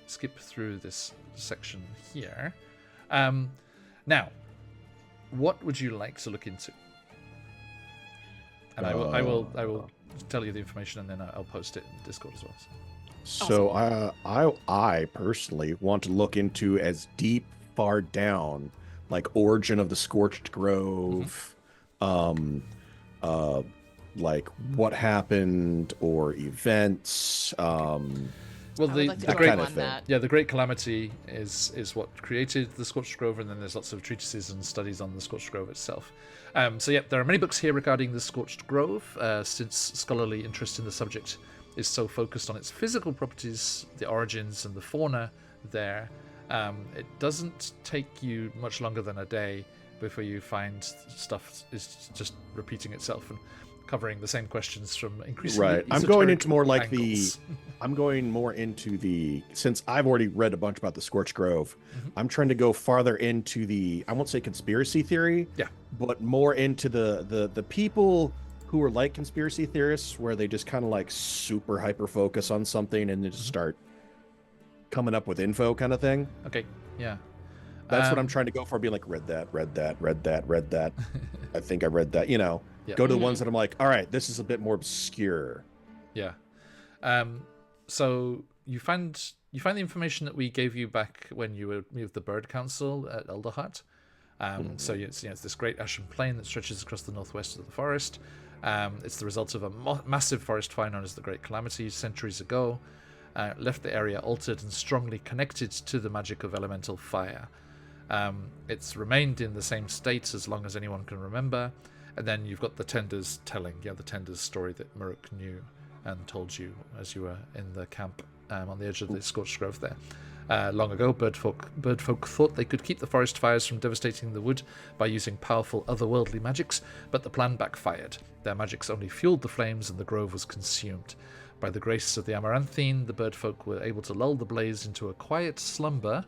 skip through this section here. Now, what would you like to look into? And I will tell you the information, and then I'll post it in Discord as well. So I personally want to look into as deep, far down, like origin of the Scorched Grove, like what happened or events. Well, I would like to that join kind you of on thing. that. Yeah, the Great Calamity is what created the Scorched Grove, and then there's lots of treatises and studies on the Scorched Grove itself. So yeah, there are many books here regarding the Scorched Grove, since scholarly interest in the subject is so focused on its physical properties, the origins and the fauna there. It doesn't take you much longer than a day before you find stuff is just repeating itself and covering the same questions from increasingly Right. I'm going esoteric into more like angles. I'm going more into the, since I've already read a bunch about the Scorched Grove, Mhm. I'm trying to go farther into the, I won't say conspiracy theory, Yeah. but more into the people who are like conspiracy theorists, where they just kind of like super hyper focus on something and then just start coming up with info kind of thing. Okay, yeah. That's what I'm trying to go for, being like, read that. I think I read that, Yeah. Go to the Mhm. ones that I'm like, all right, this is a bit more obscure. Yeah. So you find the information that we gave you back when you were with the Bird Council at Elderhut. So it's this great ashen plain that stretches across the northwest of the forest. It's the result of a massive forest fire known as the Great Calamity centuries ago. Left the area altered and strongly connected to the magic of elemental fire. It's remained in the same state as long as anyone can remember, And then you've got the Tenders telling, the Tenders story that Muruk knew and told you as you were in the camp on the edge of the Scorched Grove there. Long ago, birdfolk thought they could keep the forest fires from devastating the wood by using powerful otherworldly magics, but the plan backfired. Their magics only fueled the flames and the grove was consumed. By the grace of the Amaranthine, the birdfolk were able to lull the blaze into a quiet slumber.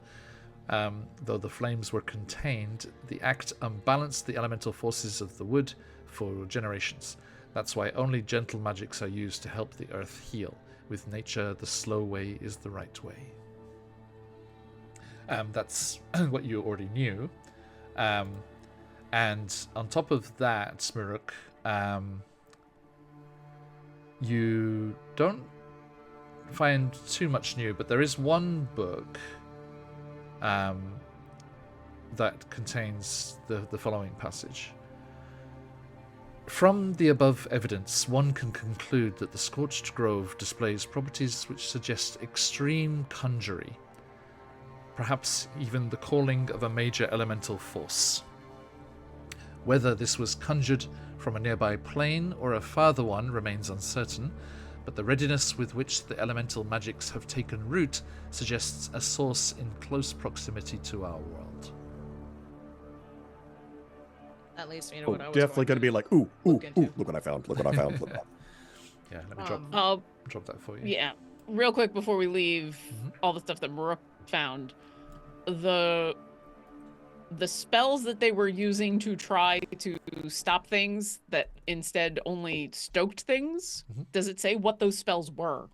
Though the flames were contained, the act unbalanced the elemental forces of the wood for generations. That's why only gentle magics are used to help the earth heal. With nature, the slow way is the right way. That's what you already knew. And on top of that, Smiruk, you don't find too much new, but there is one book that contains the following passage. From the above evidence, one can conclude that the Scorched Grove displays properties which suggest extreme conjury, perhaps even the calling of a major elemental force. Whether this was conjured from a nearby plane or a farther one remains uncertain, but the readiness with which the elemental magics have taken root suggests a source in close proximity to our world. That leads me to what I was definitely going to be like, ooh, look into. look what I found, look what I found. Look. Yeah, let me drop that for you. Yeah, real quick before we leave, all the stuff that Maruk found, the spells that they were using to try to stop things that instead only stoked things, does it say what those spells were?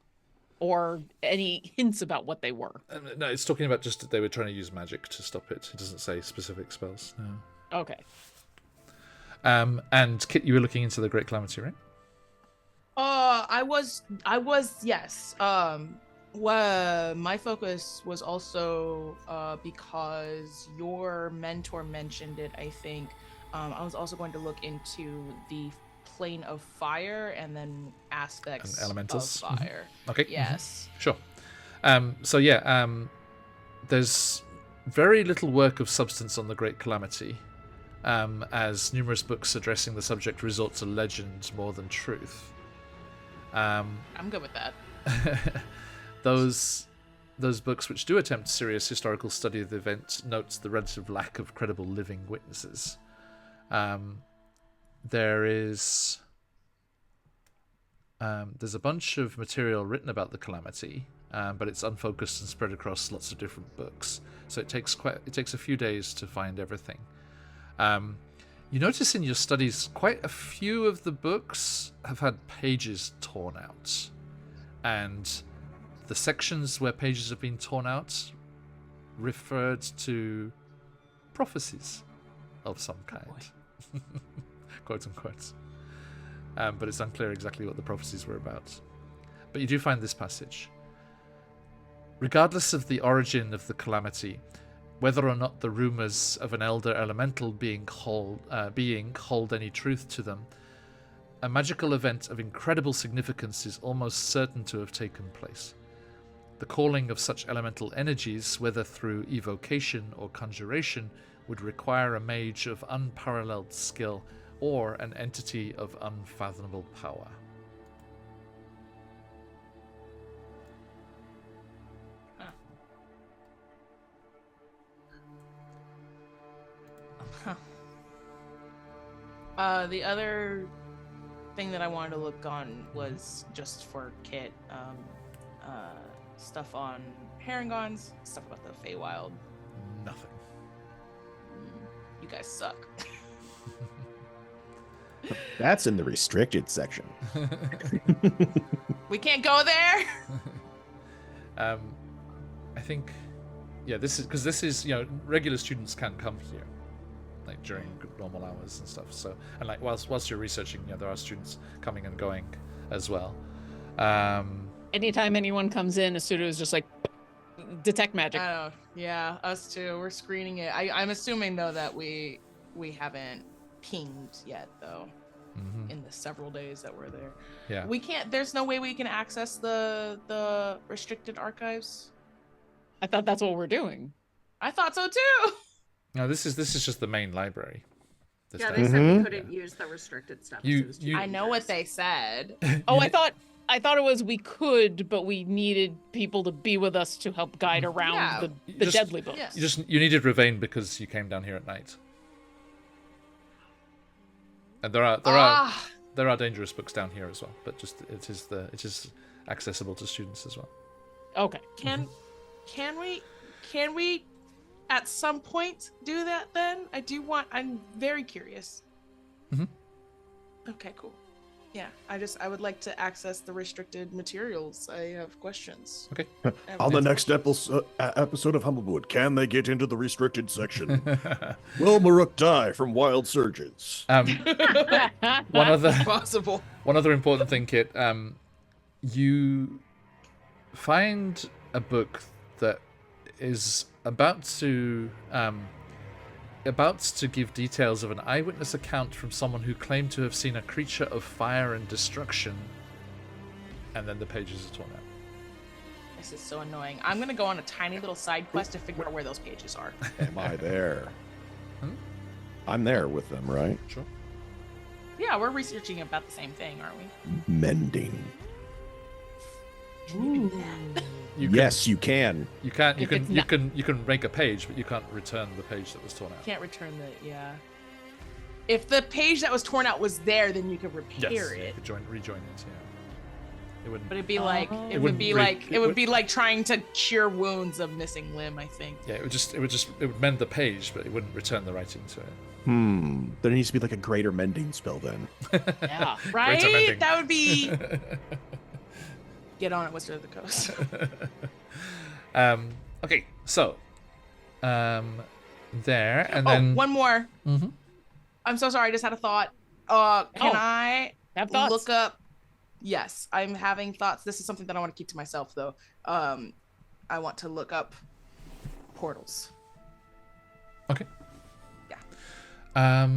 Or any hints about what they were? No, it's talking about just that they were trying to use magic to stop it. It doesn't say specific spells. No. Okay. And Kit, you were looking into the Great Calamity, right? I was, yes. My focus was also because your mentor mentioned it, I think. I was also going to look into the plane of fire and then aspects and elementals of fire. Okay. Yes. Sure. There's very little work of substance on the Great Calamity, as numerous books addressing the subject resort to legend more than truth. I'm good with that. Those books which do attempt serious historical study of the event notes the relative lack of credible living witnesses. There's a bunch of material written about the calamity, but it's unfocused and spread across lots of different books. So it takes a few days to find everything. You notice in your studies quite a few of the books have had pages torn out, and the sections where pages have been torn out referred to prophecies of some kind. Quote unquote. But it's unclear exactly what the prophecies were about. But you do find this passage. Regardless of the origin of the calamity, whether or not the rumors of an elder elemental being hold any truth to them, a magical event of incredible significance is almost certain to have taken place. The calling of such elemental energies, whether through evocation or conjuration, would require a mage of unparalleled skill or an entity of unfathomable power. The other thing that I wanted to look on was just for Kit, stuff on Paragons, stuff about the Feywild. Nothing. You guys suck. That's in the restricted section. We can't go there. I think, this is regular students can come here, like during normal hours and stuff. So, and like whilst you're researching, there are students coming and going as well. Anytime anyone comes in, Asuto is just like, detect magic. I know. Yeah, us too. We're screening it. I'm assuming though that we haven't pinged yet though. In the several days that we're there. Yeah. We can't. There's no way we can access the restricted archives. I thought that's what we're doing. I thought so too. No, this is just the main library. this Yeah, day. they said we Mhm. couldn't use the restricted stuff. You- it was too you- I know what dangerous. they said. Oh, You I ne- thought it was we could, but we needed people to be with us to help guide around Yeah. the Just- deadly book. Yes. you needed Ravane because you came down here at night. And there are dangerous books down here as well, but just it is accessible to students as well. Okay. Can we at some point do that then? I'm very curious. Mhm. Okay, cool. Yeah, I would like to access the restricted materials. I have questions. Okay. On the next episode of Humblewood, can they get into the restricted section? Will Maruk die from wild surges? Possible. One other important thing, Kit. You find a book that is about to give details of an eyewitness account from someone who claimed to have seen a creature of fire and destruction, and then the pages are torn out. This is so annoying. I'm gonna go on a tiny little side quest to figure out where those pages are. Am I there? Hmm? I'm there with them, right? Sure. Yeah, we're researching about the same thing, aren't we? Mending. You can, Yes, you can. You can. You If can. it's You not- can. You can make a page, but you can't return the page that was torn out. Can't return the If the page that was torn out was there, then you could repair Yes. it. You could rejoin it. Yeah. It wouldn't. But it'd be like Oh. it It would wouldn't be re- like it it would would- be like trying to cure wounds of missing limb, I think. Yeah. It would mend the page, but it wouldn't return the writing to it. There needs to be like a greater mending spell then. Yeah. Right? mending. That would be get on it, Wizard of the Coast. Okay. So. There and Oh, then. one more. Mhm. I'm so sorry, I just had a thought. Can Oh. I Have thoughts. look up? Yes, I'm having thoughts. This is something that I want to keep to myself, though. I want to look up portals. Okay. Yeah. I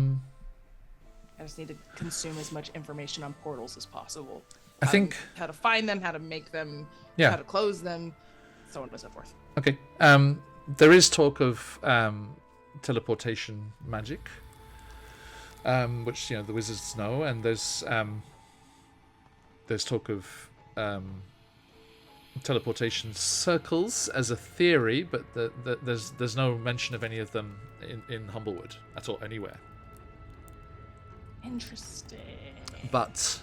just need to consume as much information on portals as possible. I think. How to find them, how to make them, Yeah. how to close them, so on and so forth. Okay. There is talk of teleportation magic, which the wizards know, and there's talk of teleportation circles as a theory, but there's no mention of any of them in Humblewood at all anywhere. Interesting. But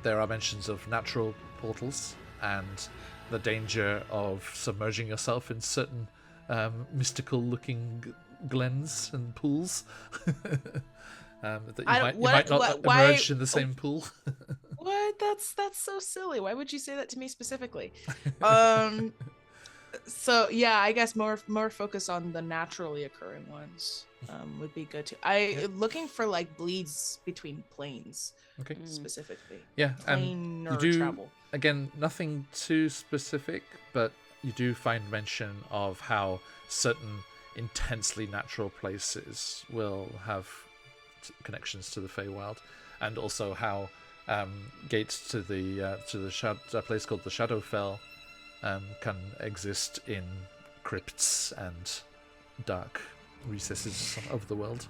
there are mentions of natural portals and the danger of submerging yourself in certain mystical-looking glens and pools. That you might not emerge in the same pool. What? That's so silly. Why would you say that to me specifically? So yeah, I guess more focus on the naturally occurring ones would be good too. Looking for like bleeds between planes Okay. specifically. Yeah, Plane or you do travel. again nothing too specific, but you do find mention of how certain intensely natural places will have connections to the Feywild, and also how gates to the place called the Shadowfell can exist in crypts and dark recesses of the world.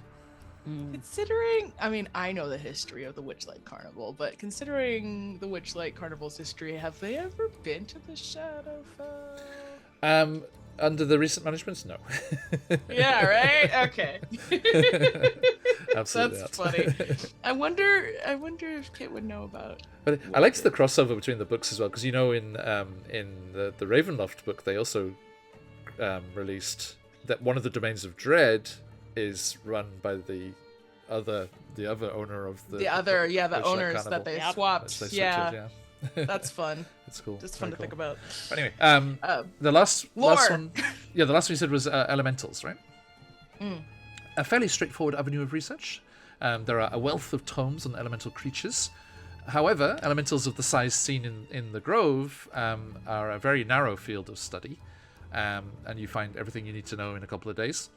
Considering, I mean, I know the history of the Witchlight Carnival, but considering the Witchlight Carnival's history, have they ever been to the Shadowfell? Under the recent managements, no. Yeah, right? Okay. Absolutely That's not. funny. I wonder if Kit would know about. But I liked the crossover between the books as well, because in the Ravenloft book they also released that one of the domains of dread is run by the other owner of the The owners Carnival, that they Yep. swapped. which they switched Yeah, it, that's fun. it's cool. Just fun Very to think cool. about. But anyway, the last Lore. one, the last one you said was elementals, right? Mm. A fairly straightforward avenue of research. There are a wealth of tomes on elemental creatures. However, elementals of the size seen in the Grove are a very narrow field of study, and you find everything you need to know in a couple of days.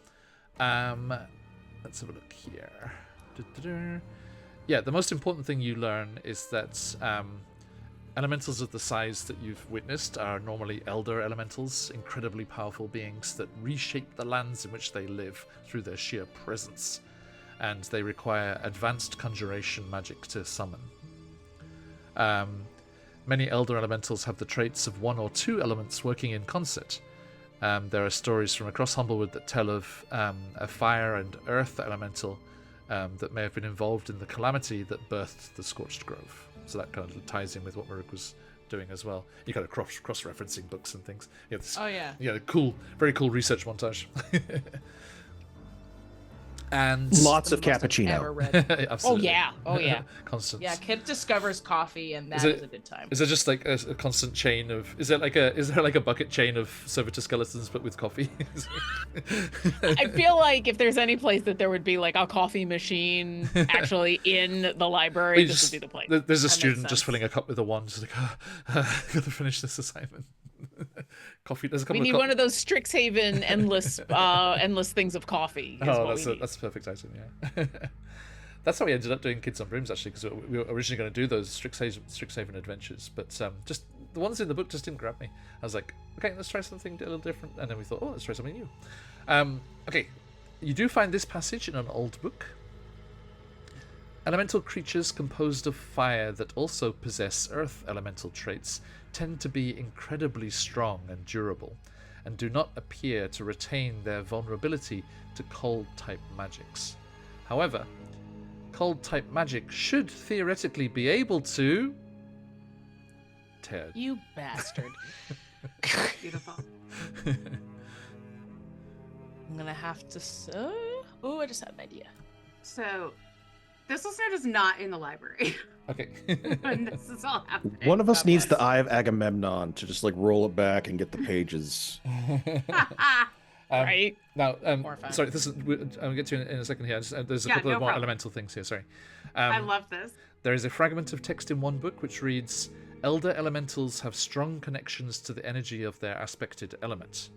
Let's have a look here. Yeah, the most important thing you learn is that elementals of the size that you've witnessed are normally elder elementals, incredibly powerful beings that reshape the lands in which they live through their sheer presence. and they require advanced conjuration magic to summon. Many elder elementals have the traits of one or two elements working in concert. There are stories from across Humblewood that tell of a fire and earth elemental that may have been involved in the calamity that birthed the Scorched Grove. So that kind of ties in with what Maruk was doing as well. You kind of cross-referencing books and things. You have this, cool, very cool research montage. And lots of Ever cappuccino. read. Absolutely. Oh yeah. Constant. Yeah, Kip discovers coffee, and that is a good time. Is there just like a constant chain of? Is there like a bucket chain of servitor skeletons but with coffee? I feel like if there's any place that there would be like a coffee machine actually in the library, this would be the place. There's a That student makes just sense. filling a cup with a wand, just like, gotta finish this assignment. Coffee. There's a couple We need of one of those Strixhaven endless things of coffee. Is what we need. That's a perfect item. Yeah. That's how we ended up doing Kids on Brooms, actually, because we were originally going to do those Strixhaven adventures, but just the ones in the book just didn't grab me. I was like, okay, let's try something a little different, and then we thought, oh, let's try something new. Okay, you do find this passage in an old book. Elemental creatures composed of fire that also possess earth elemental traits tend to be incredibly strong and durable, and do not appear to retain their vulnerability to cold-type magics. However, cold-type magic should theoretically be able to... tear. You bastard. Beautiful. I'm gonna have to. Oh, I just had an idea. So, this listener is not in the library Okay. when this is all happening. One of us God needs bless. the Eye of Agamemnon to just like roll it back and get the pages. Right? Now, Horrifying. sorry, this is. I'll get to you in a second here. There's a Yeah, couple no of more problem. elemental things here. Sorry. I love this. There is a fragment of text in one book which reads, Elder elementals have strong connections to the energy of their aspected element.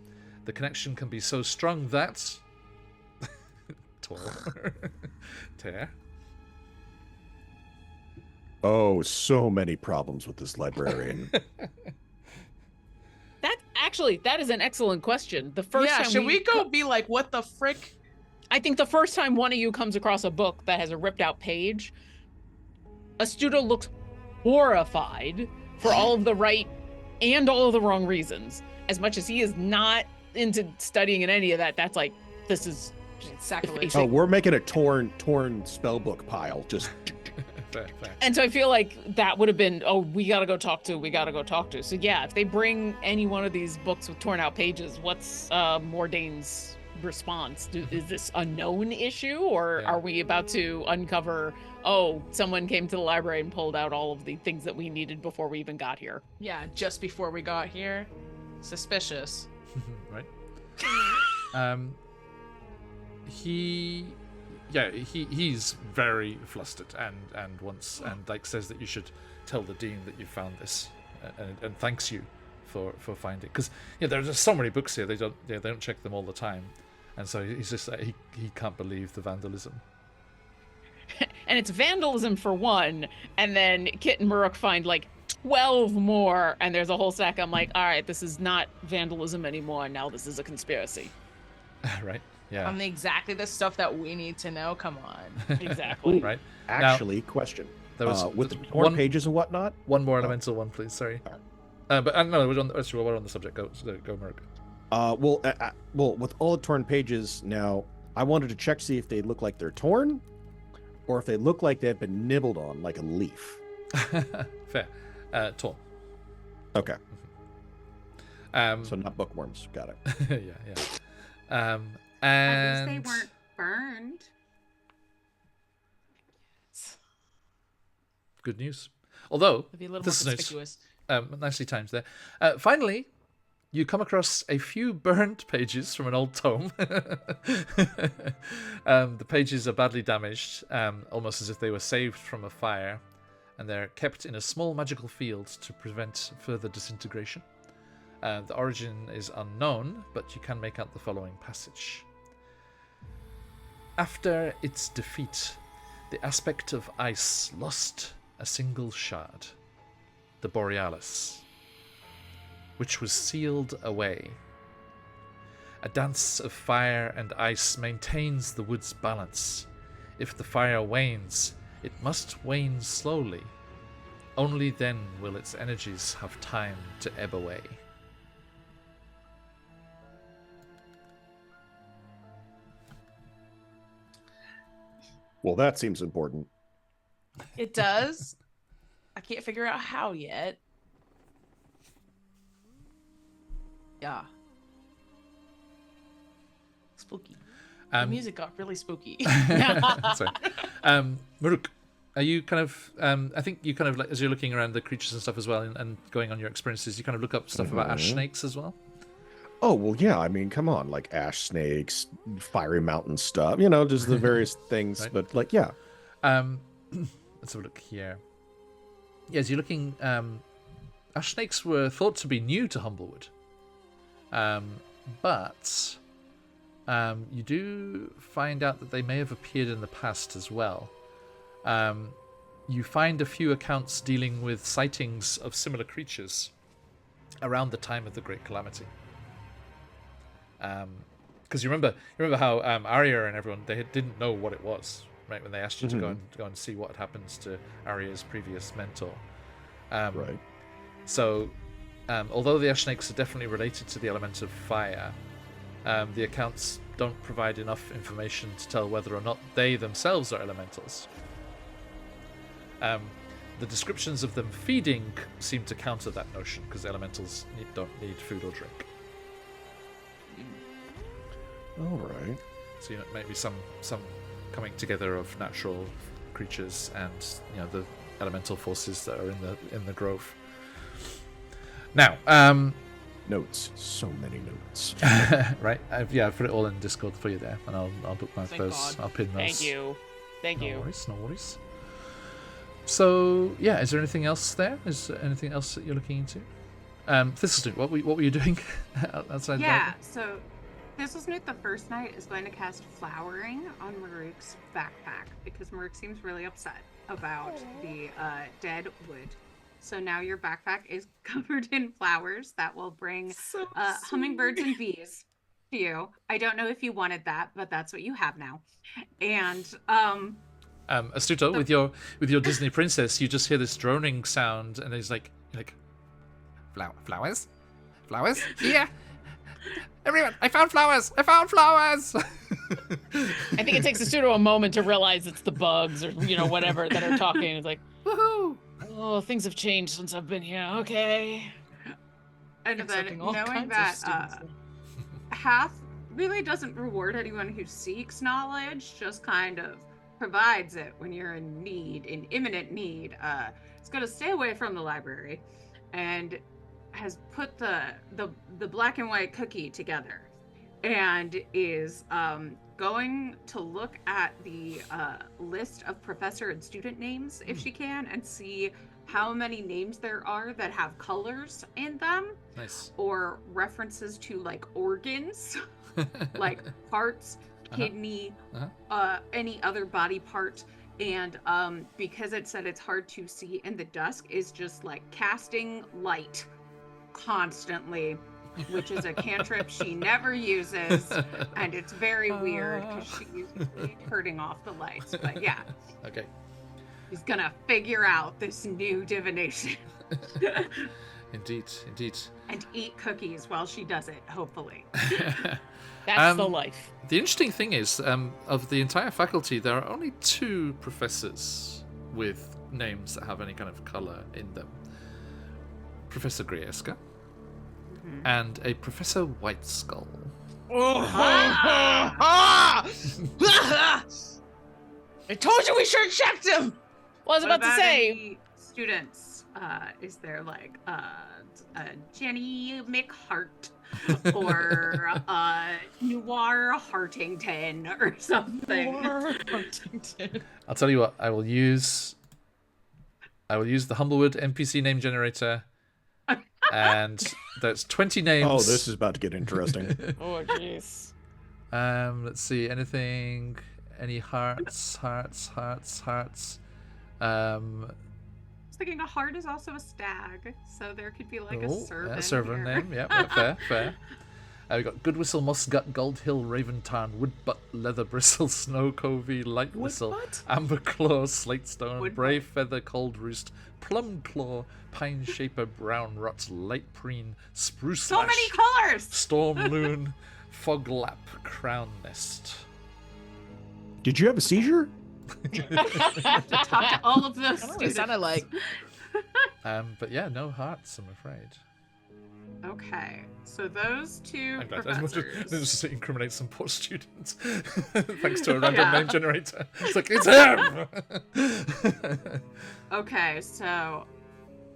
The connection can be so strong that... Tear. Oh, so many problems with this librarian. That is an excellent question. The first Yeah, time should we go be like, what the frick? I think the first time one of you comes across a book that has a ripped out page, Astuto looks horrified for all of the right and all of the wrong reasons. As much as he is not into studying in any of that, that's like, this is Sacrilege. Oh, we're making a torn spellbook pile. Just Fair. And so I feel like that would have been, oh, we gotta go talk to. So yeah, if they bring any one of these books with torn out pages, what's Mordane's response? Is this a known issue, or Yeah. are we about to uncover, oh, someone came to the library and pulled out all of the things that we needed before we even got here? Yeah, just before we got here. Suspicious. Right? He's very flustered and wants and like says that you should tell the dean that you found this and thanks you for finding it, because there's just so many books here, they don't check them all the time, and so he's just like, he can't believe the vandalism. And it's vandalism for one, and then Kit and Maruk find like 12 more, and there's a whole stack. I'm like, all right, this is not vandalism anymore. Now this is a conspiracy. Right? Yeah. On exactly the stuff that we need to know. Come on. Exactly. Right. actually, question. There was With the there's torn pages and whatnot. one more elemental one, please. Sorry. But no, we're on the subject. Go, Mark. Well, with all the torn pages now, I wanted to check to see if they look like they're torn, or if they look like they've been nibbled on like a leaf. Fair. Torn. Okay, So so not bookworms. Got it. yeah. At least And they weren't burned. good news. Although It'd be a little more this is nice. conspicuous. Nicely timed there. Finally, you come across a few burned pages from an old tome. The pages are badly damaged, almost as if they were saved from a fire, and they're kept in a small magical field to prevent further disintegration. The origin is unknown, but you can make out the following passage. After its defeat, the aspect of ice lost a single shard, the Borealis, which was sealed away. A dance of fire and ice maintains the wood's balance. if the fire wanes, it must wane slowly. Only then will its energies have time to ebb away. Well, that seems important. It does. I can't figure out how yet. Yeah. Spooky. The music got really spooky. Sorry. Maruk, are you kind of, I think you kind of, like, as you're looking around the creatures and stuff as well and going on your experiences, you kind of look up stuff about ash snakes as well? Oh, well, yeah. I mean, come on. Like ash snakes, fiery mountain stuff, just the various things. Right. But, like, yeah. Let's have a look here. Yeah, as you're looking, ash snakes were thought to be new to Humblewood. But you do find out that they may have appeared in the past as well. You find a few accounts dealing with sightings of similar creatures around the time of the Great Calamity. Because you remember how Arya and everyone, they didn't know what it was, right? When they asked you to go and see what had happened to Arya's previous mentor. Right. So, although the ash snakes are definitely related to the element of fire, the accounts don't provide enough information to tell whether or not they themselves are elementals. The descriptions of them feeding seem to counter that notion, because elementals don't need food or drink. All right. So maybe some coming together of natural creatures and the elemental forces that are in the grove. Now, Notes. So many notes. right? I've put it all in Discord for you there, and I'll bookmark Thank those. God. I'll pin those. Thank you. No worries. So yeah, is there anything else there? Is there anything else that you're looking into? Thistlesnoot, what were you doing outside? Yeah, so Thistlesnoot the first night is going to cast Flowering on Maruk's backpack because Maruk seems really upset about the dead wood. So now your backpack is covered in flowers that will bring hummingbirds and bees to you. I don't know if you wanted that, but that's what you have now. And Astuto, with your Disney princess, you just hear this droning sound, and it's like flowers, yeah. Everyone, I found flowers! I think it takes Astuto a moment to realize it's the bugs or whatever that are talking. It's like, woohoo! Oh, things have changed since I've been here. Okay. And then knowing that Hath really doesn't reward anyone who seeks knowledge, just kind of provides it when you're in imminent need. It's going to stay away from the library, and has put the black and white cookie together, and is going to look at the list of professor and student names if she can, and see how many names there are that have colors in them. Nice. Or references to like organs, like hearts, kidney, any other body part. And because it said it's hard to see in the dusk, is just like casting light constantly, which is a cantrip she never uses, and it's very weird because she's turning off the lights. But yeah. Okay. He's gonna figure out this new divination. Indeed. And eat cookies while she does it, hopefully. That's the life. The interesting thing is, of the entire faculty, there are only 2 professors with names that have any kind of colour in them. Professor Grieska and a Professor Whiteskull. I told you we should have checked him! Well, I was about to say, any students, is there like Jenny McHart or Noir Hartington or something? Noir Hartington. I'll tell you what, I will use the Humblewood NPC name generator, and that's 20 names. Oh, this is about to get interesting. oh jeez. Let's see, any hearts. I was thinking a heart is also a stag, so there could be like a servant. Servant here. name, yeah, fair. We got Good Whistle, Mossgut, Gold Hill, Raventarn, Woodbutt, Leather Bristle, Snow Covey, Light Whistle, Woodbutt? Amber Claw, Slate Stone, Woodbutt. Brave Feather, Cold Roost, Plum Claw, Pine Shaper, Brown Rot, Light Preen, Spruce So Lash, many colors. Storm Loon, Foglap, Crown Nest. Did you have a seizure? To talk to all of those I don't know what it students. sounded like. But yeah, no hearts, I'm afraid. Okay, so those two I'm glad. professors. Just to incriminate some poor students. Thanks to a random Yeah. name generator. It's like, it's him! Okay, so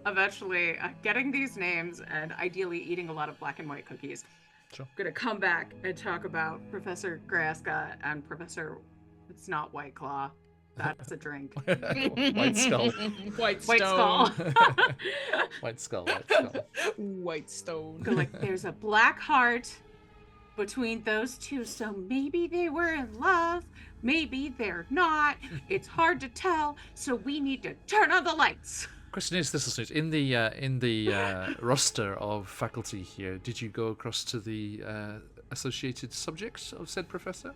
eventually getting these names and ideally eating a lot of black and white cookies. Sure. I'm gonna come back and talk about Professor Graska and Professor. It's not White Claw. That's a drink. White Skull. White White Skull. White Skull, White Skull. White stone. Go like, there's a black heart between those two, so maybe they were in love, maybe they're not. It's hard to tell, so we need to turn on the lights. Question is, this is in the roster of faculty here. Did you go across to the associated subjects of said professor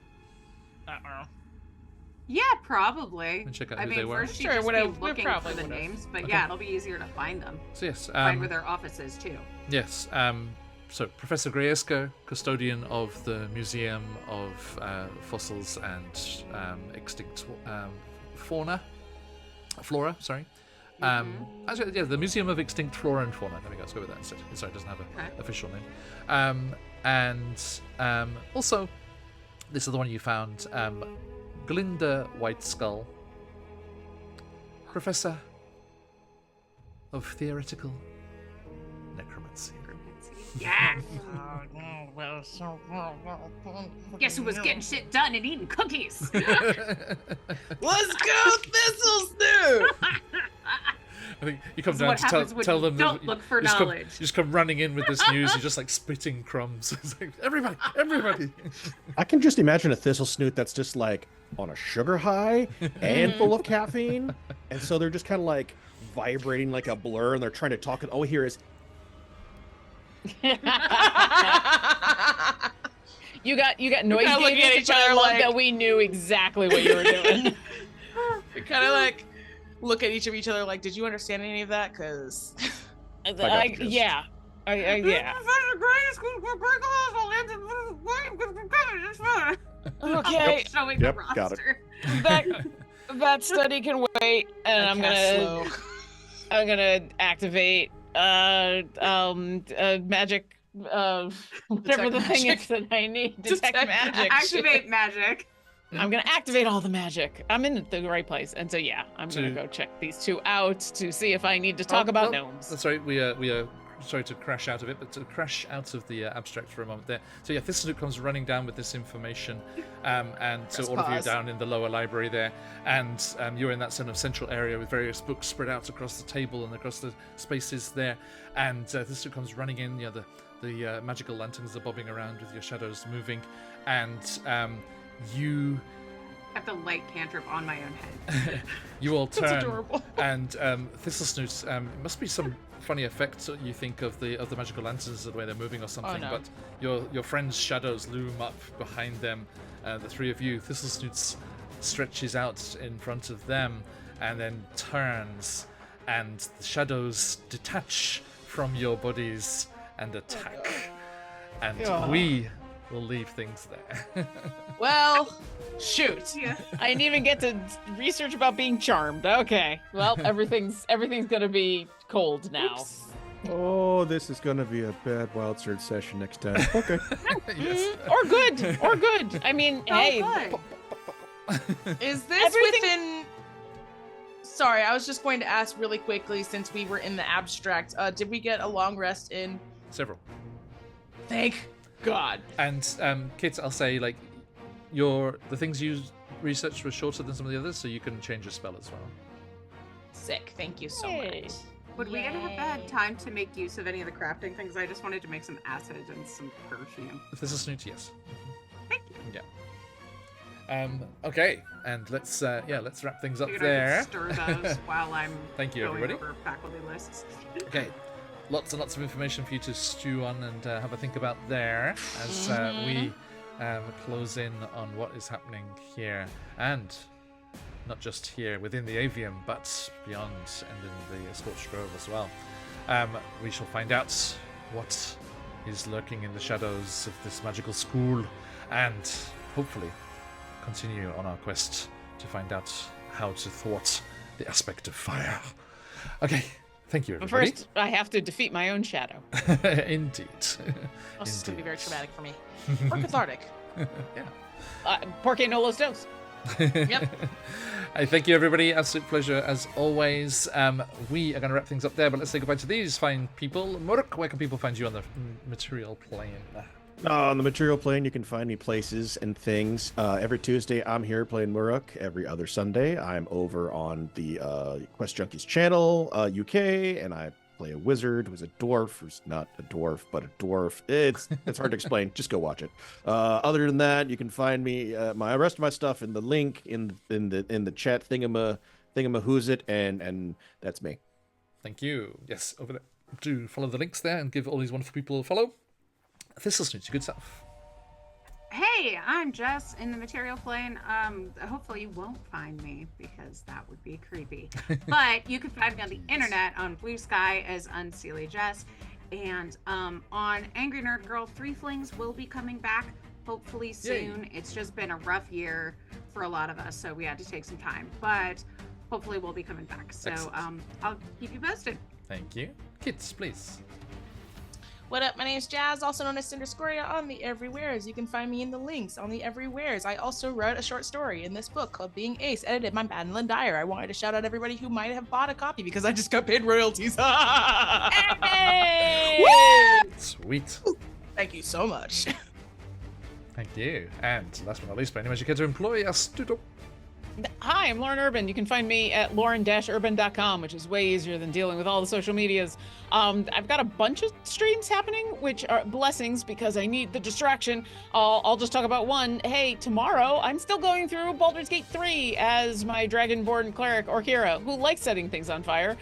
Yeah, probably. and check out I who mean, they were? first Sure, you just whatever, be we looking probably for the would've. names, but Okay. yeah, it'll be easier to find them. So yes, Find where their office is too. yes. So Professor Grayeska, custodian of the Museum of Fossils and Extinct Flora. Sorry. Actually, yeah, the Museum of Extinct Flora and Fauna. There we go. Let's go with that instead. Sorry, it doesn't have an Okay. official name. Also, this is the one you found. Glinda White Skull, Professor of Theoretical Necromancy. Yeah. Guess who was getting shit done and eating cookies? Let's go, Thistle Snoot! I think you come This is down what to happens when tell you them don't that look for you just come- knowledge. you just come running in with this news. You're just like spitting crumbs. It's like, everybody. I can just imagine a thistle snoot that's just like on a sugar high and full of caffeine. And so they're just kind of like vibrating like a blur and they're trying to talk. And all we hear is, You got noise kinda looking gauges, at each but I other love like- that we knew exactly what you were doing. We kind of like look at each of each other like, did you understand any of that? Because got the gist. Yeah. Yeah. Okay. Showing Yep, the got it. roster. That study can wait, and I'm gonna activate magic whatever the thing magic. is that I need. Detect Detect magic. Activate magic. I'm gonna activate all the magic. I'm in the right place, and so yeah, I'm gonna To- go check these two out to see if I need to talk about no, gnomes. That's right. We are sorry to crash out of it, but to crash out of the abstract for a moment there. So yeah, Thistledoop comes running down with this information, and to Press all of you pause. down in the lower library there, and you're in that sort of central area with various books spread out across the table and across the spaces there, and Thistledoop comes running in. You know, the magical lanterns are bobbing around with your shadows moving, and you. I have the light cantrip on my own head. You all That's turn, adorable. and Thistlesnoot, it must be some funny effect that you think of the magical lanterns, the way they're moving or something. no. But your friends' shadows loom up behind them. The three of you, Thistlesnoot stretches out in front of them, and then turns, and the shadows detach from your bodies and attack. And we will leave things there. Well, shoot. Yeah. I didn't even get to research about being charmed. Okay, well, everything's gonna be cold now. oh, this is going to be a bad wild surge session next time. Okay. Yes. Or good. I mean, hey, good. Is this Everything- within... Sorry, I was just going to ask really quickly since we were in the abstract. Did we get a long rest in? Several. Thank God. And Kit, I'll say like the things you researched were shorter than some of the others, so you can change your spell as well. Sick. Thank you so Yay. much. Would we have had time to make use of any of the crafting things? I just wanted to make some acid and some perfume. If this is Snoot, yes. Thank you. Yeah. Okay, and let's wrap things up Figured I there. could stir those while I'm Thank you, going everybody. over faculty lists. Okay. lots and lots of information for you to stew on and have a think about there as we close in on what is happening here, and not just here within the Avium, but beyond and in the Scorched Grove as well. We shall find out what is lurking in the shadows of this magical school, and hopefully continue on our quest to find out how to thwart the aspect of fire. Okay, thank you, But everybody. first, I have to defeat my own shadow. Indeed. Oh, this is going to be very Indeed. traumatic for me. Or cathartic. Yeah. Porque no los dos. Yep. I thank you, everybody. Absolute pleasure as always. We are going to wrap things up there, but let's say goodbye to these fine people. Murk, where can people find you on the material plane? On the material plane, you can find me places and things. Every Tuesday, I'm here playing Muruk. Every other Sunday, I'm over on the Quest Junkies channel, UK, and I play a wizard who's a dwarf, who's not a dwarf, but a dwarf. It's hard to explain. Just go watch it. Other than that, you can find me my rest of my stuff in the link in the chat thingamahoosit, and that's me. Thank you. Yes, over there. Do follow the links there and give all these wonderful people a follow. This is good stuff. Hey, I'm Jess in the material plane. Hopefully you won't find me because that would be creepy. But you can find me on the internet on Blue Sky as Unseelie Jess. And on Angry Nerd Girl, Three Flings will be coming back hopefully soon. Yay. It's just been a rough year for a lot of us, so we had to take some time. But hopefully we'll be coming back. So I'll keep you posted. Thank you. Kids, please. What up? My name is Jazz, also known as Cinder Scoria on the Everywheres. You can find me in the links on the Everywheres. I also wrote a short story in this book called Being Ace, edited by Madeline Dyer. I wanted to shout out everybody who might have bought a copy because I just got paid royalties. Hey! Woo! Sweet. Thank you so much. Thank you. And last but not least, by any measure, you care to employ a studio. Hi, I'm Lauren Urban. You can find me at lauren-urban.com, which is way easier than dealing with all the social medias. I've got a bunch of streams happening, which are blessings because I need the distraction. I'll just talk about one. Hey, tomorrow I'm still going through Baldur's Gate 3 as my Dragonborn cleric Orkira, who likes setting things on fire.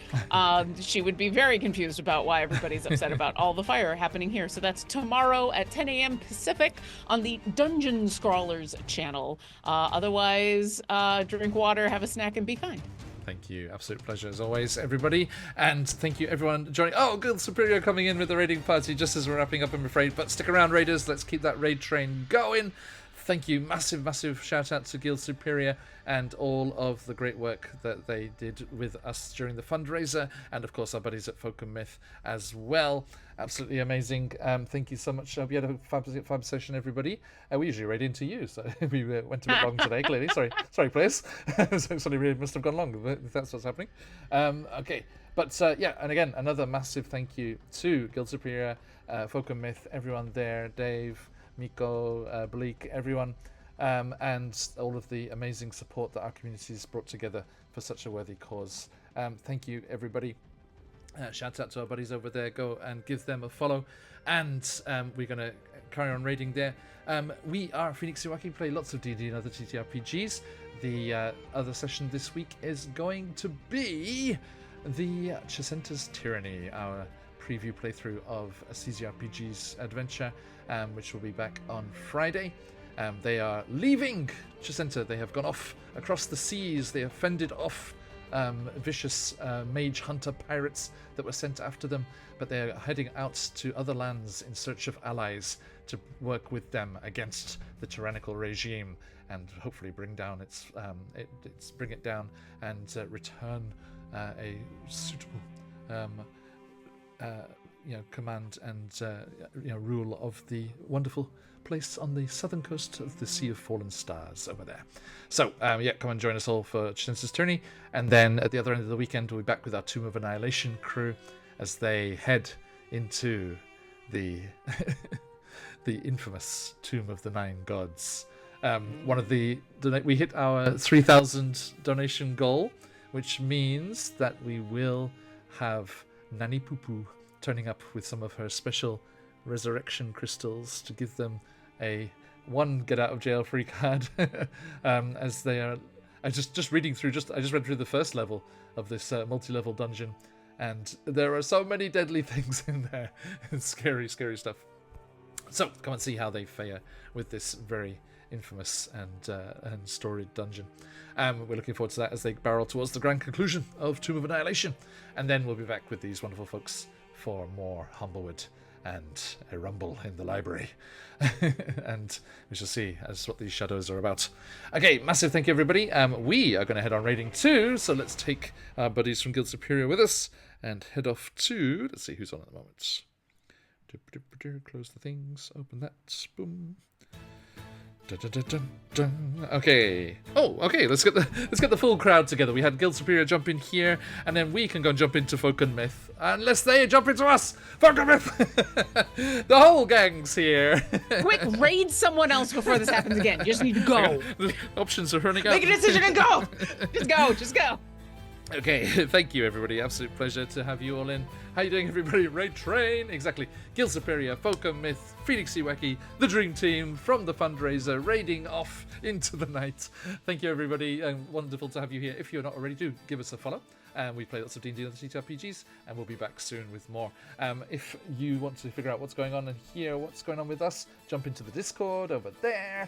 She would be very confused about why everybody's upset about all the fire happening here. So that's tomorrow at 10 a.m. Pacific on the Dungeon Scrawlers channel. Otherwise, drink water, have a snack, and be kind. Thank you. Absolute pleasure as always, everybody. And thank you, everyone, joining. Oh, Guild Superior coming in with the raiding party just as we're wrapping up, I'm afraid. But stick around, Raiders. Let's keep that raid train going. Thank you. Massive, massive shout out to Guild Superior and all of the great work that they did with us during the fundraiser. And, of course, our buddies at Folk and Myth as well. Absolutely amazing. Thank you so much. We had a fab session, everybody. We usually raid into you, so we went a bit long today, clearly. Sorry, players. Sorry, we must have gone long, if that's what's happening. Okay. But, yeah, and again, another massive thank you to Guild Superior, Folk and Myth, everyone there, Dave, Miko, Bleak, everyone, and all of the amazing support that our communities brought together for such a worthy cause. Thank you, everybody. Shout out to our buddies over there. Go and give them a follow. And we're going to carry on raiding there. We are Phoenix UK, play lots of D&D and other TTRPGs. The other session this week is going to be the Chesenta's Tyranny, our preview playthrough of a CZRPG's adventure, which will be back on Friday. They are leaving Chesenta. They have gone off across the seas. They have fended off vicious mage hunter pirates that were sent after them, but they are heading out to other lands in search of allies to work with them against the tyrannical regime and hopefully bring down bring it down and return a suitable command and rule of the wonderful place on the southern coast of the Sea of Fallen Stars over there. So, come and join us all for Chesenta's Tyranny. And then at the other end of the weekend, we'll be back with our Tomb of Annihilation crew as they head into the the infamous Tomb of the Nine Gods. We hit our 3,000 donation goal, which means that we will have Nani Poo turning up with some of her special resurrection crystals to give them one get out of jail free card as they are. I just reading through. I just read through the first level of this multi-level dungeon, And there are so many deadly things in there. It's scary, scary stuff. So come and see how they fare with this very infamous and storied dungeon. We're looking forward to that as they barrel towards the grand conclusion of Tomb of Annihilation. And then we'll be back with these wonderful folks for more Humblewood and a rumble in the library. And we shall see as what these shadows are about. Okay, massive thank you, everybody. We are going to head on raiding 2, so let's take our buddies from Guild Superior with us and head off to... Let's see who's on at the moment. Close the things, open that, boom. Dun, dun, dun, dun. Okay. Oh, okay. Let's get the full crowd together. We had Guild Superior jump in here, and then we can go and jump into Folk and Myth, unless they jump into us. Folk and Myth. The whole gang's here. Quick, raid someone else before this happens again. You just need to go. The options are running out. Make a decision and go. Just go. Okay, thank you, everybody. Absolute pleasure to have you all in. How you doing, everybody? Raid Train, exactly. Guild Superior, Folk and Myth, QuestJunkiesUK, the Dream Team from the fundraiser, raiding off into the night. Thank you, everybody. Wonderful to have you here. If you're not already, do give us a follow. We play lots of D&D and TTRPGs, and we'll be back soon with more. If you want to figure out what's going on and hear what's going on with us, jump into the Discord over there.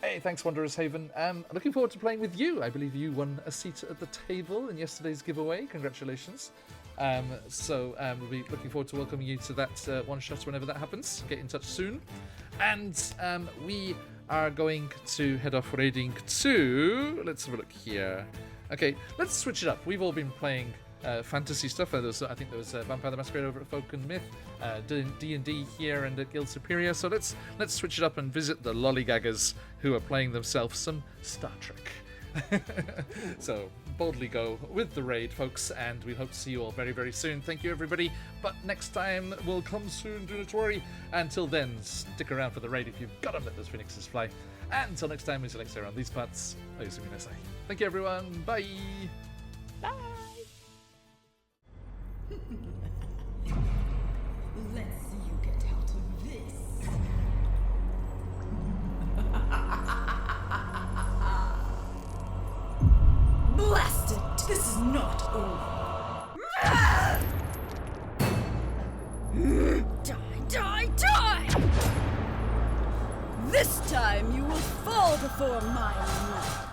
Hey, thanks, Wanderer's Haven. Looking forward to playing with you. I believe you won a seat at the table in yesterday's giveaway. Congratulations. We'll be looking forward to welcoming you to that one-shot whenever that happens. Get in touch soon. And we are going to head off raiding 2. Let's have a look here. Okay, let's switch it up. We've all been playing fantasy stuff. I think there was Vampire the Masquerade over at Folk and Myth, D&D here and at Guild Superior. So let's switch it up and visit the lollygaggers who are playing themselves some Star Trek. So boldly go with the raid, folks, and we hope to see you all very, very soon. Thank you, everybody. But next time will come soon, do not worry. Until then, stick around for the raid if you've got to let those phoenixes fly. And until next time, we shall stay around these parts. Thank you, everyone. Bye. Bye. Let's see you get out of this. Blast it! This is not over. Die, die, die! This time you will fall before my wrath.